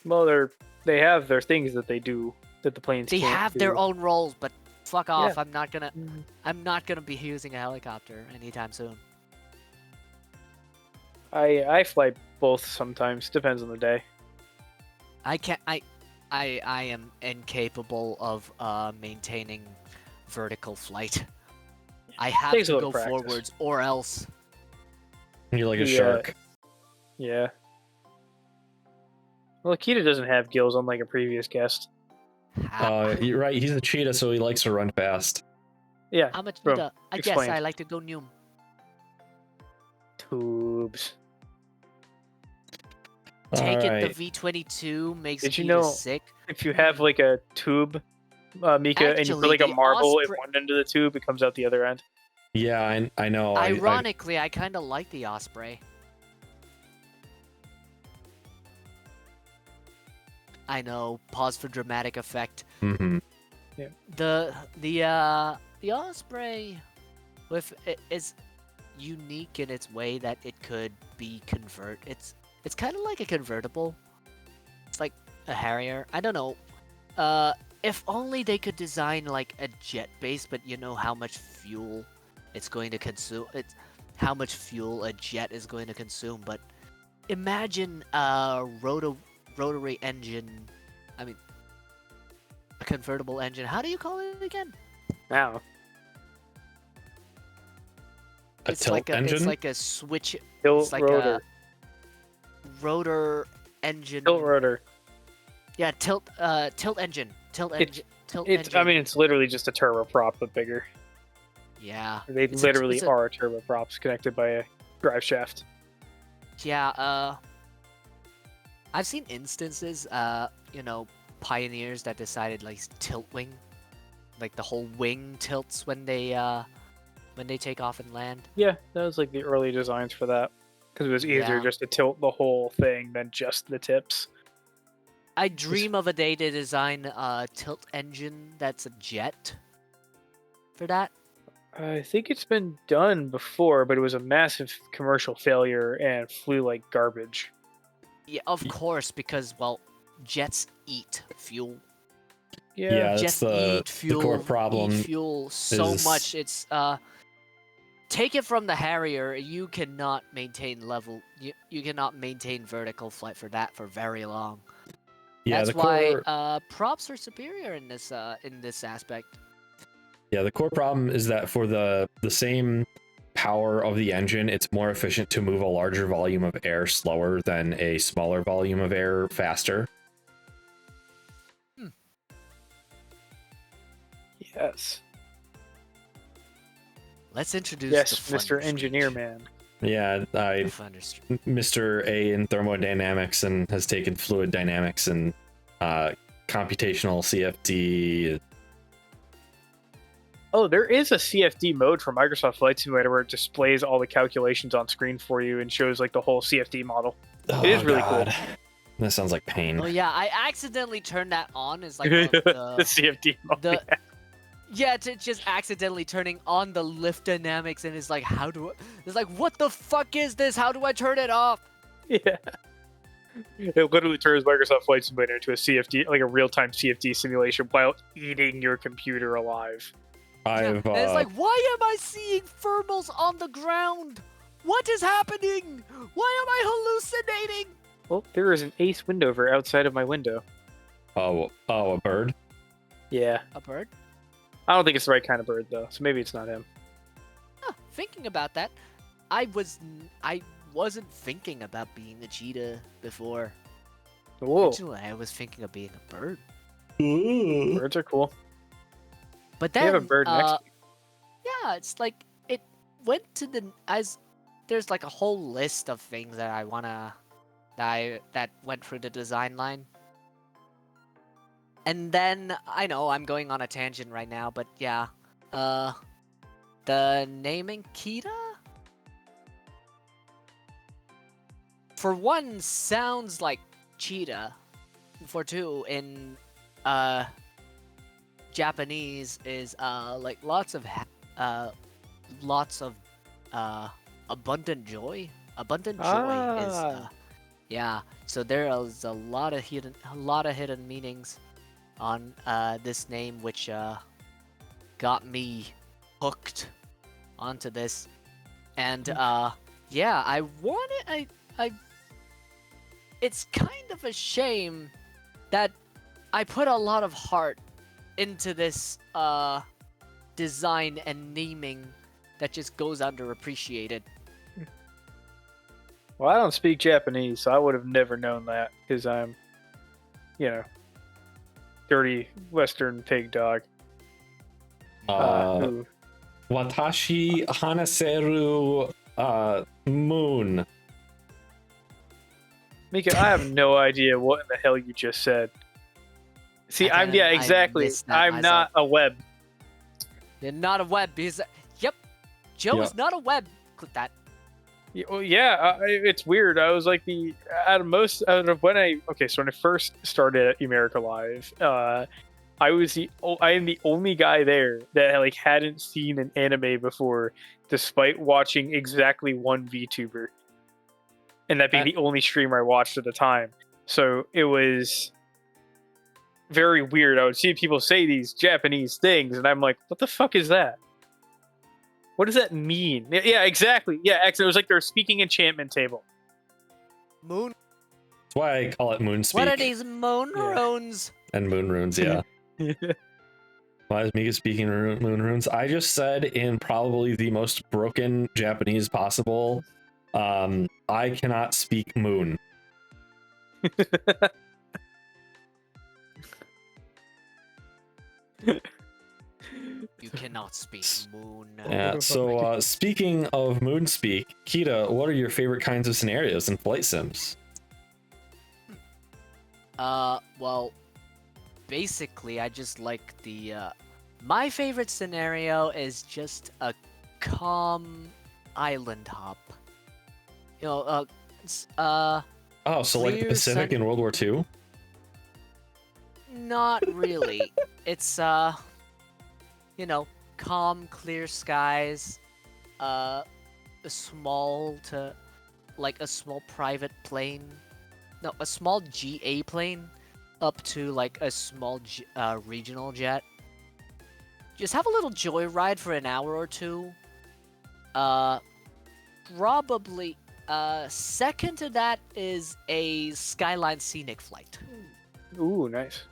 Well, they have their things that they do that the planes They can't have do. their own roles, but fuck off. Yeah. I'm not gonna be using a helicopter anytime soon. I fly both sometimes. Depends on the day. I can't. I am incapable of maintaining vertical flight. I have Takes a to little go practice. forwards, or else. You're like a Yeah. shark. Yeah. Well, Kiita doesn't have gills, unlike a previous guest. You're right. He's a cheetah, so he likes to run fast. Yeah. How much? bro, I guess explain. I like to go noom. Tubes. Take it. Alright. The V22 makes Did you Kiita know- sick. If you have like a tube, Mika, and you put Actually, like a the marble at Osprey- one end of the tube, it comes out the other end. Yeah, I know. Ironically, I kind of like the Osprey. I know. Pause for dramatic effect. Mm-hmm. Yeah. The Osprey is unique in its way that it could be It's kind of like a convertible. It's like a Harrier. I don't know. If only they could design like a jet base, but you know how much fuel it's going to consume. It's how much fuel a jet is going to consume. But imagine a rotary engine. I mean, a convertible engine. How do you call it again? Wow. A tilt engine? It's like a switch. Tilt it's like rotor. a rotor engine. Tilt rotor. Yeah, tilt engine. Tilt engine. I mean, it's literally just a turboprop, but bigger. Yeah. They literally are turboprops connected by a drive shaft. Yeah, I've seen instances, pioneers that decided like tilt wing, like the whole wing tilts when they take off and land. Yeah, that was like the early designs for that, because it was easier just to tilt the whole thing than just the tips. I dream of a day to design a tilt engine that's a jet. For that. I think it's been done before, but it was a massive commercial failure and flew like garbage. Yeah, of course, because jets eat fuel. Yeah, Jets that's eat fuel. The core problem. Eat fuel so much. It's take it from the Harrier. You cannot maintain level. You cannot maintain vertical flight for that for very long. Yeah, that's why props are superior in this aspect. Yeah, the core problem is that for the same power of the engine, it's more efficient to move a larger volume of air slower than a smaller volume of air faster. Yes. Let's introduce the Mr. Engineer Man. Yeah, Mr. A in thermodynamics and has taken fluid dynamics and computational CFD. Oh, there is a CFD mode for Microsoft Flight Simulator where it displays all the calculations on screen for you and shows like the whole CFD model. It is really cool. That sounds like pain. Oh yeah, I accidentally turned that on. Is like the CFD mode. Yeah, to just accidentally turning on the lift dynamics, and it's like, it's like, what the fuck is this? How do I turn it off? Yeah. It literally turns Microsoft Flight Simulator into a CFD, like a real-time CFD simulation, while eating your computer alive. And it's like, why am I seeing thermals on the ground? What is happening? Why am I hallucinating? Well, there is an Ace Windover outside of my window. Oh, a bird? Yeah. A bird? I don't think it's the right kind of bird, though, so maybe it's not him. Huh, thinking about that, I wasn't thinking about being a cheetah before. Whoa. Originally, I was thinking of being a bird. Ooh. Birds are cool. But then, they have a bird next to you. Yeah, it's like it went to there's like a whole list of things that that went through the design line. And then I know I'm going on a tangent right now, but yeah, the naming Kiita, for one, sounds like cheetah. For two, in Japanese is like lots of abundant joy. Abundant joy is yeah. So there is a lot of hidden meanings on this name, which got me hooked onto this. And yeah, I it's kind of a shame that I put a lot of heart into this design and naming that just goes underappreciated. Well, I don't speak Japanese, so I would have never known that, because I'm, dirty Western pig dog. Watashi hanaseru moon. Mika, I have no idea what in the hell you just said. See, exactly. I'm not a web. You're not a web because, yep, Joe Yeah. is not a web. Click that. Yeah, it's weird. I was like out of when I first started at America Live, I am the only guy there that like hadn't seen an anime before, despite watching exactly one VTuber, and that being the only streamer I watched at the time. So it was very weird. I would see people say these Japanese things, and I'm like, "What the fuck is that? What does that mean?" Yeah, exactly. Yeah, actually, it was like their speaking enchantment table. Moon. That's why I call it moon speak. What are these moon runes? And moon runes, yeah. Why is Mika speaking moon runes? I just said in probably the most broken Japanese possible, I cannot speak moon. You cannot speak moon. Yeah, so speaking of moon speak, Kiita, what are your favorite kinds of scenarios in flight sims? Well, basically, I just like the, my favorite scenario is just a calm island hop. You know, Oh, so like the clear, Pacific sunny- in World War II? Not really. It's, you know, calm, clear skies, a small private plane. No, a small GA plane up to like a small regional jet. Just have a little joyride for an hour or two. Probably second to that is a Skyline scenic flight. Ooh, nice.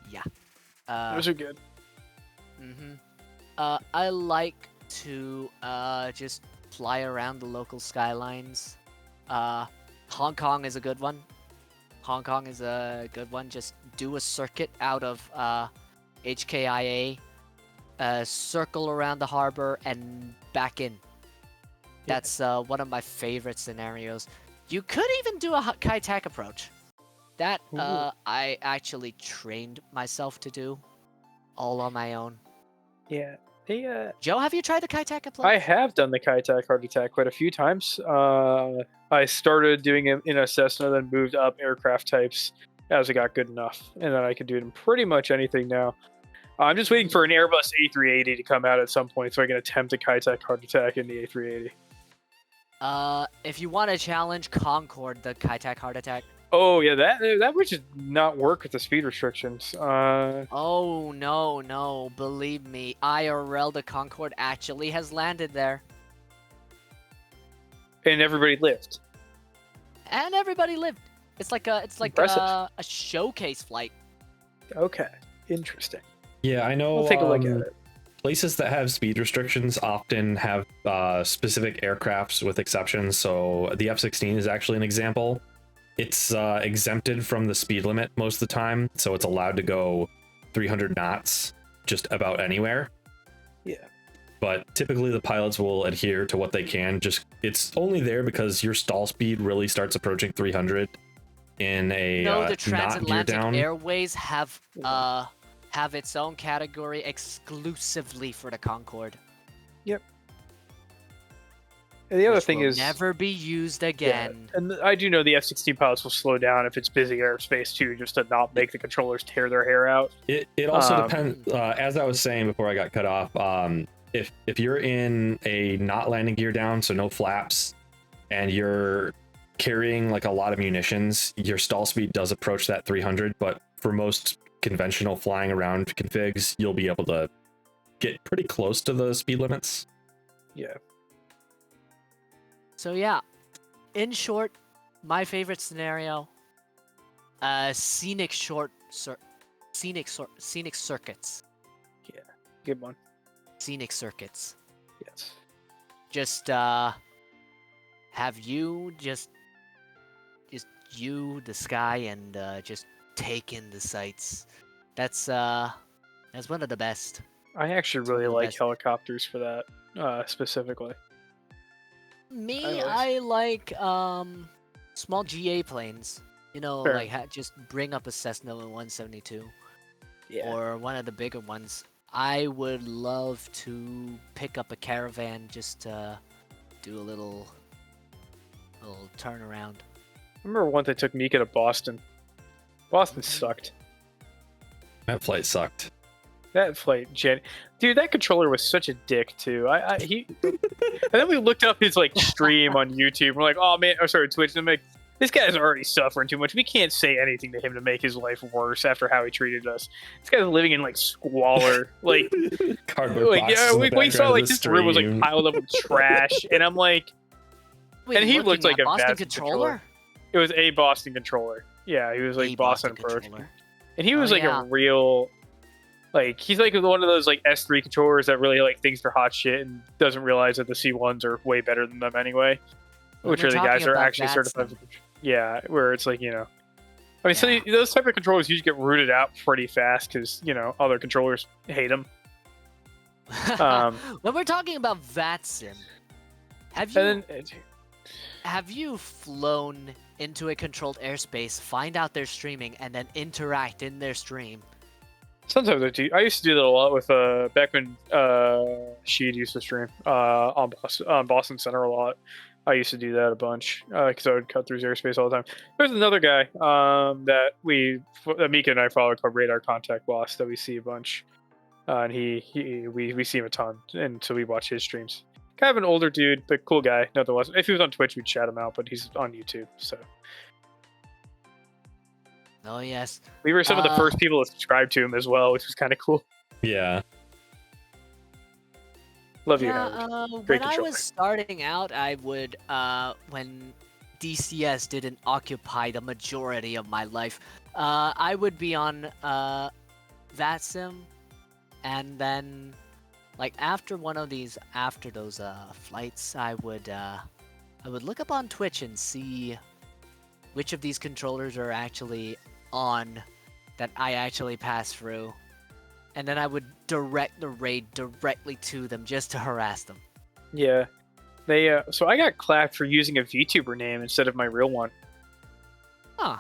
Yeah. Those are good. I like to just fly around the local skylines. Hong Kong is a good one. Just do a circuit out of HKIA, circle around the harbor, and back in. That's one of my favorite scenarios. You could even do a Kiitack approach. That I actually trained myself to do, all on my own. Yeah. Joe, have you tried the Kiitack approach? I have done the Kiitack heart attack quite a few times. I started doing it in a Cessna, then moved up aircraft types as it got good enough, and then I can do it in pretty much anything now. I'm just waiting for an Airbus A380 to come out at some point so I can attempt a Kiitack heart attack in the A380. If you want to challenge Concorde, the Kiitack heart attack. Oh yeah, that would just not work with the speed restrictions. Oh no, believe me, IRL the Concorde actually has landed there. And everybody lived. And everybody lived. It's like a showcase flight. Okay, interesting. Yeah, I know. We'll take a look at it. Places that have speed restrictions often have specific aircrafts with exceptions. So the F-16 is actually an example. It's exempted from the speed limit most of the time, so it's allowed to go 300 knots just about anywhere. Yeah. But typically the pilots will adhere to what they can. Just it's only there because your stall speed really starts approaching 300 in a No, the not gear transatlantic down. airways have its own category exclusively for the Concorde. Yep. And the other which thing will is never be used again. Yeah, and I do know the F-16 pilots will slow down if it's busy airspace too, just to not make the controllers tear their hair out. It also depends. As I was saying before I got cut off, if you're in a not landing gear down, so no flaps, and you're carrying like a lot of munitions, your stall speed does approach that 300. But for most conventional flying around configs, you'll be able to get pretty close to the speed limits. Yeah. So yeah, in short, my favorite scenario, scenic circuits. Yeah, good one. Scenic circuits. Yes. Just have you just you, the sky, and just take in the sights. That's one of the best. I actually really like helicopters for that, specifically. Me, I like small GA planes. You know, Fair. like just bring up a Cessna 172. Yeah. Or one of the bigger ones. I would love to pick up a caravan just to do a little turnaround. I remember once I took Mika to Boston. Boston sucked. That flight sucked. That flight, dude, that controller was such a dick too. And then we looked up his like stream on YouTube. We're like, oh man, Twitch. And I'm like, this guy's already suffering too much. We can't say anything to him to make his life worse after how he treated us. This guy's living in like squalor, like cardboard boxes. Yeah, we saw like this room was like piled up with trash, and I'm like, Wait, and he looked like a Boston controller. It was a Boston controller. Yeah, he was like Boston approach, and he was a real. Like, he's like one of those like S3 controllers that really like thinks they're hot shit and doesn't realize that the C1s are way better than them anyway. Which are the guys that are actually certified. Yeah, where it's like, you know. I mean, so those type of controllers usually get rooted out pretty fast because, you know, other controllers hate them. When we're talking about VATSIM, have you flown into a controlled airspace, find out they're streaming, and then interact in their stream? Sometimes I do. I used to do that a lot with back when Sheed used to stream on Boston Center a lot. I used to do that a bunch because I would cut through his airspace all the time. There's another guy that Mika and I follow called Radar Contact Boss that we see a bunch, and we see him a ton, and so we watch his streams. Kind of an older dude, but cool guy nonetheless. If he was on Twitch, we'd chat him out, but he's on YouTube, so. Oh yes. We were some of the first people to subscribe to him as well, which was kind of cool. Yeah. Love you, Howard. When I was starting out, I would when DCS didn't occupy the majority of my life, I would be on VATSIM, and then like after those flights, I would look up on Twitch and see which of these controllers are actually on that I actually pass through, and then I would direct the raid directly to them just to harass them. Yeah, they so I got clapped for using a VTuber name instead of my real one. Huh.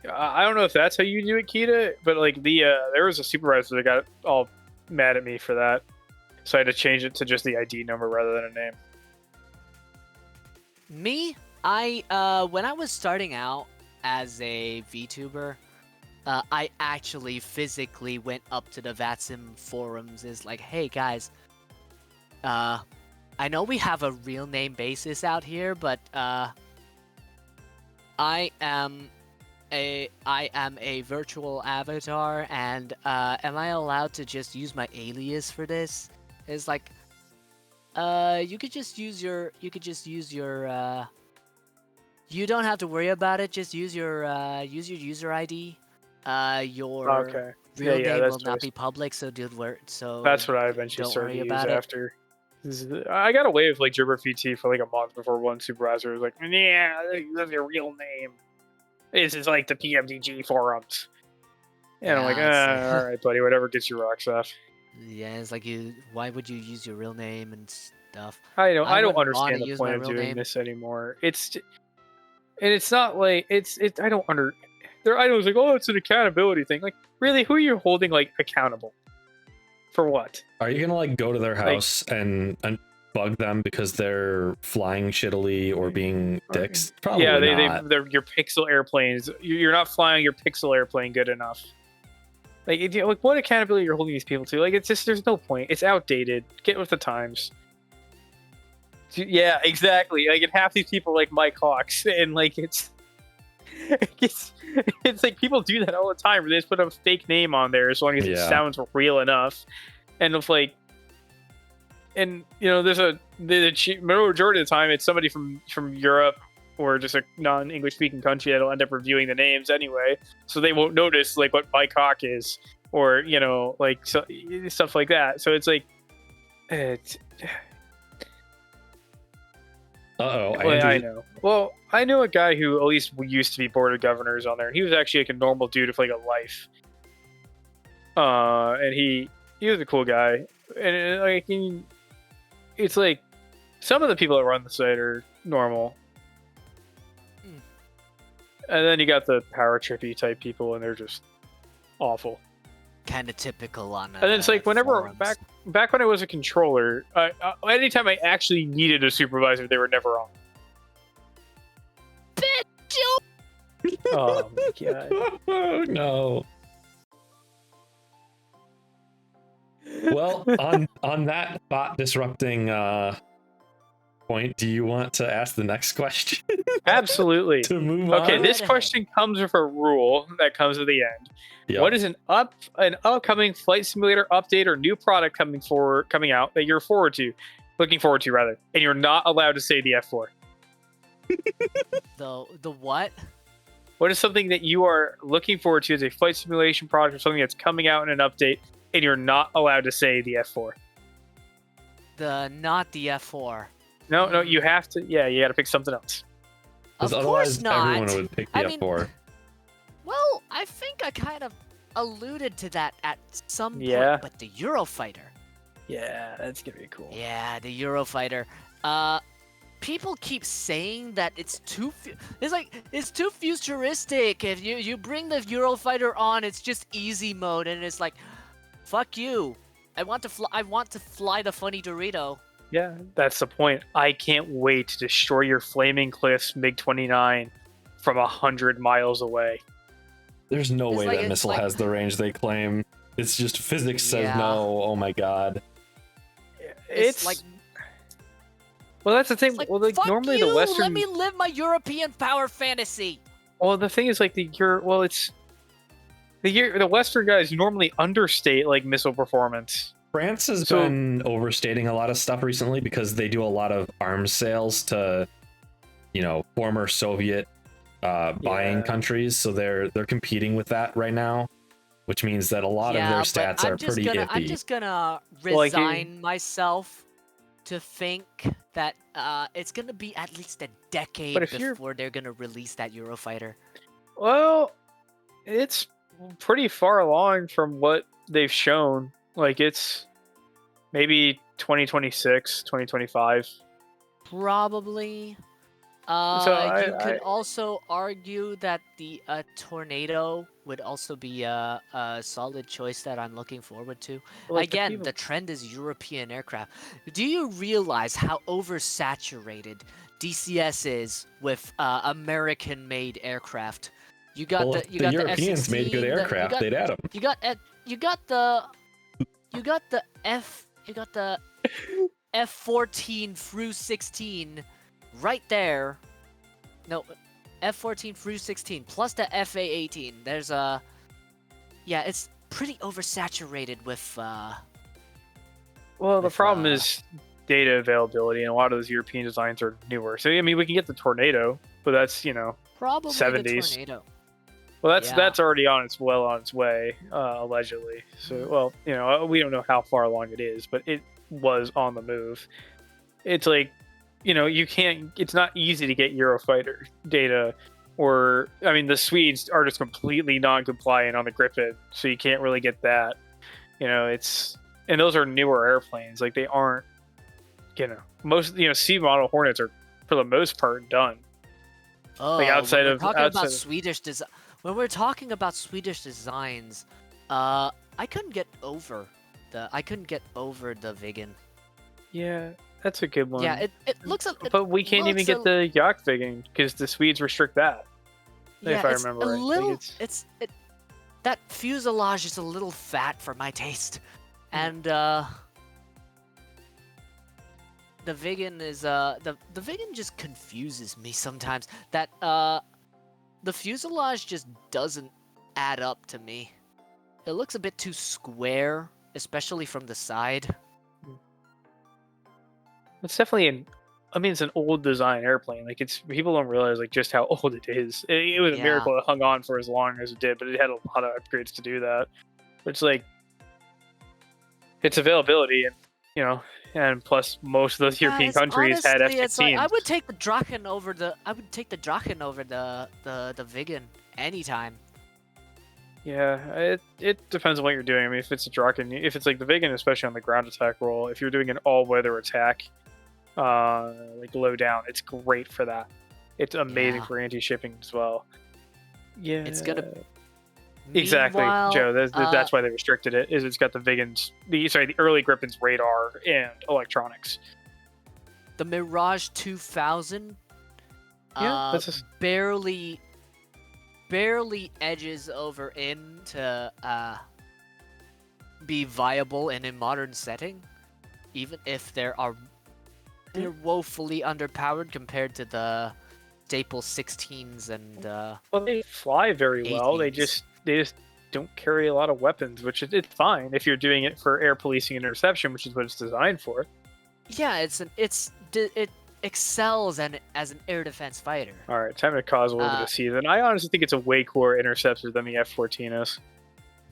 I don't know if that's how you do it, Kiita, but like there was a supervisor that got all mad at me for that, so I had to change it to just the ID number rather than a name. Me? When I was starting out as a VTuber, I actually physically went up to the VATSIM forums. Is like, hey guys, I know we have a real name basis out here, but I am a virtual avatar, and am I allowed to just use my alias for this? It's like, you could just use your you don't have to worry about it. Just use your user ID. Your real name will not be public, so that's what I eventually started to use after. I got away with like Gibber VT for like a month before one supervisor was like, "Yeah, that's your real name. This is like the PMDG forums." And I'm like, all right, buddy, whatever gets your rocks off. Yeah, it's like why would you use your real name and stuff? I don't understand the point of doing this anymore. It's not like I don't under. Their idol was like, oh, it's an accountability thing. Like, really, who are you holding like accountable for? What? Are you gonna like go to their house and bug them because they're flying shittily or being dicks? Probably not. They're your pixel airplanes. You're not flying your pixel airplane good enough. Like, what accountability you're holding these people to? Like, it's just there's no point. It's outdated. Get with the times. Yeah, exactly. Like, and half these people like Mike Hawks, and like it's like people do that all the time. Where they just put a fake name on there as long as it sounds real enough, and if like, and you know, there's the majority of the time it's somebody from Europe or just a non-English speaking country that'll end up reviewing the names anyway, so they won't notice like what Mike Hawk is, or you know, like stuff like that. So it's like, it's. I know. Well, I know a guy who at least used to be board of governors on there, and he was actually like a normal dude with like a life. And he was a cool guy, and like it's like some of the people that run the site are normal, and then you got the power trippy type people, and they're just awful. kind of typical on. And then it's like whenever forums. back when I was a controller, anytime I actually needed a supervisor, they were never on. Oh my god! Oh no. Well, on that thought disrupting point, do you want to ask the next question? Absolutely. To move Okay, on? this question comes with a rule that comes at the end. Yep. What is an upcoming flight simulator update or new product coming out that you're looking forward to rather, and you're not allowed to say the F4? The what? What is something that you are looking forward to as a flight simulation product or something that's coming out in an update, and you're not allowed to say the F4? Not the F4. No, you have to. Yeah, you got to pick something else. Of otherwise course not. Everyone would pick the F4. Well, I think I kind of alluded to that at some point. Yeah. But the Eurofighter. Yeah, that's gonna be cool. Yeah, the Eurofighter. People keep saying that it's too futuristic. If you bring the Eurofighter on, it's just easy mode, and it's like, fuck you. I want to fly the funny Dorito. Yeah, that's the point. I can't wait to destroy your flaming cliffs MiG-29 from 100 miles away. There's no way that missile has the range they claim. It's just physics says no. Oh my god. It's like. Well, that's the thing. Like, well, like fuck normally you! the Western. Let me live my European power fantasy. Well, the thing is, like the Western guys normally understate like missile performance. France has been overstating a lot of stuff recently because they do a lot of arms sales to, former Soviet buying countries. So they're competing with that right now, which means that a lot of their stats are pretty iffy. I'm just gonna resign myself to think that it's gonna be at least a decade before they're gonna release that Eurofighter. Well, it's pretty far along from what they've shown. Like, it's maybe 2026, 2025. Probably. You could also argue that the Tornado would also be a solid choice that I'm looking forward to. Like Again, the trend is European aircraft. Do you realize how oversaturated DCS is with American-made aircraft? You got the Europeans F-16, made good aircraft. They'd add them. You got the F-14 through 16 right there. No, F-14 through 16 plus the FA-18. There's it's pretty oversaturated with. Well, the problem is data availability, and a lot of those European designs are newer. So I mean, we can get the Tornado, but that's probably 70s. the Tornado. Well, that's already on its way, allegedly. So, well, we don't know how far along it is, but it was on the move. It's like, you can't. It's not easy to get Eurofighter data, the Swedes are just completely non-compliant on the Gripen, so you can't really get that. And those are newer airplanes. Like, they aren't, most C model Hornets are for the most part done. Oh, like outside of Swedish design. When we're talking about Swedish designs, I couldn't get over the Viggen. Yeah, that's a good one. Yeah, it looks. But we can't even get the Yak Viggen because the Swedes restrict that. Yeah, if I remember right. That fuselage is a little fat for my taste, and the Viggen is the Viggen just confuses me sometimes. That the fuselage just doesn't add up to me. It looks a bit too square, especially from the side. It's definitely it's an old design airplane. Like, people don't realize like just how old it is. It was a miracle it hung on for as long as it did, but it had a lot of upgrades to do that. It's like its availability, and and plus most of those European countries had F-16s. Like, I would take the Drachen over the Viggen anytime. Yeah, it depends on what you're doing. I mean, if it's a Drachen, if it's like the Viggen, especially on the ground attack role, if you're doing an all-weather attack, like low down, it's great for that. It's amazing for anti-shipping as well. Yeah, it's gonna Exactly, Meanwhile, Joe. That's why they restricted it. Is it's got the Vigans, the early Griffin's radar and electronics. the Mirage 2000 Yeah, that's just... barely edges over in to be viable in a modern setting, even if they're woefully underpowered compared to the staple 16s and well, they fly very well. They 18s. just don't carry a lot of weapons, which it's fine if you're doing it for air policing and interception, which is what it's designed for. Yeah, it excels as an air defense fighter. All right, time to cause a little bit of season. I honestly think it's a way cooler interceptor than the F-14 is.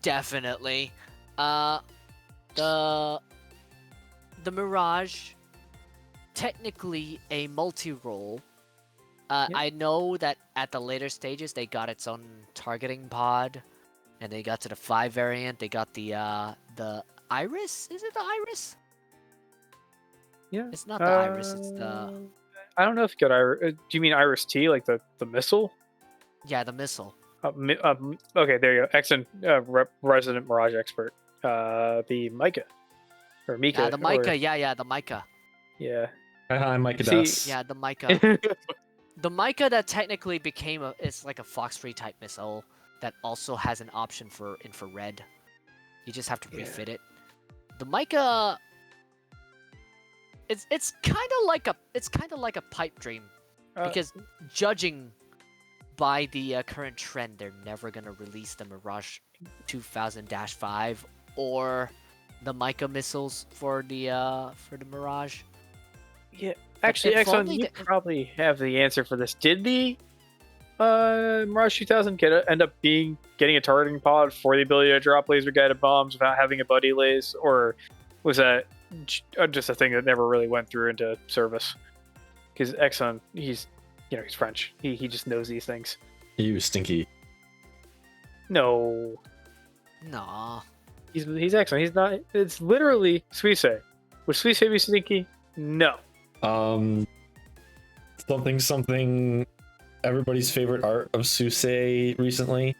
Definitely. The Mirage, technically a multi-role. Yeah. I know that at the later stages they got its own targeting pod, and they got to the 5 variant. They got the Iris. Is it the Iris? Yeah. It's not the Iris. It's the. I don't know if you got Iris. Do you mean Iris T, like the missile? Yeah, the missile. Okay, there you go. Excellent resident Mirage expert. The Micah. Or Mika. Yeah, the Micah. Yeah, the Micah. Yeah. Hi, Micah Das. Yeah, the Micah. The Micah that technically became it's like a Fox 3 type missile that also has an option for infrared. You just have to refit it. The Micah, it's kind of like a pipe dream, because judging by the current trend, they're never gonna release the Mirage 2000-5 or the Micah missiles for the Mirage. Yeah. Actually, Exxon, you probably have the answer for this. Did the Mirage 2000 end up getting a targeting pod for the ability to drop laser guided bombs without having a buddy laze, or was that just a thing that never really went through into service? Because Exxon, he's French. He just knows these things. You stinky. No. Nah. He's Exxon. He's not. It's literally Suisse. Would Suisse be stinky? No. Something. Everybody's favorite art of Suisse recently.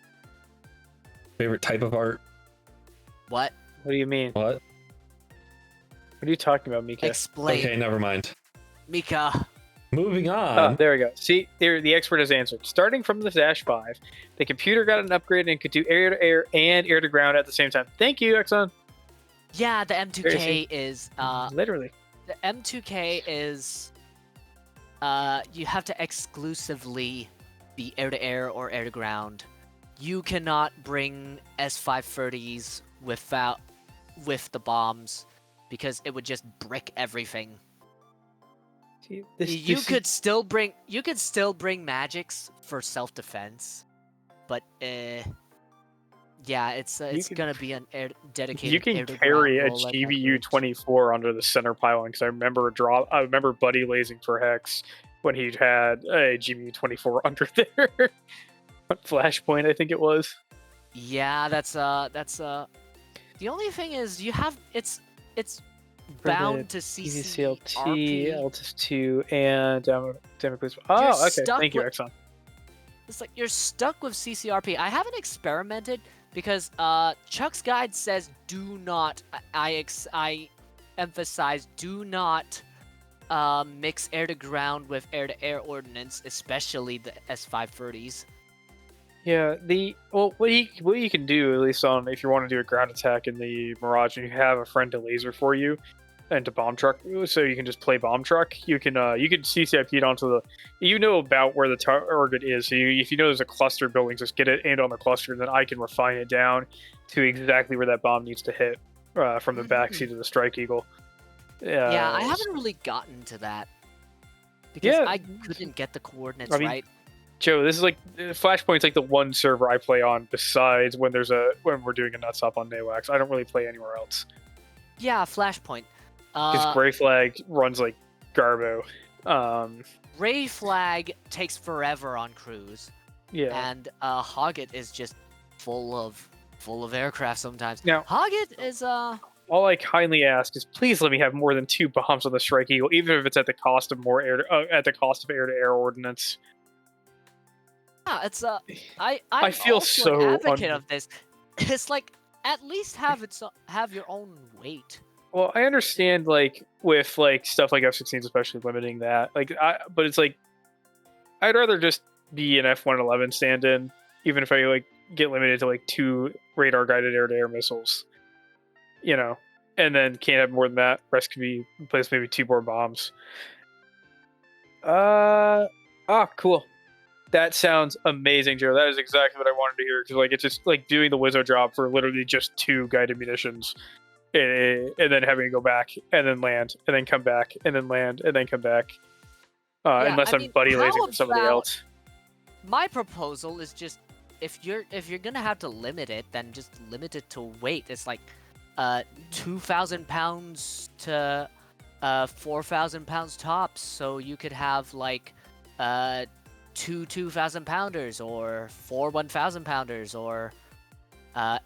Favorite type of art. What? What do you mean? What? What are you talking about, Mika? Explain. Okay, never mind. Mika. Moving on. Oh, there we go. See, there the expert has answered. Starting from the Dash 5, the computer got an upgrade and could do air-to-air and air-to-ground at the same time. Thank you, Exxon. Yeah, the M2K is literally. The M2K is you have to exclusively be air-to-air or air-to-ground. You cannot bring S530s with the bombs, because it would just brick everything. See, you could still bring magics for self-defense, but yeah, it's gonna be an dedicated. You can carry a GBU-24 under the center pylon, because I remember buddy lasing for Hex when he had a GBU-24 under there. Flashpoint, I think it was. Yeah, that's the only thing is it's bound to CCRP, Altus 2, and Democrats. Oh, okay. Thank you, Exxon. It's like you're stuck with CCRP. I haven't experimented because Chuck's guide says do not. I emphasize do not mix air to ground with air to air ordnance, especially the S530s. Yeah, what you can do, at least on if you want to do a ground attack in the Mirage and you have a friend to laser for you and to bomb truck, so you can just play bomb truck. You can CCIP it onto about where the target is. So if you know there's a cluster building, just get it aimed on the cluster, and then I can refine it down to exactly where that bomb needs to hit from the backseat of the Strike Eagle. Yeah, I haven't really gotten to that because I couldn't get the coordinates right. Joe, this is like Flashpoint's like the one server I play on besides when we're doing a nutstop on NAWAX. I don't really play anywhere else. Yeah, Flashpoint. Because Gray Flag runs like Garbo. Gray Flag takes forever on cruise. Yeah. And Hoggett is just full of aircraft sometimes. Now Hoggett is all I kindly ask is please let me have more than 2 bombs on the Strike Eagle, even if it's at the cost of air to air ordnance. it's I'm I feel also an so advocate of this. It's like at least have your own weight. Well, I understand like with like stuff like F-16s, especially limiting that. But it's like I'd rather just be an F-111 stand-in, even if I like get limited to like 2 radar guided air-to-air missiles, you know, and then can't have more than that. Rest could be replaced maybe 2 more bombs. Cool. That sounds amazing, Joe. That is exactly what I wanted to hear. Because like it's just like doing the Wizzo job for literally just 2 guided munitions, and then having to go back and then land and then come back and then land and then come back. Unless I'm buddy lasing with somebody else. My proposal is just if you're gonna have to limit it, then just limit it to weight. It's like 2,000 pounds to 4,000 pounds tops. So you could have like 2 2,000 pounders or 4 1,000 pounders or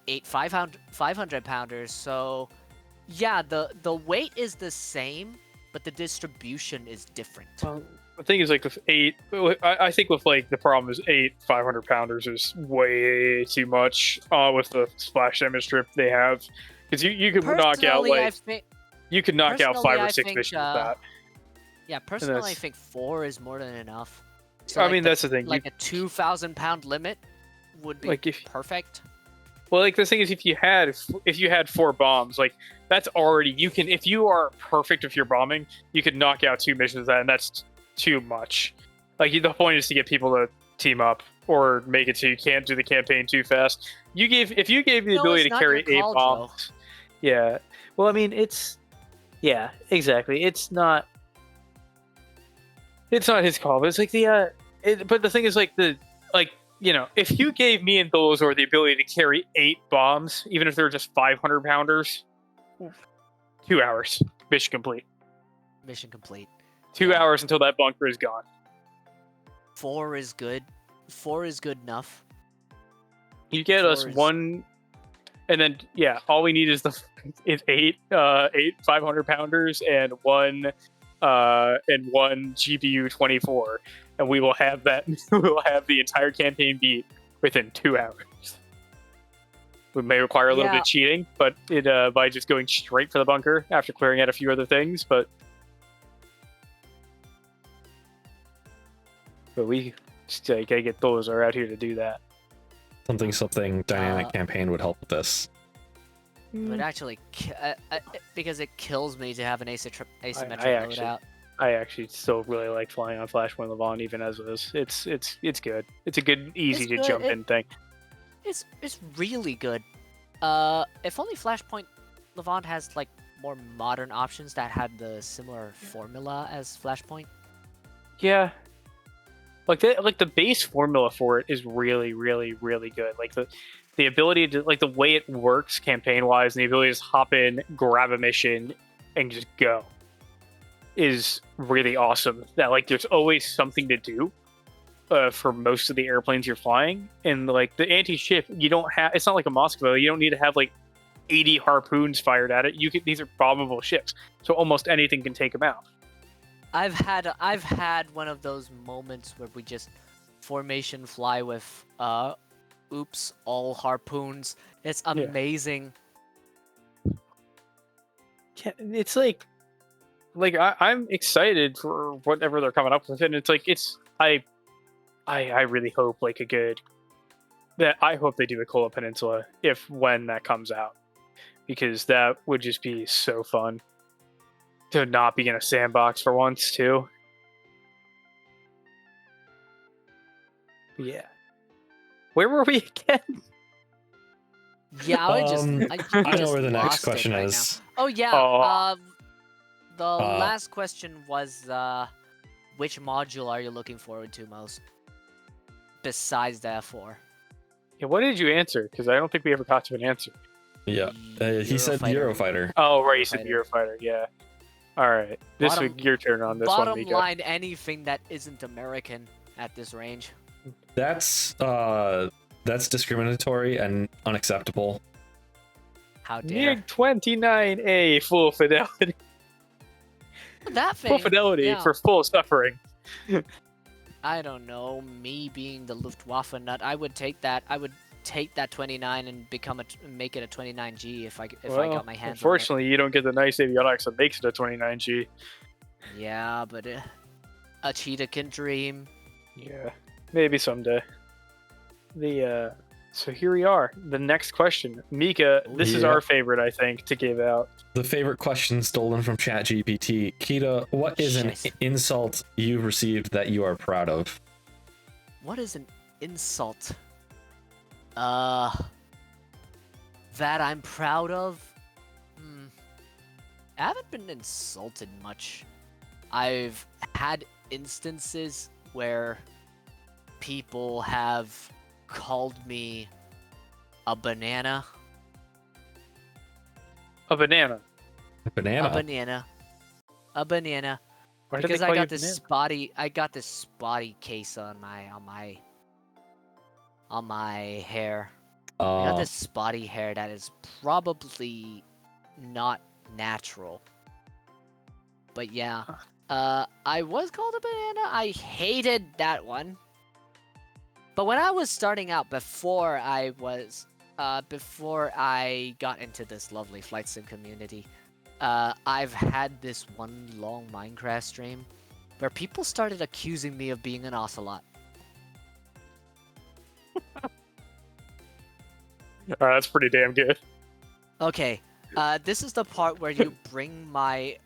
8 500 pounders. So yeah, the weight is the same, but the distribution is different. The thing is, like with 8, I think with like the problem is 8 500 pounders is way too much with the splash damage strip they have, because you can knock out like you can knock out 5 or 6 missions with that. Yeah, personally, I think 4 is more than enough. So, I mean, that's the thing. Like a 2,000 pound limit would be like perfect. Well, like the thing is, if you had 4 bombs, like that's already if you are perfect with your bombing, you could knock out 2 missions with that, and that's too much. Like the point is to get people to team up or make it so you can't do the campaign too fast. If you gave the ability to carry 8 bombs, yeah. Well, I mean, yeah, exactly. It's not his call, but it's like but the thing is, like if you gave me and Dolozor the ability to carry 8 bombs, even if they're just 500 pounders, 2 hours, mission complete. Mission complete. 2 hours until that bunker is gone. 4 is good. 4 is good enough. You get us 1, and then all we need is 8 500 pounders and 1 GBU 24, and we will have that. We will have the entire campaign beat within 2 hours. We may require a little bit of cheating, but by just going straight for the bunker after clearing out a few other things, but we just gotta get Dolozor out here to do that. Something dynamic campaign would help with this. But actually, because it kills me to have an asymmetric loadout. I actually still really like flying on Flashpoint Levant, even as is. It's good. It's a good, easy to jump in thing. It's really good. If only Flashpoint Levant has like more modern options that had the similar formula as Flashpoint. Yeah. Like the base formula for it is really, really, really good. Like the ability to, like the way it works campaign wise, and the ability to just hop in, grab a mission, and just go is really awesome. That like there's always something to do for most of the airplanes you're flying, and like the anti-ship, you don't have. It's not like a Moscow. You don't need to have like 80 harpoons fired at it. These are bombable ships, so almost anything can take them out. I've had one of those moments where we just formation fly with all harpoons. It's amazing. Yeah, it's like I'm excited for whatever they're coming up with, and it's like I really hope like I hope they do a Kola Peninsula when that comes out, because that would just be so fun. To not be in a sandbox for once, too. Yeah. Where were we again? Yeah, I know where the next question is. Now. Oh, yeah. The last question was, which module are you looking forward to most? Besides the F4. Yeah, what did you answer? Because I don't think we ever got to an answer. Yeah. He said Eurofighter. Oh, right. You said Eurofighter. Yeah. All right, this week your turn on this one. Bottom line, anything that isn't American at this range. That's discriminatory and unacceptable. How dare? MiG-29A full fidelity. That thing. Full fidelity for full suffering. I don't know, me being the Luftwaffe nut, I would take that. I would take that 29 and make it a 29G if I got my hands on it. Unfortunately, you don't get the nice avionics that makes it a 29G. Yeah, but a cheetah can dream. Yeah, maybe someday. So here we are. The next question, Mika. This is our favorite, I think, to give out. The favorite question stolen from ChatGPT. Keita, what is an insult you've received that you are proud of? What is an insult? That I'm proud of? I haven't been insulted much. I've had instances where people have called me a banana. A banana. A banana. A banana. A banana. Why Because did they I call you got this spotty case on my hair. I got this spotty hair that is probably not natural. But yeah, I was called a banana. I hated that one. But when I was starting out, before I got into this lovely flight sim community, I've had this one long Minecraft stream where people started accusing me of being an ocelot. That's pretty damn good. Okay, this is the part where you bring my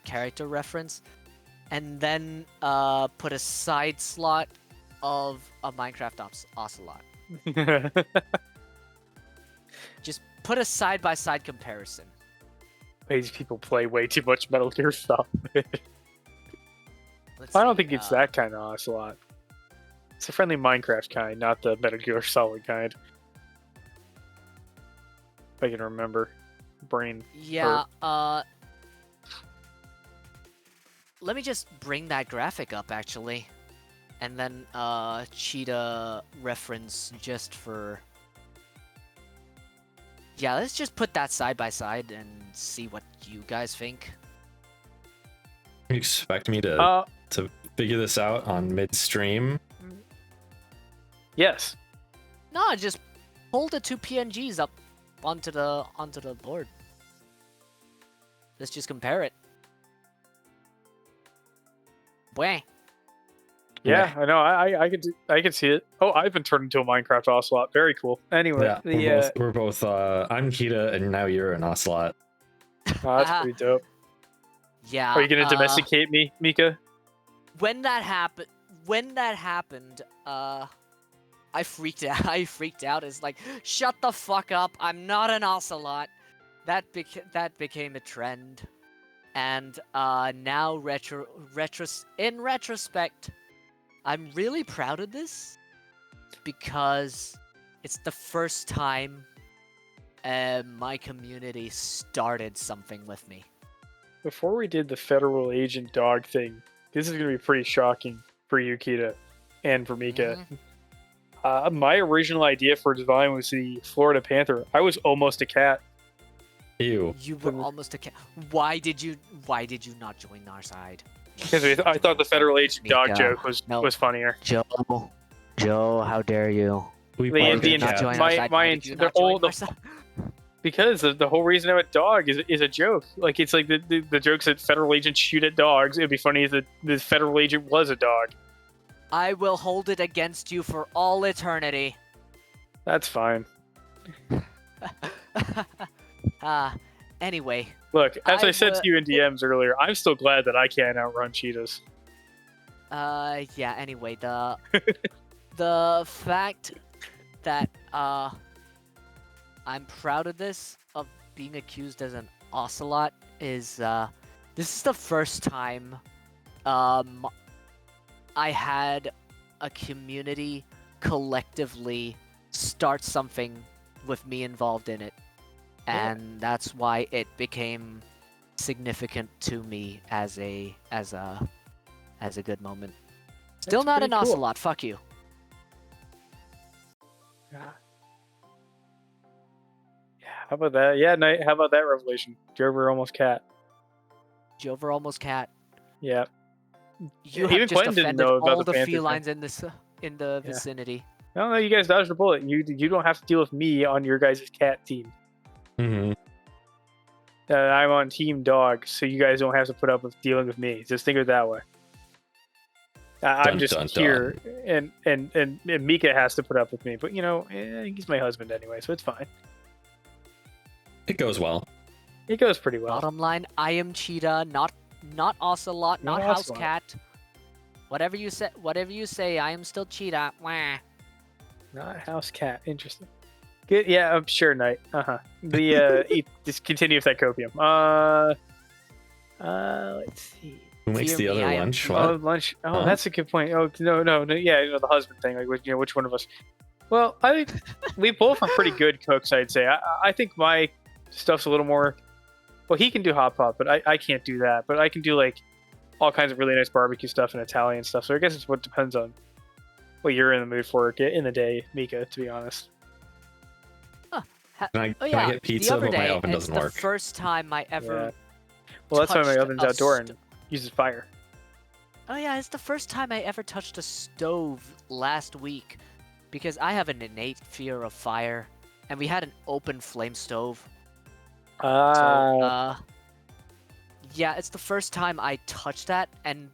character reference, and then put a side slot of a Minecraft ocelot. Just put a side-by-side comparison. These people play way too much Metal Gear stuff. Let's I don't see, think it's that kind of ocelot. It's a friendly Minecraft kind, not the Metal Gear Solid kind. If I can remember. Brain. Yeah, let me just bring that graphic up, actually. And then, Cheetah reference just for... Yeah, let's just put that side by side and see what you guys think. You expect me to figure this out on midstream? Yes. No, just pull the two PNGs up onto the board. Let's just compare it. Bwah. Yeah, I know. I could see it. Oh, I've been turned into a Minecraft ocelot. Very cool. Anyway, yeah, we're both. I'm Keita, and now you're an ocelot. Oh, that's pretty dope. Yeah. Are you gonna domesticate me, Mika? When that happened, I freaked out. I freaked out. It's like, shut the fuck up. I'm not an ocelot. That became a trend, and now in retrospect, I'm really proud of this because it's the first time my community started something with me. Before we did the federal agent dog thing, this is gonna be pretty shocking for you, Keita, and for Mika. Mm-hmm. My original idea for design was the Florida Panther. I was almost a cat. Ew. You were almost a cat. Why did you not join our side? Because I thought the federal agent dog joke was funnier. Joe, how dare you? The Indian, because the whole reason I went dog is a joke. Like, it's like the jokes that federal agents shoot at dogs. It'd be funny if the federal agent was a dog. I will hold it against you for all eternity. That's fine. Anyway. Look, as I said to you in DMs earlier, I'm still glad that I can't outrun cheetahs. Yeah, anyway, the fact that, I'm proud of this, of being accused as an ocelot, is, this is the first time, I had a community collectively start something with me involved in it. And that's why it became significant to me as a good moment. Still not an ocelot, fuck you. Yeah, how about that? Yeah, how about that revelation? Jover almost cat. Jover almost cat. Yeah. You Even have just Quentin didn't offended know about all the the Panther thing. felines in the vicinity. No, you guys dodged a bullet. You don't have to deal with me on your guys' cat team. Mm-hmm. I'm on team dog, so you guys don't have to put up with dealing with me. Just think of it that way. I'm just here, and Mika has to put up with me. But he's my husband anyway, so it's fine. It goes well. It goes pretty well. Bottom line, I am Cheetah, not Ocelot, not House Cat. Whatever you say, I am still Cheetah. Wah. Not House Cat. Interesting. Good. Yeah, I'm sure, Knight. Just continue with that copium. Let's see. Who makes the other lunch? Oh, lunch. Oh, that's a good point. Oh, no. Yeah, the husband thing. Like, which one of us? Well, I think we both are pretty good cooks. I'd say. I think my stuff's a little more. Well, he can do hot pot, but I can't do that. But I can do like all kinds of really nice barbecue stuff and Italian stuff. So I guess it's what depends on what you're in the mood for in the day, Mika. To be honest. Can I get pizza? But my oven doesn't work. The first time I ever. Yeah. Well, that's why my oven's outdoor and uses fire. Oh yeah, it's the first time I ever touched a stove last week, because I have an innate fear of fire, and we had an open flame stove. Yeah, it's the first time I touched that, and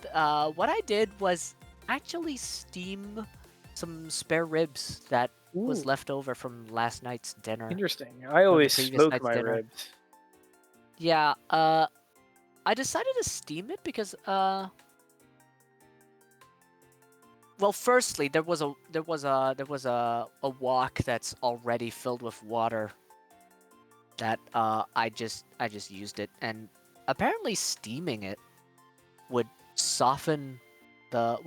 what I did was actually steam some spare ribs that was left over from last night's dinner. Interesting. I always smoke my ribs. Yeah, I decided to steam it because well, firstly, there was a wok that's already filled with water that I just used it, and apparently steaming it would soften the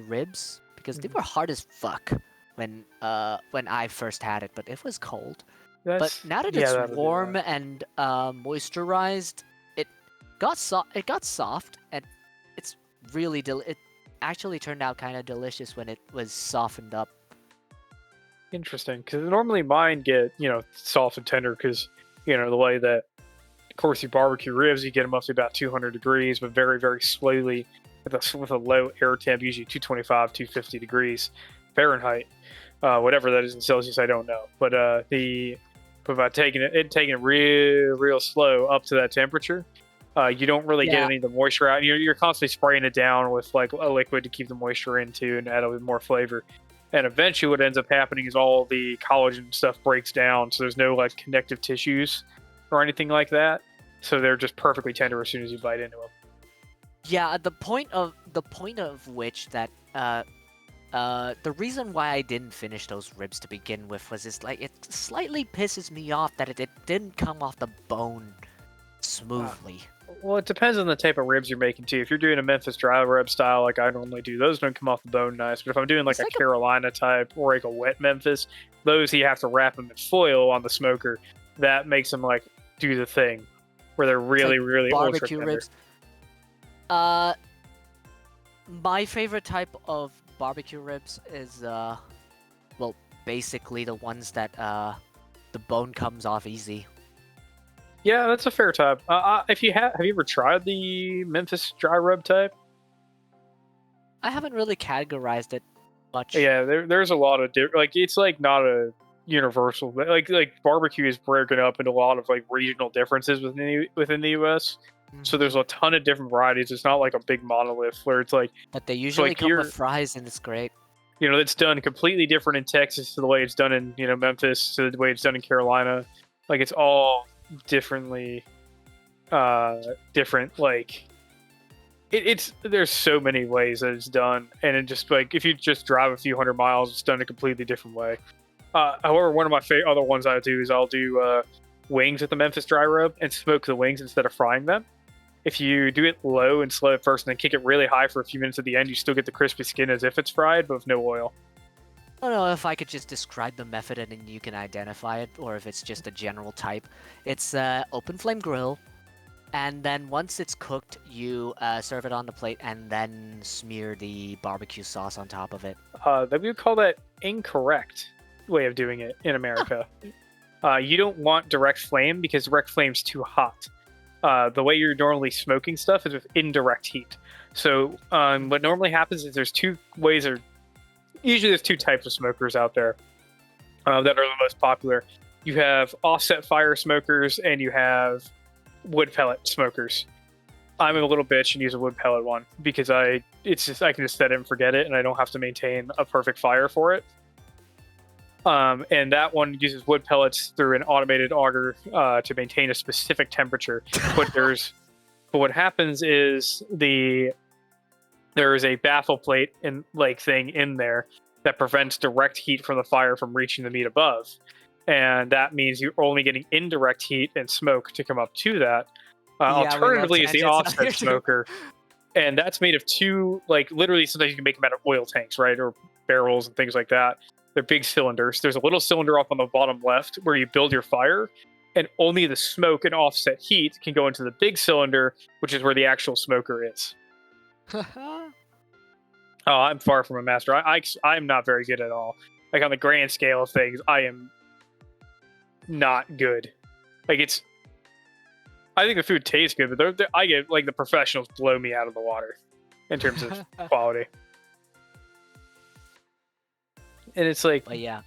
ribs, because they were hard as fuck when I first had it, but it was cold. But now that it's warm and moisturized, it got soft, and it's really it actually turned out kind of delicious when it was softened up. Interesting, because normally mine get soft and tender, because the way that, of course, you barbecue ribs, you get them up to about 200 degrees, but very, very slowly with a low air temp, usually 225, 250 degrees Fahrenheit, whatever that is in Celsius, I don't know. But by taking it real slow up to that temperature, you don't really get any of the moisture out. You're constantly spraying it down with like a liquid to keep the moisture in too, and add a little more flavor. And eventually, what ends up happening is all the collagen stuff breaks down, so there's no like connective tissues or anything like that. So they're just perfectly tender as soon as you bite into them. Yeah, the point of which that the reason why I didn't finish those ribs to begin with was it slightly pisses me off that it didn't come off the bone smoothly. Well, it depends on the type of ribs you're making too. If you're doing a Memphis dry rub style like I normally do, those don't come off the bone nice. But if I'm doing like a Carolina type or like a wet Memphis, those you have to wrap them in foil on the smoker. That makes them like do the thing where they're really, really barbecue ultra ribs. My favorite type of barbecue ribs is well, basically the ones that the bone comes off easy. Yeah, that's a fair type. If you have you ever tried the Memphis dry rub type? I haven't really categorized it much. Yeah, there's a lot of different. Like it's like not a universal. Like barbecue is broken up into a lot of like regional differences within the U.S. So there's a ton of different varieties. It's not like a big monolith where it's like. But they usually come with fries, and it's great. It's done completely different in Texas to the way it's done in Memphis to the way it's done in Carolina. Like it's all differently different. Like it's there's so many ways that it's done, and it just like if you just drive a few hundred miles, it's done a completely different way. However, one of my other ones I do is I'll do wings with the Memphis dry rub and smoke the wings instead of frying them. If you do it low and slow at first and then kick it really high for a few minutes at the end, you still get the crispy skin as if it's fried, but with no oil. I don't know if I could just describe the method and then you can identify it, or if it's just a general type. It's open flame grill, and then once it's cooked, you serve it on the plate and then smear the barbecue sauce on top of it. We would call that incorrect way of doing it in America. You don't want direct flame because direct flame's too hot. The way you're normally smoking stuff is with indirect heat. So what normally happens is there's two ways, or usually there's two types of smokers out there that are the most popular. You have offset fire smokers and you have wood pellet smokers. I'm a little bitch and use a wood pellet one because I can just set it and forget it, and I don't have to maintain a perfect fire for it. And that one uses wood pellets through an automated auger to maintain a specific temperature. But what happens is there is a baffle plate thing in there that prevents direct heat from the fire from reaching the meat above. And that means you're only getting indirect heat and smoke to come up to that. Alternatively, is the offset smoker, and that's made of two, literally sometimes you can make them out of oil tanks, right, or barrels and things like that. They're big cylinders. There's a little cylinder up on the bottom left where you build your fire, and only the smoke and offset heat can go into the big cylinder, which is where the actual smoker is. Oh, I'm far from a master. I'm not very good at all. On the grand scale of things, I am not good. I think the food tastes good, but I get the professionals blow me out of the water in terms of quality. And it's but yeah.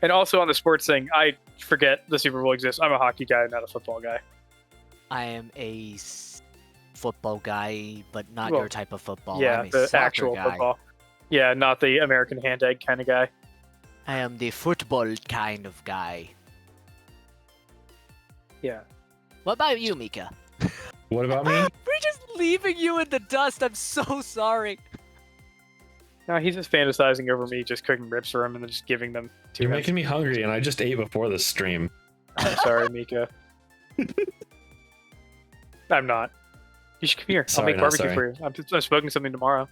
And also on the sports thing, I forget the Super Bowl exists. I'm a hockey guy, not a football guy. I am a football guy, but not your type of football. Yeah, I'm a the soccer actual guy. football. Yeah, not the American hand egg kind of guy. I am the football kind of guy. Yeah. What about you, Mika? What about me? We're just leaving you in the dust. I'm so sorry. No, he's just fantasizing over me just cooking ribs for him and then just giving them to You're him. making me hungry, and I just ate before the stream. I'm sorry, Mika. I'm not. You should come here. Sorry, I'll make barbecue for you. I'm smoking something tomorrow.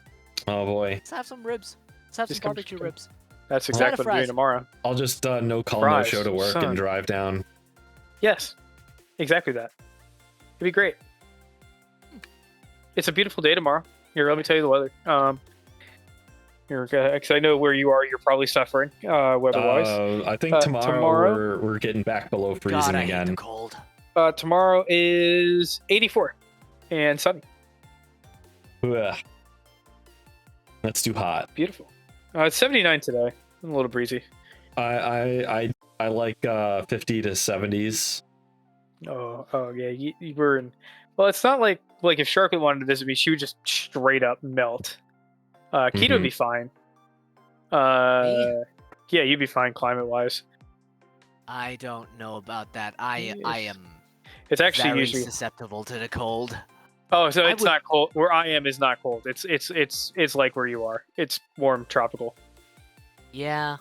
Oh boy. Let's have some ribs. Let's have Just some come- barbecue ribs. That's exactly what I'm doing tomorrow. I'll just no call, no Fries, show to work son. and drive down. Yes, exactly that. It'd be great. It's a beautiful day tomorrow. Here, let me tell you the weather. Because I know where you are. You're probably suffering weather-wise. I think tomorrow we're getting back below freezing God, I again. hate the cold. Tomorrow is 84 and sunny. Ugh. That's too hot. Beautiful. It's 79 today. A little breezy. I like 50 to 70s. Oh yeah. You were in. Well, it's not like if Sharklet wanted to visit me, she would just straight up melt. Kiita would be fine. Yeah, you'd be fine climate-wise. I don't know about that. I am. It's actually very usually susceptible to the cold. Oh, so it's not cold. Where I am is not cold. It's like where you are. It's warm, tropical. Yeah.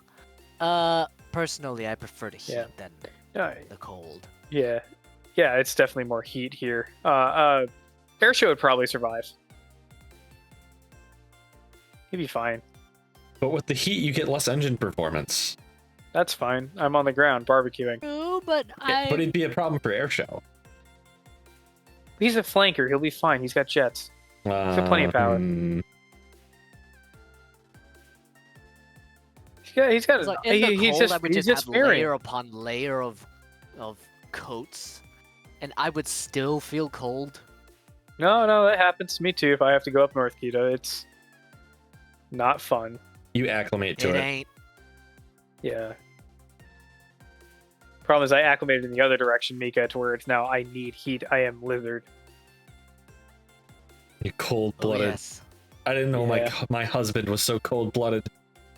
Personally, I prefer the heat than the cold. Yeah. Yeah, it's definitely more heat here. Airshow would probably survive. He'd be fine. But with the heat, you get less engine performance. That's fine. I'm on the ground barbecuing. True, but But it'd be a problem for airshow. He's a flanker. He'll be fine. He's got jets. He's got plenty of power. Yeah, he's got. Like in the he's cold, just. I would He's just just have sparing. layer upon layer of coats, and I would still feel cold. No, that happens to me too. If I have to go up north, Kiita, it's not fun. You acclimate to It it. ain't. Yeah. Problem is, I acclimated in the other direction, Mika, to where it's now I need heat. I am lizard. You cold-blooded. Oh, yes. I didn't know Yeah. my husband was so cold-blooded.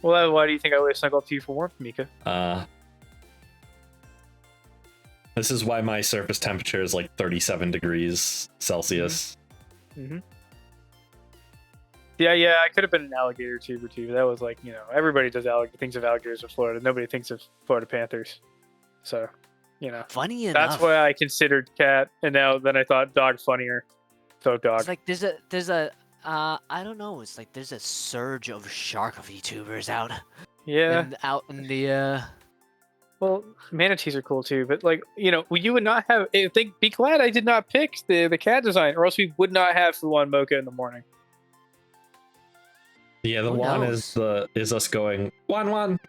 Well, why do you think I always snuggle up to you for warmth, Mika? This is why my surface temperature is like 37 degrees Celsius. Mm-hmm. Yeah, I could have been an alligator tuber too, but that was everybody does thinks of alligators in Florida. Nobody thinks of Florida Panthers. So, Funny enough, that's why I considered cat, and then I thought dog funnier. So dog. it's like there's a I don't know. It's like there's a surge of shark VTubers out. Yeah. Out in the. Well, manatees are cool too, but you would not have. Be glad I did not pick the cat design, or else we would not have FuWan Mocha in the morning. Yeah, the Who one knows? is us going one.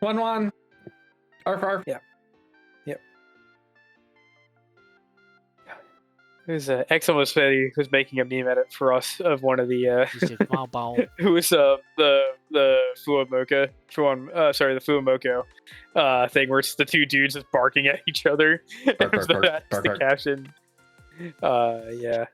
Arf arf. Yeah. Yep. Who's X almost said he was making a meme edit for us of one of the You should bow bow. who was the FuWan Mocha, the FuWan Mocha thing where it's the two dudes just barking at each other. Bark, bark, bark, That's bark, the bark. caption. Yeah.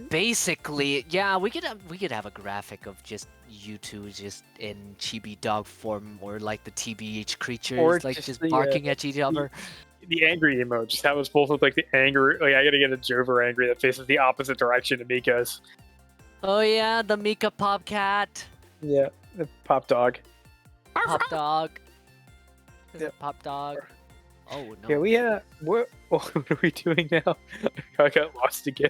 Basically, yeah, we could have a graphic of just you two just in chibi dog form, or like the TBH creatures, Or like just just the, barking at each other. The angry emote, just have us both look like the angry. Like I gotta get a Jover angry that faces the opposite direction to Mika's. Oh yeah, the Mika Pop Cat. Yeah, the pop dog. Pop Dog. Is Yeah. it Pop Dog? Oh no. Yeah, we what are we doing now? I got lost again.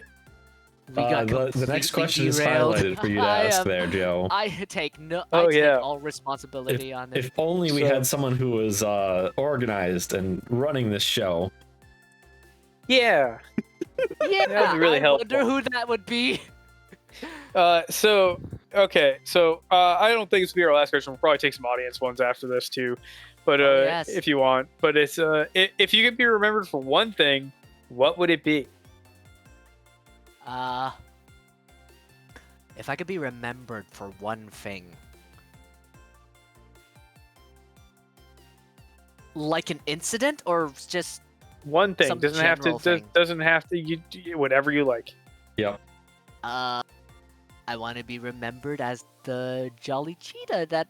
We got The next completely question is derailed. highlighted for you to I ask am- there, Joe. I take no. Oh, I take yeah. all responsibility on it. If only we So- had someone who was organized and running this show. Yeah. Yeah, that would be really I helpful. wonder who that would be. So okay, so I don't think it's gonna be our last question. We'll probably take some audience ones after this too, but yes. if you want. But it's if you could be remembered for one thing, what would it be? If I could be remembered for one thing, like an incident, or just One thing Some doesn't have to general thing. doesn't have to you whatever you like. Yep. I want to be remembered as the jolly cheetah that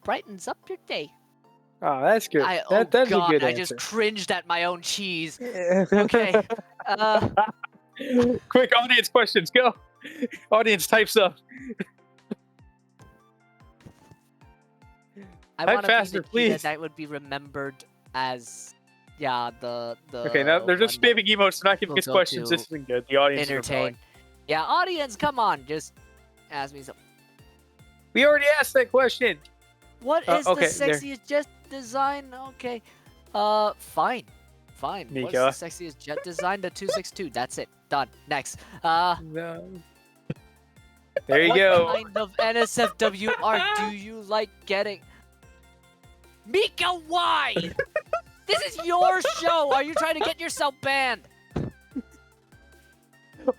brightens up your day. Oh, that's good. Oh That's God, a good I answer. just cringed at my own cheese. Okay. Quick audience questions, go. Audience type stuff. I Type want to be faster, the cheetah please. that would be remembered as, yeah, the. Okay, now they're just one that spamming emotes. They're not giving we'll us go questions. to This isn't good. The audience is entertain. rebelling. Yeah, audience, come on, just ask me something. We already asked that question. What is okay, the there. sexiest jet design? Okay. Fine. Fine. Mika. What's the sexiest jet design? The 262. That's it. Done. Next. No. There you what go. kind of NSFW art do you like getting? Mika, why? This is your show. Are you trying to get yourself banned?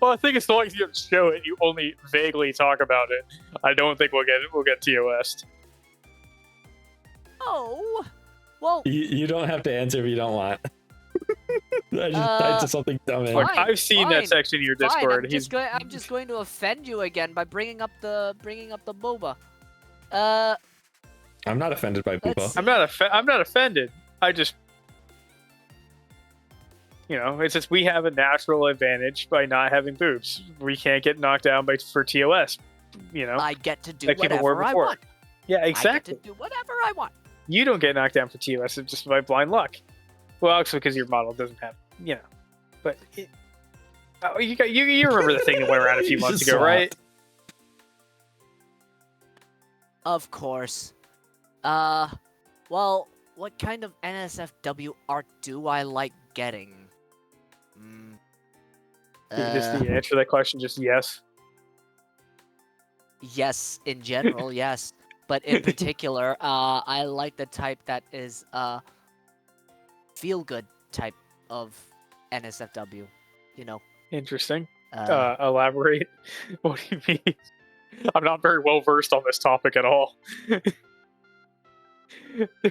Well, I think as long as you don't show it, you only vaguely talk about it. I don't think we'll get TOS. Oh. Well, You don't have to answer if you don't want. I just typed to something dumb in. Fine, Look, I've seen fine, that section of your fine. Discord. I'm just going to offend you again by bringing up the boba. I'm not offended by Let's Boopa. see. I'm not offended. I just, it's just we have a natural advantage by not having boobs. We can't get knocked down for TOS. I get to do Like people were whatever I before. want. Yeah, I exactly. get to do whatever I want. You don't get knocked down for TOS it's just by blind luck. Well, also because your model doesn't have, But you remember the thing that went around a few months ago, right? Of course. Well, what kind of NSFW art do I like getting? Just the answer to that question, just yes. Yes, in general, yes. But in particular, I like the type that is feel-good type of NSFW. Interesting. Elaborate. What do you mean? I'm not very well versed on this topic at all.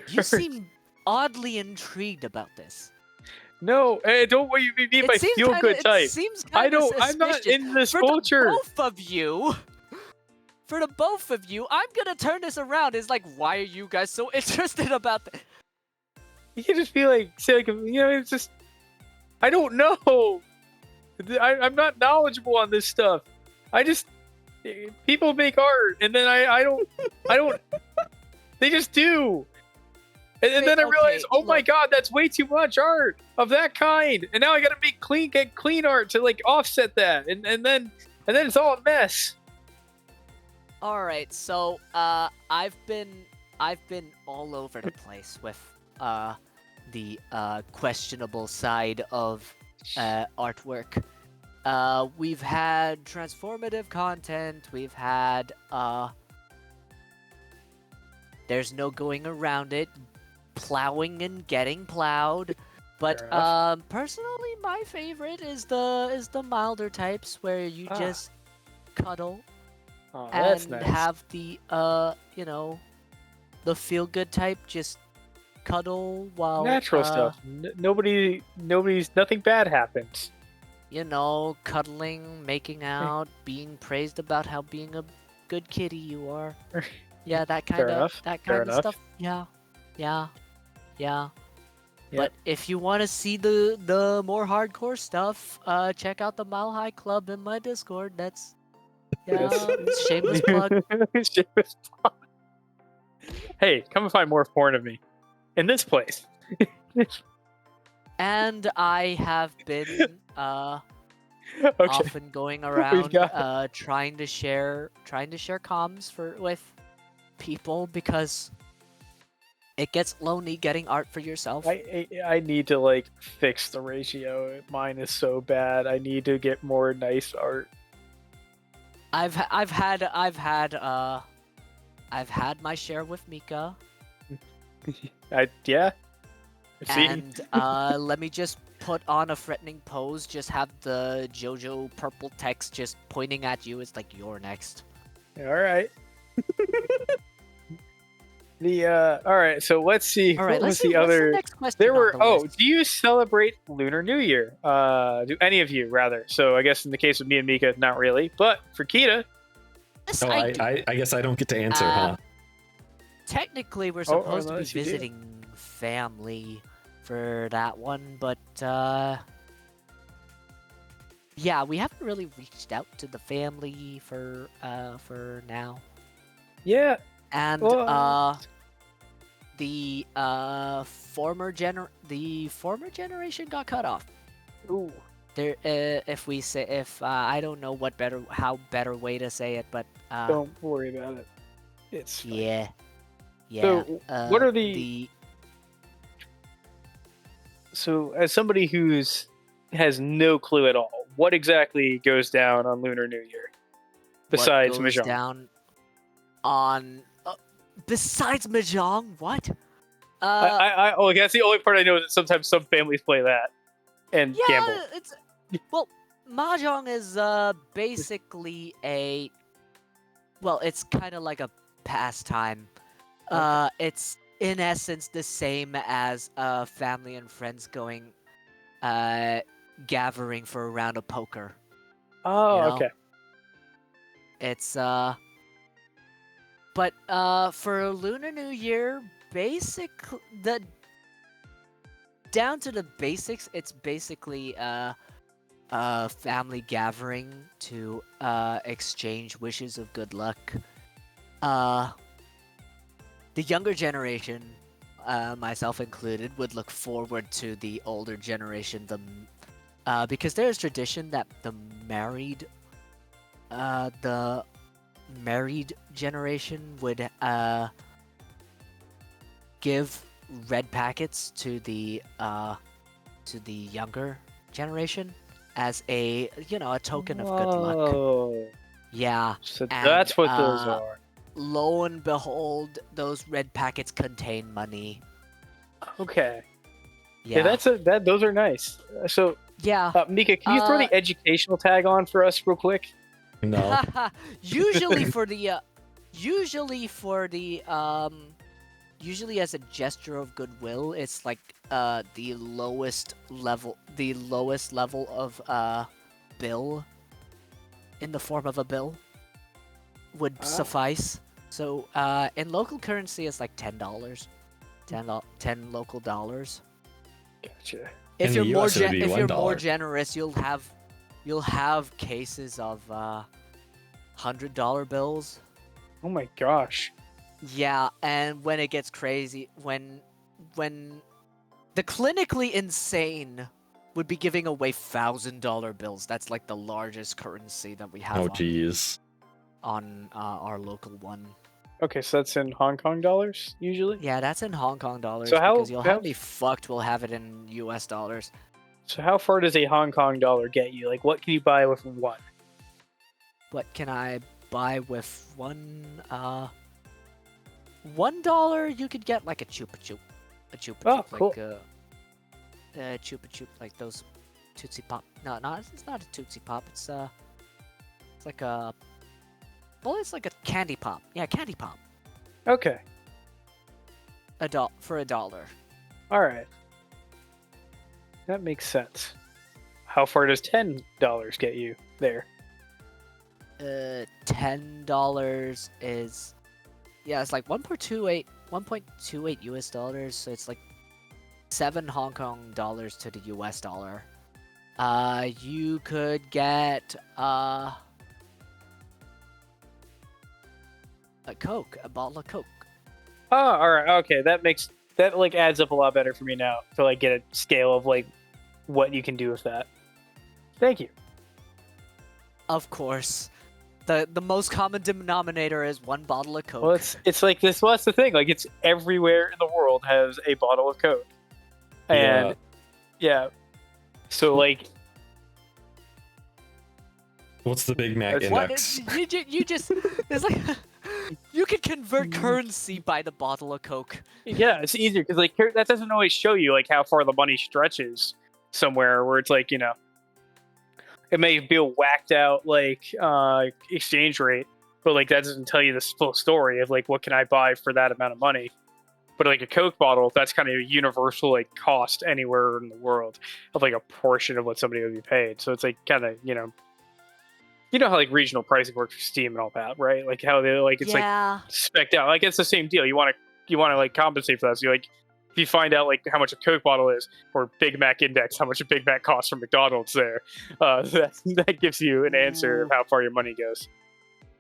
You seem oddly intrigued about this. No, don't what you mean by feel good type. It seems I kinda don't. I'm not suspicious. in this For culture. For the both of you, I'm gonna turn this around. It's like, why are you guys so interested about this? You can just be like, say like, it's just. I don't know. I'm not knowledgeable on this stuff. People make art, and then I don't. They just do. And then I realized, oh my god, that's way too much art of that kind. And now I gotta get clean art to like offset that. And then it's all a mess. All right, so I've been all over the place with the questionable side of artwork. We've had transformative content. We've had there's no going around it, plowing and getting plowed. But Fair enough. personally, my favorite is the milder types where you just cuddle Oh, and that's nice. have the the feel good type just cuddle while Natural stuff. Nobody's nothing bad happens. cuddling, making out, being praised about how being a good kitty you are. Yeah, that kind of stuff. Yeah. But if you want to see the more hardcore stuff, check out the Mile High Club in my Discord. That's shameless plug. Shameless plug. Hey, come and find more porn of me in this place. And I have been Okay. often going around trying to share comms with people because it gets lonely getting art for yourself. I need to like fix the ratio. Mine is so bad. I need to get more nice art. I've had my share with Mika. Yeah. See? And let me just put on a threatening pose. Just have the JoJo purple text just pointing at you. It's like you're next. All right. All right. So let's see. All right. What was Let's see the other? next question. There were. List? Do you celebrate Lunar New Year? Do any of you rather? So I guess in the case of me and Mika, not really. But for Kiita. Yes, oh, I guess I don't get to answer, huh? Technically, we're supposed to be visiting family for that one, but yeah, we haven't really reached out to the family for now. Yeah. And the former generation got cut off. Ooh. There, I don't know how better way to say it, but don't worry about it. It's fine. Yeah. So what are the? So as somebody has no clue at all, what exactly goes down on Lunar New Year besides Mahjong? Down on besides Mahjong, what? That's the only part I know. That sometimes some families play that and gamble. Well, Mahjong is basically it's kind of like a pastime. Okay. It's in essence the same as family and friends going gathering for a round of poker. Oh, okay. It's but for Lunar New Year, down to the basics, it's basically family gathering to exchange wishes of good luck. The younger generation, myself included, would look forward to the older generation, because there's tradition that the married generation would give red packets to the younger generation as a token of good luck. Yeah. So that's what those are. Lo and behold, those red packets contain money. Okay. Yeah, those are nice. So yeah, Mika, can you throw the educational tag on for us real quick? No. usually as a gesture of goodwill, it's like the lowest level of bill in the form of a bill would suffice. So in local currency, it's like $10. 10 local dollars. Gotcha. If you're more generous, you'll have cases of $100 bills. Oh my gosh. Yeah, and when it gets crazy, when the clinically insane would be giving away $1,000 bills. That's like the largest currency that we have. Oh jeez. On our local one. Okay, so that's in Hong Kong dollars usually. Yeah, that's in Hong Kong dollars. So because you'll have me fucked. We'll have it in US dollars. So how far does a Hong Kong dollar get you? Like, what can you buy with one? What can I buy with one? $1 you could get like a chupa chup. A chupa chup, cool. like chupa chup, like those Tootsie Pop. No, it's not a Tootsie Pop. It's like a, well, it's like a candy pop. Yeah, candy pop. Okay. For $1. All right. That makes sense. How far does $10 get you there? $10 is, yeah, it's like 1.28 US dollars. So it's like 7 Hong Kong dollars to the US dollar. You could get a Coke, a bottle of Coke. Oh, all right. Okay, that like adds up a lot better for me now to like get a scale of like what you can do with that. Thank you. Of course, the most common denominator is 1 bottle of Coke. Well, it's like this. Well, that's the thing. Like, it's everywhere in the world has a bottle of Coke, and yeah. So like, what's the Big Mac index? You just it's like you could convert currency by the bottle of Coke. yeah, it's easier because like that doesn't always show you like how far the money stretches somewhere where it's like, you know, it may be a whacked out like exchange rate, but like that doesn't tell you the full story of like what can I buy for that amount of money. But like a Coke bottle, that's kind of a universal like cost anywhere in the world of like a portion of what somebody would be paid. So it's like kind of, you know how like regional pricing works for Steam and all that, right? Like how they like it's like spec'd out. Like it's the same deal. You want to like compensate for that. So like if you find out like how much a Coke bottle is or Big Mac index, how much a Big Mac costs from McDonald's there, that gives you an answer of how far your money goes.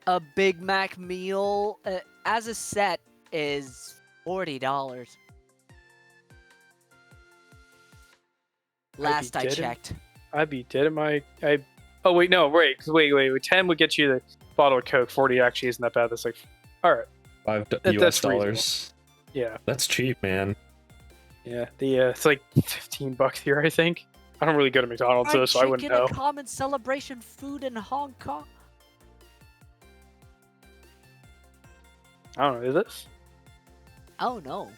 A Big Mac meal as a set is $40. Last I checked. I'd be dead at my. Oh wait, no, wait. 10 would get you the bottle of Coke. 40 actually isn't that bad. That's like, all right, $5 US. Yeah, that's cheap, man. Yeah, it's like $15 here, I think. I don't really go to McDonald's, so I wouldn't know. A common celebration food in Hong Kong. I don't know. Is it? Oh no,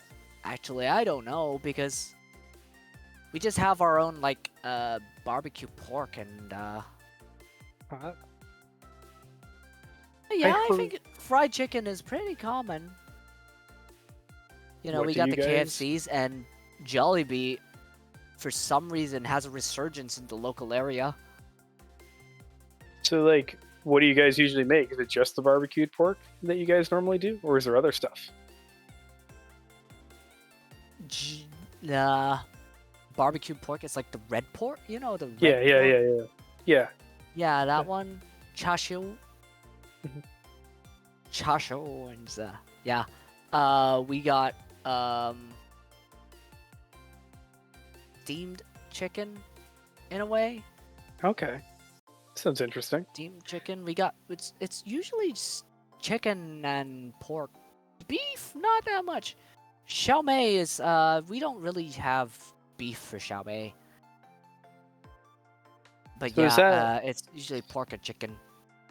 actually, I don't know because we just have our own like barbecue pork and. Yeah, I think fried chicken is pretty common. You know, we got the KFCs and Jollibee, for some reason, has a resurgence in the local area. So, like, what do you guys usually make? Is it just the barbecued pork that you guys normally do, or is there other stuff? Barbecued pork is like the red pork, you know, the red pork? Yeah. Yeah, that one. Chashu. Chashu and yeah. We got steamed chicken in a way. Okay. Sounds interesting. Steamed chicken. We got it's usually chicken and pork. Beef, not that much. Xiao mei is we don't really have beef for xiao mei. But so it's usually pork and chicken.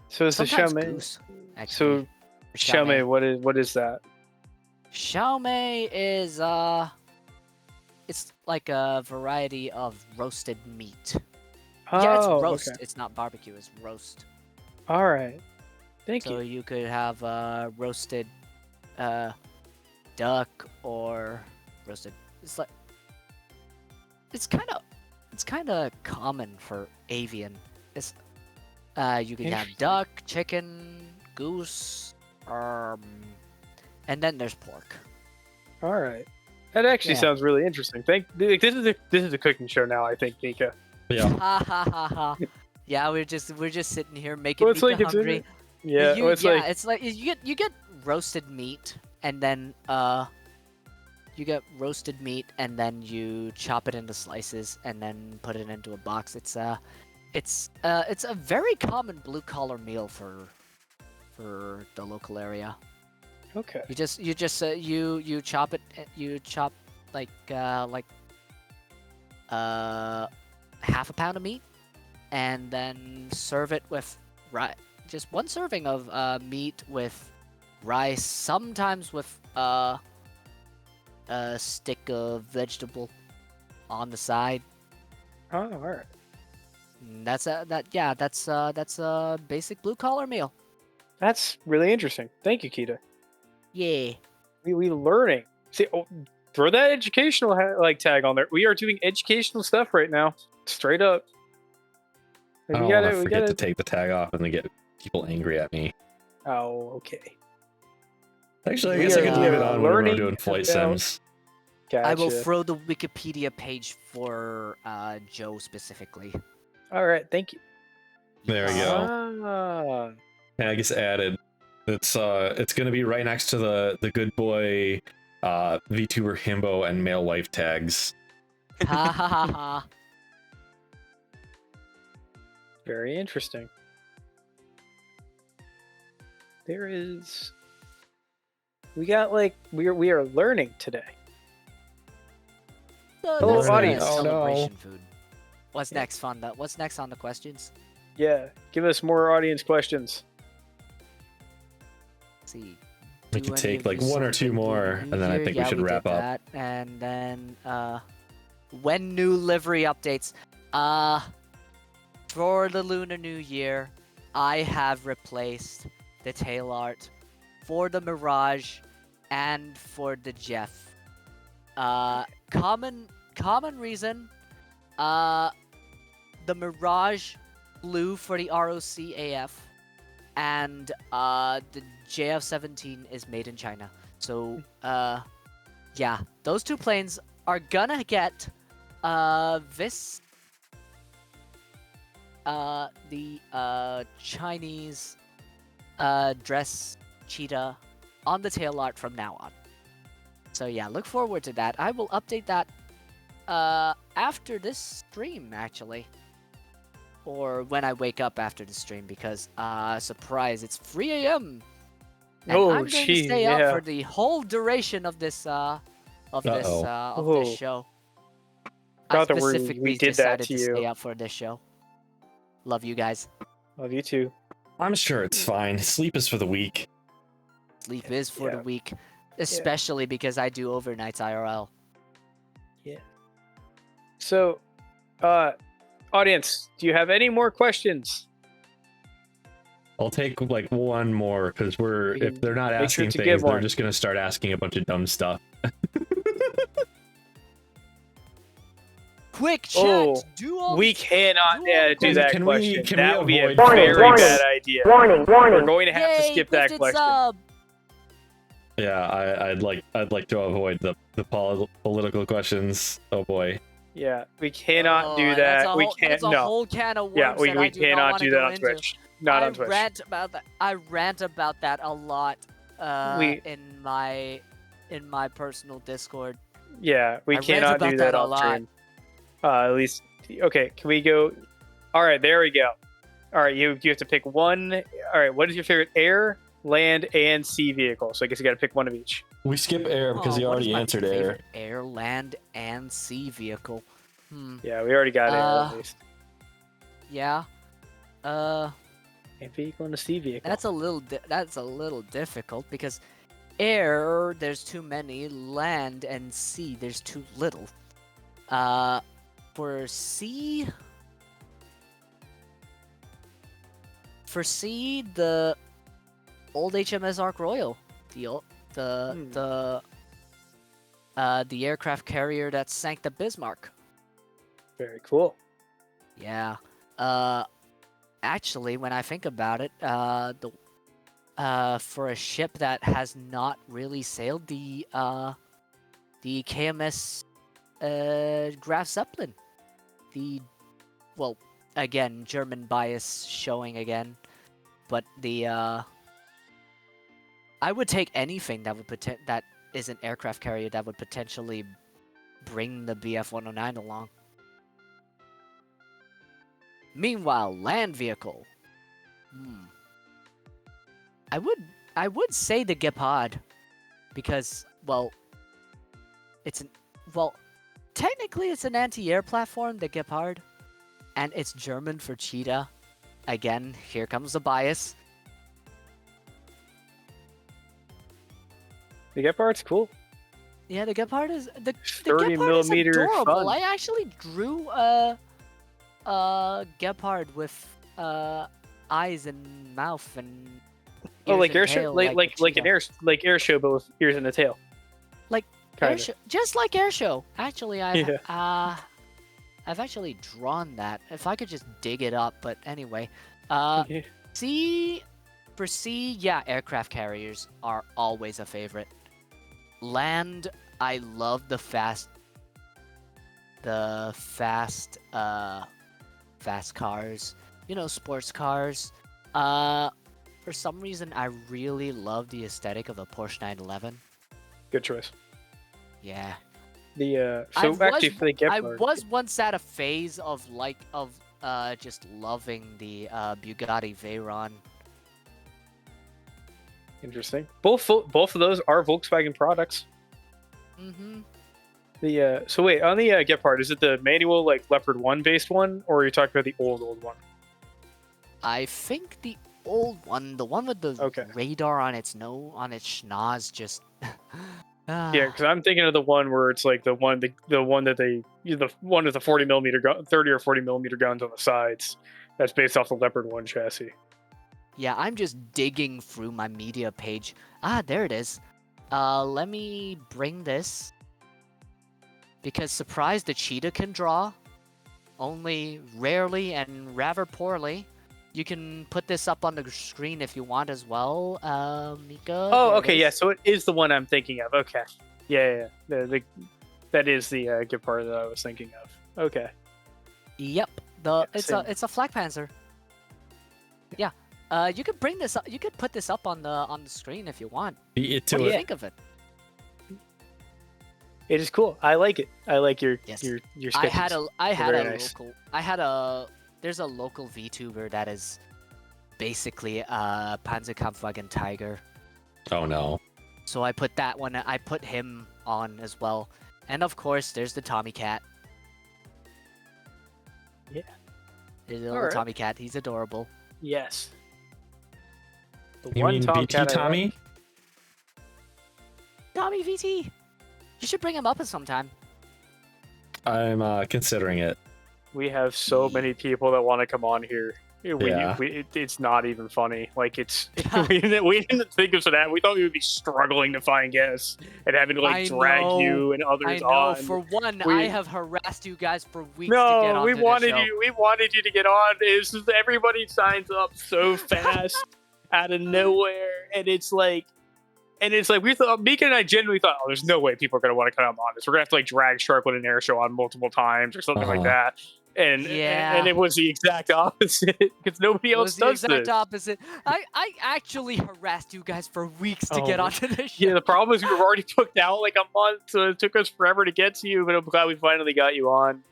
So it's sometimes the xiao mei. Goose, actually, so xiao mei, what is that? Xiao mei is it's like a variety of roasted meat. Oh, yeah, it's roast. Okay. It's not barbecue. It's roast. All right. Thank you. So you could have roasted duck or roasted. It's like it's kind of common for avian. It's you can have duck, chicken, goose, and then there's pork. All right, that actually sounds really interesting. This is a cooking show now, I think, Nika. Yeah. Ha ha ha ha. Yeah, we're just sitting here making Nika like hungry. It's like you get roasted meat and then you get roasted meat and then you chop it into slices and then put it into a box. It's a very common blue collar meal for the local area. Okay. You chop it. You chop like half a pound of meat, and then serve it with rice. Just one serving of meat with rice. Sometimes with a stick of vegetable on the side. Oh, all right. That's a basic blue collar meal. That's really interesting. Thank you, Kiita. Yeah. We learning. See, throw that educational like tag on there. We are doing educational stuff right now, straight up. I don't want to forget to take the tag off and then get people angry at me. Oh, okay. Actually, I guess I could leave it on when we're doing flight about- sims. Gotcha. I will throw the Wikipedia page for Joe specifically. All right, thank you. There we go. And I guess added. It's gonna be right next to the good boy VTuber himbo and male wife tags. Ha ha ha ha. Very interesting. There is. We got like we are learning today. Hello, That's audience. nice Oh, no. celebration food. What's next on the questions? Yeah, give us more audience questions. Let's see. We Do could any take of like you one or two celebrate more, New and then I Year? think we Yeah, should did wrap up. that. And then when new livery updates. For the Lunar New Year, I have replaced the tail art for the Mirage and for the Jeff. Common reason. The Mirage blue for the ROC AF, and the JF-17 is made in China. So yeah, those two planes are gonna get this the Chinese dress cheetah on the tail art from now on. So yeah, look forward to that. I will update that after this stream, actually. Or when I wake up after the stream, because surprise, it's 3 a.m. And Oh, I'm going to stay yeah. up for the whole duration of this this show. I Thought that specifically we did that decided to to you. stay up for this show. Love you guys. Love you too. I'm sure it's fine. Sleep is for the weak. Sleep is for the Yeah. weak, especially because I do overnights IRL. So, audience, do you have any more questions? I'll take like one more because if they're not make sure asking to things, give they're one. just gonna start asking a bunch of dumb stuff. Quick chat. Oh, Do all We the- cannot do all the do that Can we- question. can we That would be a avoid very Warning, bad idea. Warning, We're warning. going to have to Yay, skip that gifted question. sub. Yeah, I'd like to avoid the political questions. Oh boy. Yeah, we cannot do That's that. a We whole, can't. that's a No. whole can of worms Yeah, we that I do not cannot want do to that go on into. Twitch. Not on Twitch. Rant about that. I rant about that a lot in my personal Discord. Yeah, we I rant cannot about do that that a on lot. stream. At least, okay. Can we go? All right, there we go. All right, you have to pick one. All right, what is your favorite air, land, and sea vehicle? So I guess you got to pick one of each. We skip air because he What is already my answered air. favorite air, land, and sea vehicle? Yeah, we already got air Uh, at least. Yeah. And vehicle and a sea vehicle. That's a little difficult because air there's too many, land and sea there's too little. For sea, the old HMS Ark Royal, the aircraft carrier that sank the Bismarck. Very cool. Yeah. Actually, when I think about it, for a ship that has not really sailed, the KMS Graf Zeppelin. Again, German bias showing again, but I would take anything that would that is an aircraft carrier that would potentially bring the BF-109 along. Meanwhile, land vehicle. I would say the Gepard, because technically it's an anti-air platform, the Gepard, and it's German for Cheetah. Again, here comes the bias. The Gepard's cool. Yeah, the Gepard is the 30 Gepard is millimeter adorable. fun. I actually drew Gepard with eyes and mouth and Oh, ears like and air show, tail, like a an cheetah. air show, but with ears and a tail. Like Kinda. air show, just like air show. Actually, Yeah. I've actually drawn that. If I could just dig it up, but anyway, Yeah. for sea, yeah, aircraft carriers are always a favorite. Land, I love the fast cars, sports cars. For some reason, I really love the aesthetic of a Porsche 911. Good choice. Yeah. Actually, for the I Gepard, was once at a phase of just loving the Bugatti Veyron. interesting. Both of those are Volkswagen products. Mm-hmm. So wait, on the Gepard, is it the manual like Leopard 1 based one, or are you talking about the old one? I think the old one, the one with the Okay. radar on its schnoz, just. Yeah, because I'm thinking of the one where it's like the one with the 40mm gun, 30 or 40mm guns on the sides. That's based off the Leopard 1 chassis. Yeah, I'm just digging through my media page. There it is. Let me bring this. Because surprise, the Cheetah can draw. Only rarely and rather poorly. You can put this up on the screen if you want as well, Mika. Oh, there it okay, yeah. is. So it is the one I'm thinking of. Okay, yeah. That is the Gepard that I was thinking of. Okay. Yep. It's a flak panzer. Yeah. You could bring this up. You could put this up on the screen if you want. Beat it What to do you it. think of it? It is cool. I like it. I like your Yes. your I sketches. had Very a nice. there's a local VTuber that is basically a Panzerkampfwagen Tiger. Oh no. So I put him on as well. And of course, there's the Tommy Cat. Yeah. There's a little Alright. Tommy Cat. He's adorable. Yes. The You mean BT Tomcat I Tommy? like. Tommy VT! You should bring him up at some time. I'm considering it. We have so many people that want to come on here. Yeah. It's not even funny. Like it's we didn't think of that. We thought we would be struggling to find guests and having to I drag know. you and others I know. on. For one, We- I have harassed you guys for weeks to get No, on we the wanted show. you. We wanted you to get on. It's just everybody signs up so fast out of nowhere, and it's like we thought. Mika and I genuinely thought, oh, there's no way people are gonna want to come on this. We're gonna have to drag Sharkwood and Air Show on multiple times or something like that. And Yeah. and it was the exact opposite because nobody It else was the does exact this. opposite. I actually harassed you guys for weeks to get Oh, onto the show. Yeah, the problem is we were already booked out like a month, so it took us forever to get to you. But I'm glad we finally got you on.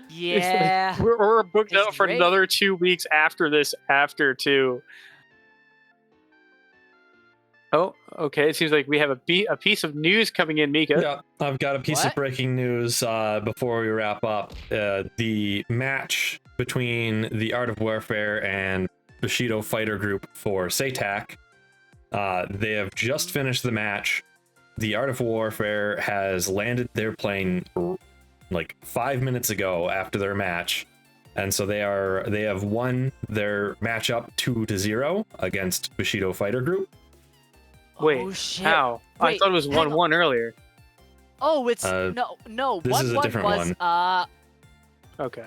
Yeah. We're booked It's out for great. another 2 weeks after this. Too. Oh, okay. It seems like we have a piece of news coming in, Mika. Yeah, I've got a piece of What? breaking news before we wrap up. The match between the Art of Warfare and Bushido Fighter Group for Kiitack. They have just finished the match. The Art of Warfare has landed their plane like 5 minutes ago after their match. And so they have won their matchup 2-0 against Bushido Fighter Group. Wait, Oh, shit. how? I Wait, thought it was hang on. 1-1 earlier. Oh, it's Uh, no. this One is a one different was one. Okay.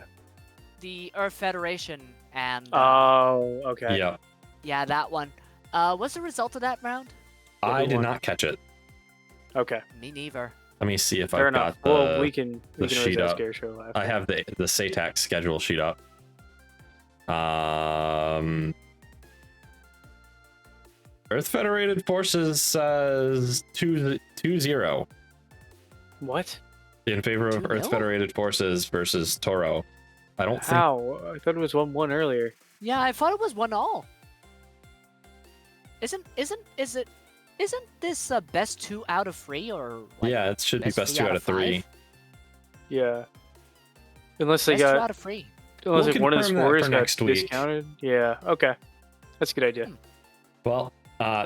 the Earth Federation and Oh, okay. Yeah, yeah, that one. What's the result of that round? I did won? not catch it. Okay. Me neither. Let me see if Fair I've enough. got the. Well, we can the always sheet ask up. Air Show after. I have the Kiitack schedule sheet up. Earth Federated Forces says 2-0 What? in favor of 2-0? Earth Federated Forces versus Toro. I don't think. How? I thought it was 1-1 earlier. Yeah, I thought it was 1-1. Isn't this best 2 out of 3 or? Like, Yeah, it should be best 2 out of 3. 5? Yeah. Unless they Best 2 got out of 3. unless We'll like one of the confirm that scores for got next week. discounted. Yeah. Okay. That's a good idea. Well,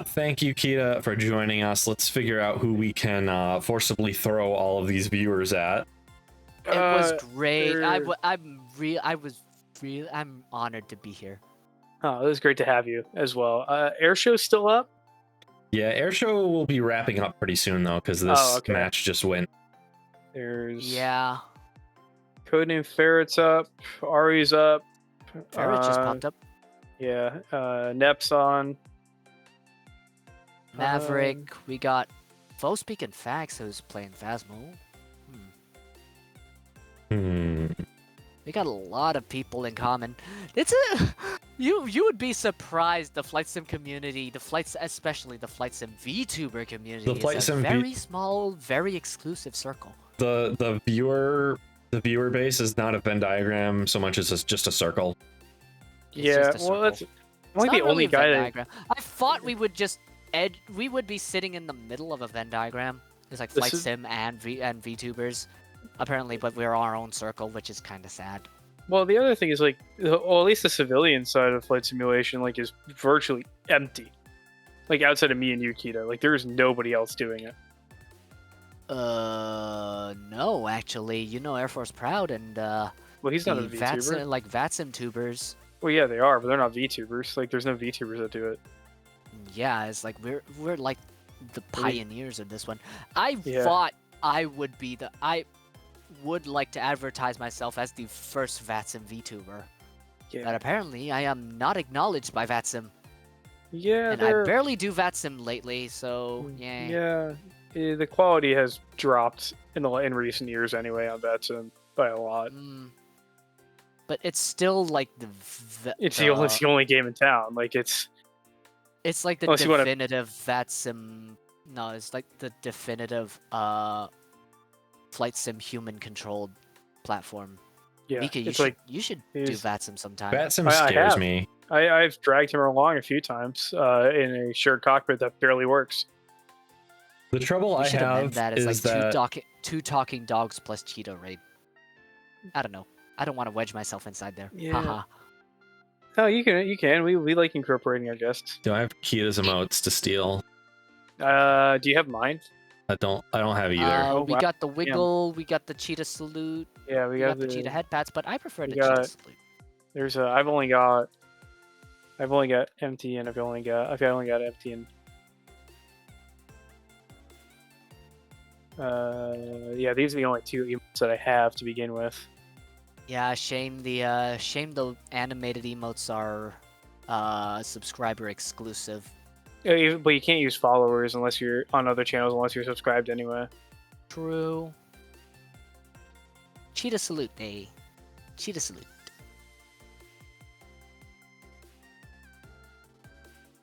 thank you, Kiita, for joining us. Let's figure out who we can forcibly throw all of these viewers at. It was great. er, I was I'm honored to be here. Oh, it was great to have you as well. Air show's still up? Yeah, airshow will be wrapping up pretty soon though, because this match just went. There's Yeah. Codename Ferret's up. Ari's up. Ferret just popped up. Yeah. Nep's on. Maverick. We got Foe Speaking Fax who's playing Phasmo. We got a lot of people in common. It's a you would be surprised. The flight sim community, especially the flight sim VTuber community, is a very small, very exclusive circle. The viewer base is not a Venn diagram so much as just a circle. It's well, that's only the only guy that I thought we would just we would be sitting in the middle of a Venn diagram. It's like flight sim and VTubers. Apparently, but we're our own circle, which is kind of sad. Well, the other thing is like, well, at least the civilian side of flight simulation like is virtually empty. Like outside of me and you, Kiita, like there's nobody else doing it. No, actually, Air Force Proud and well, he's not a VTuber. Like Vatsim tubers. Well, yeah, they are, but they're not VTubers. Like, there's no VTubers that do it. Yeah, it's like we're like the pioneers of this one. I thought I would be I would like to advertise myself as the first Vatsim VTuber. Yeah. But apparently I am not acknowledged by Vatsim. Yeah, and I barely do Vatsim lately, so yeah. Yeah, the quality has dropped in recent years anyway on Vatsim by a lot. But it's still like it's the only game in town. Like it's like the definitive Vatsim. No, it's like the definitive flight sim human controlled platform. Yeah, Mika, you should do Vatsim sometime. Vatsim scares me. I've dragged him along a few times in a shared cockpit that barely works. The trouble I have is that two talking dogs plus Cheetah raid. I don't know. I don't want to wedge myself inside there. Yeah. Haha. Oh, you can. We like incorporating our guests. Do I have Kiita's emotes to steal? Do you have mine? I don't have either. We got the wiggle. We got the Cheetah salute. Yeah, we got the Cheetah head pats, but I prefer the Cheetah salute. There's I've only got empty, and I've only got empty and. Yeah, these are the only two emotes that I have to begin with. Yeah, shame the animated emotes are subscriber exclusive. Yeah, but you can't use followers unless you're on other channels unless you're subscribed anyway. True. Cheetah salute, day. Cheetah salute.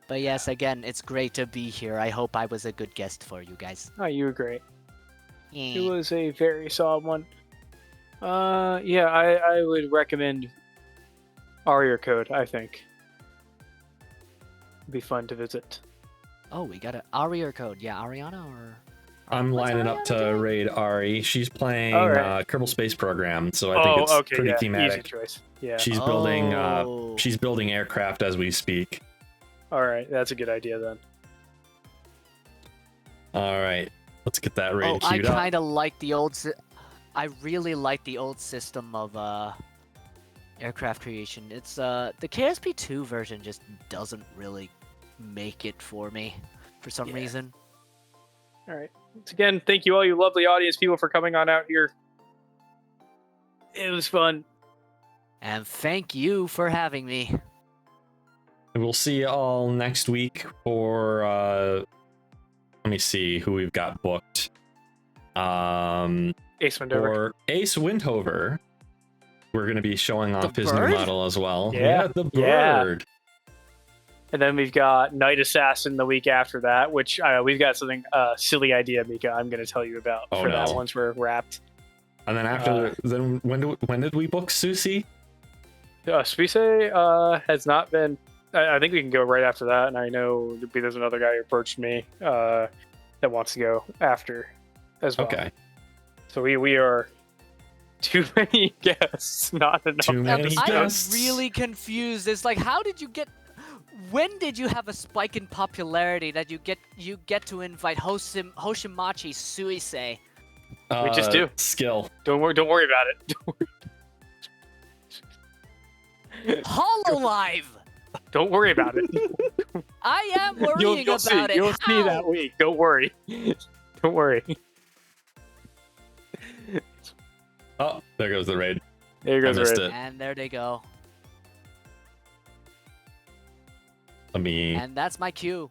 But yes, again, it's great to be here. I hope I was a good guest for you guys. Oh, you were great. Yeah. It was a very solid one. Yeah, I would recommend Aria Code, I think. It'd be fun to visit. Oh, we got an Aria Code. Yeah, Ariana or... I'm lining up to raid Ari. She's playing Kerbal Space Program, so I think it's pretty thematic. Easy choice. Yeah. She's building aircraft as we speak. All right, that's a good idea then. All right, let's get that raid queued up. I kind of like the old... I really like the old system of aircraft creation. It's the KSP2 version just doesn't really make it for me for some reason. All right. Once again, thank you all you lovely audience people for coming on out here. It was fun. And thank you for having me. We'll see you all next week for let me see who we've got booked. Ace Windhover. For Ace Windhover, we're going to be showing off his new model as well. Yeah, the bird. And then we've got Night Assassin the week after that, which we've got something silly idea, Mika, I'm going to tell you about that once we're wrapped. And then after, then when did we book Susie? Susie has not been. I think we can go right after that, and I know there's another guy who approached me that wants to go after as well. Okay. So we are too many guests, not enough. Too many guests. I'm really confused. It's like, how did you get? When did you have a spike in popularity that you get to invite Hoshimachi Suisei? We just do. Skill. Don't worry about it. Hololive! Don't worry about it. I am worrying You'll see. about it. You'll see that How? week. Don't worry. Don't worry. Oh, there goes the raid. There goes I missed the it. And there they go. Let me. And that's my cue.